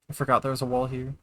I forgot there was a wall here.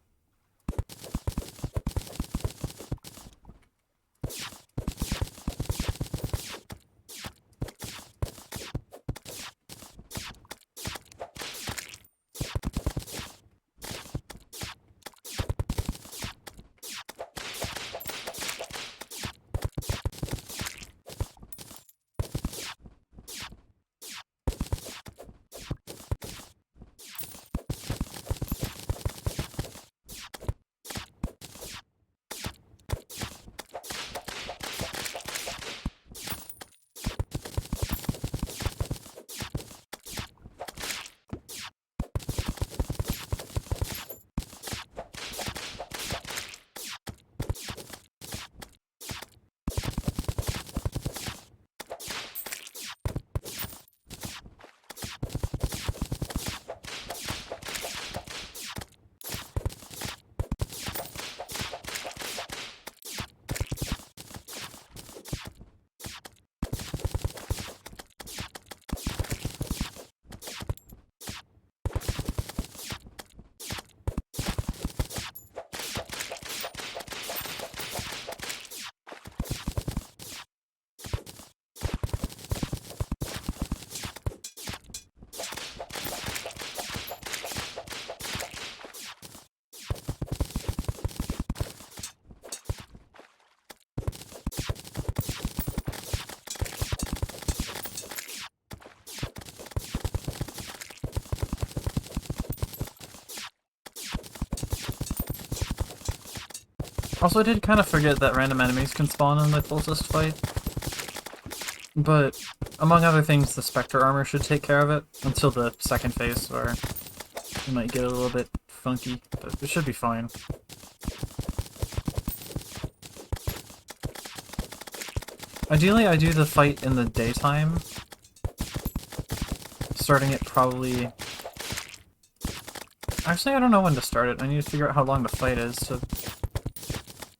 Also, I did kind of forget that random enemies can spawn in the closest fight. But, among other things, the Spectre armor should take care of it until the second phase, where it might get a little bit funky, but it should be fine. Ideally, I do the fight in the daytime, starting it probably... Actually, I don't know when to start it. I need to figure out how long the fight is to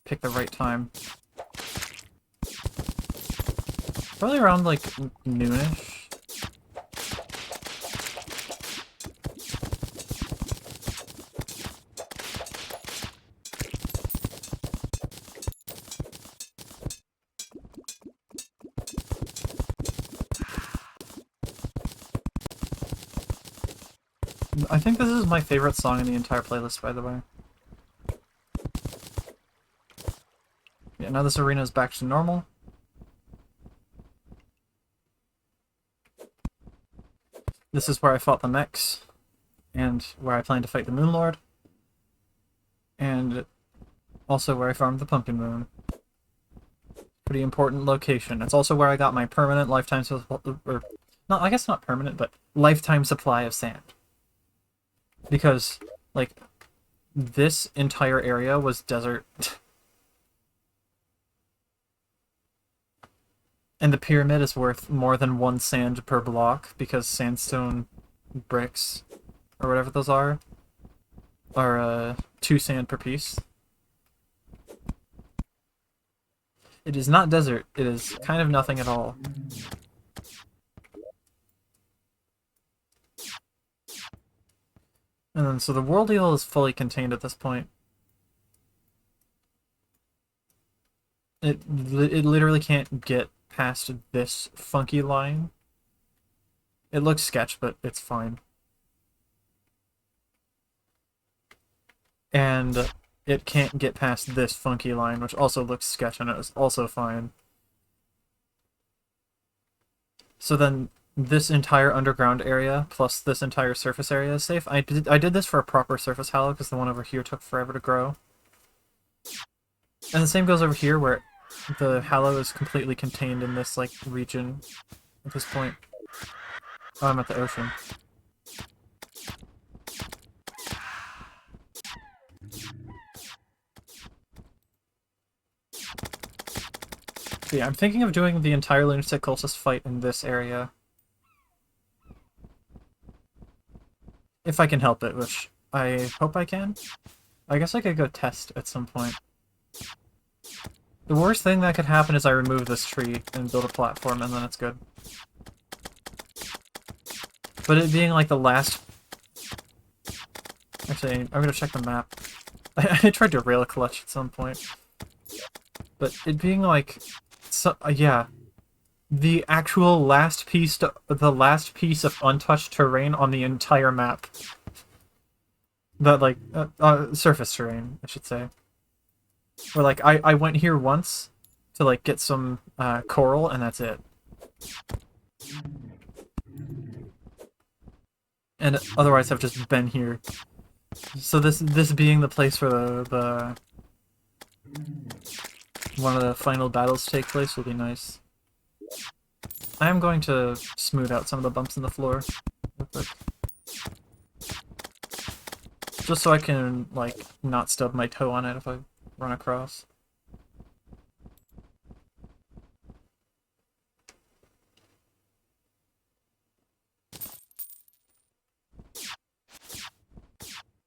pick the right time. Probably around, like, noonish. I think this is my favorite song in the entire playlist, by the way. Yeah, now this arena is back to normal. This is where I fought the mechs, and where I plan to fight the Moon Lord, and also where I farmed the Pumpkin Moon. Pretty important location. It's also where I got my permanent lifetime supply, or not, I guess not permanent, but lifetime supply of sand. Because, like, this entire area was desert. And the pyramid is worth more than 1 sand per block, because sandstone bricks, or whatever those are 2 sand per piece. It is not desert, it is kind of nothing at all. And then, so the world eel is fully contained at this point. It literally can't get past this funky line. It looks sketch, but it's fine. And it can't get past this funky line, which also looks sketch, and it is also fine. So then, this entire underground area, plus this entire surface area is safe. I did this for a proper surface hallow, because the one over here took forever to grow. And the same goes over here, where the hallow is completely contained in this, like, region at this point. Oh, I'm at the ocean. So yeah, I'm thinking of doing the entire Lunatic Cultist fight in this area. If I can help it, which I hope I can. I guess I could go test at some point. The worst thing that could happen is I remove this tree and build a platform, and then it's good. But it being like the last... Actually, I'm gonna check the map. I tried to rail clutch at some point. But it being like... So, yeah. The actual last piece of untouched terrain on the entire map. That, like, surface terrain, I should say. Where, like, I went here once to, like, get some coral, and that's it. And otherwise I've just been here. So this being the place where the one of the final battles take place will be nice. I am going to smooth out some of the bumps in the floor real quick. Just so I can, like, not stub my toe on it if I run across.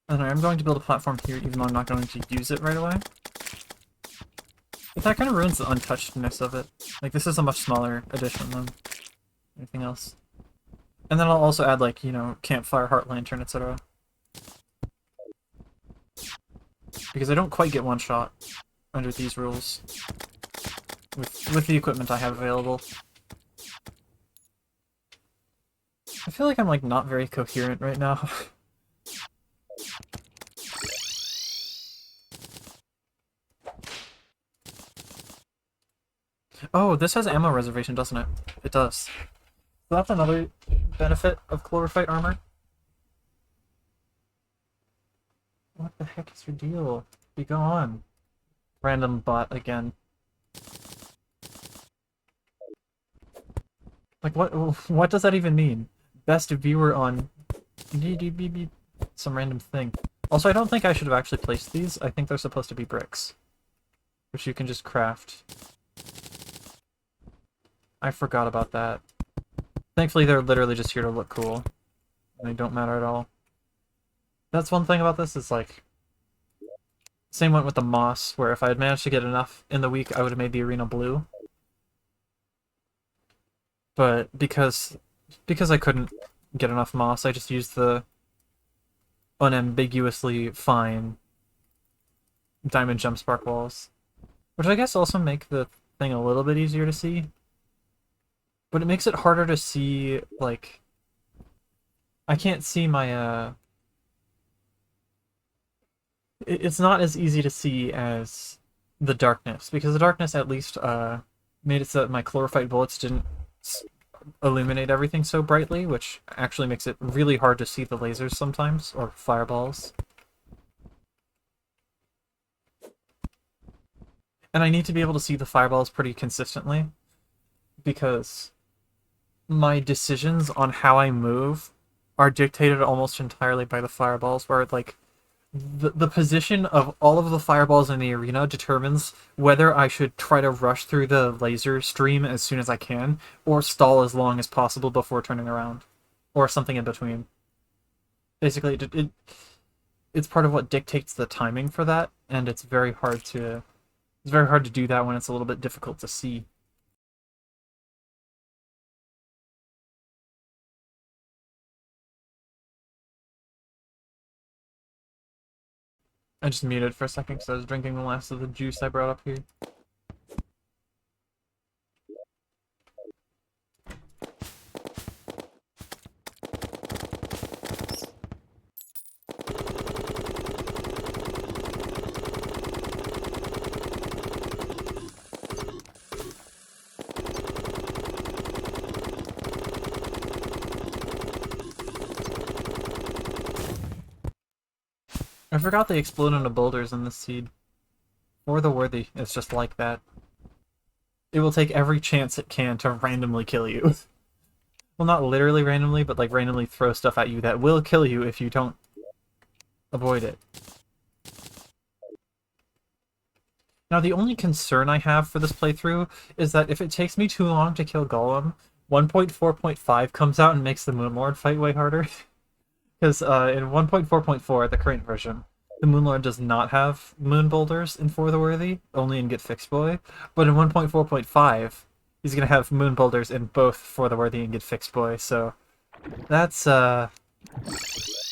And I'm going to build a platform here even though I'm not going to use it right away. But that kind of ruins the untouchedness of it. Like, this is a much smaller addition than anything else. And then I'll also add, like, you know, campfire, heart lantern, etc. Because I don't quite get one shot under these rules with the equipment I have available. I feel like I'm, like, not very coherent right now. Oh, this has ammo reservation, doesn't it? It does. So that's another benefit of chlorophyte armor. What the heck is your deal? Be gone. Random bot again. Like, what does that even mean? Best viewer on... some random thing. Also, I don't think I should have actually placed these. I think they're supposed to be bricks, which you can just craft. I forgot about that. Thankfully, they're literally just here to look cool. They don't matter at all. That's one thing about this, is like... Same went with the moss, where if I had managed to get enough in the week, I would have made the arena blue. But because I couldn't get enough moss, I just used the unambiguously fine diamond jump spark walls. Which I guess also make the thing a little bit easier to see. But it makes it harder to see, like... I can't see my, It's not as easy to see as the darkness, because the darkness at least, made it so that my chlorophyte bullets didn't illuminate everything so brightly, which actually makes it really hard to see the lasers sometimes, or fireballs. And I need to be able to see the fireballs pretty consistently, because my decisions on how I move are dictated almost entirely by the fireballs, where, like, the position of all of the fireballs in the arena determines whether I should try to rush through the laser stream as soon as I can, or stall as long as possible before turning around, or something in between. Basically, it's part of what dictates the timing for that, and it's very hard to do that when it's a little bit difficult to see. I just muted for a second because I was drinking the last of the juice I brought up here. I forgot they explode into boulders in this seed. For the worthy, it's just like that. It will take every chance it can to randomly kill you. Well, not literally randomly, but like randomly throw stuff at you that will kill you if you don't avoid it. Now, the only concern I have for this playthrough is that if it takes me too long to kill Golem, 1.4.5 comes out and makes the Moonlord fight way harder. Because in 1.4.4, the current version, the Moonlord does not have moon boulders in For the Worthy, only in Get Fixed Boy. But in 1.4.5, he's going to have moon boulders in both For the Worthy and Get Fixed Boy, so that's going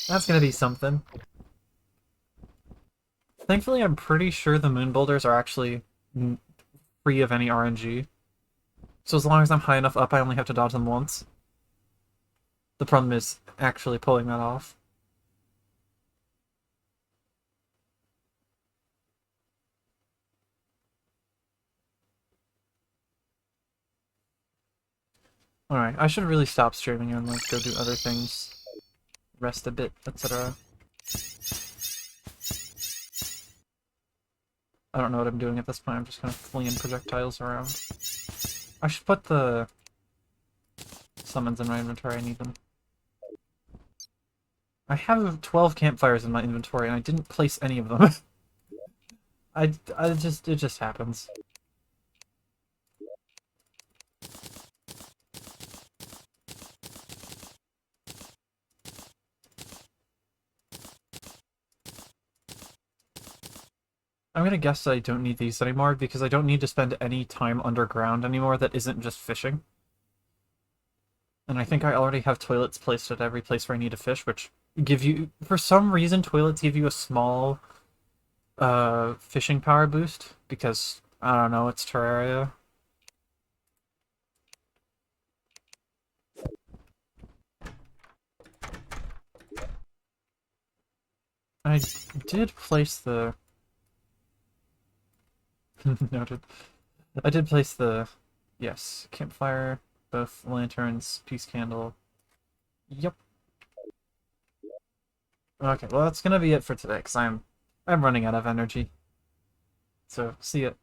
to be something. Thankfully, I'm pretty sure the moon boulders are actually free of any RNG. So as long as I'm high enough up, I only have to dodge them once. The problem is actually pulling that off. Alright, I should really stop streaming and like go do other things. Rest a bit, etc. I don't know what I'm doing at this point, I'm just kind of flinging projectiles around. I should put the summons in my inventory, I need them. I have 12 campfires in my inventory and I didn't place any of them. it just happens. I'm gonna guess that I don't need these anymore because I don't need to spend any time underground anymore that isn't just fishing. And I think I already have toilets placed at every place where I need to fish, which give you... For some reason, toilets give you a small fishing power boost, because, I don't know, it's Terraria. I did place the... Noted. I did place the... Yes, campfire, both lanterns, peace candle. Yep. Okay, well that's gonna be it for today, because I'm running out of energy. So, see ya.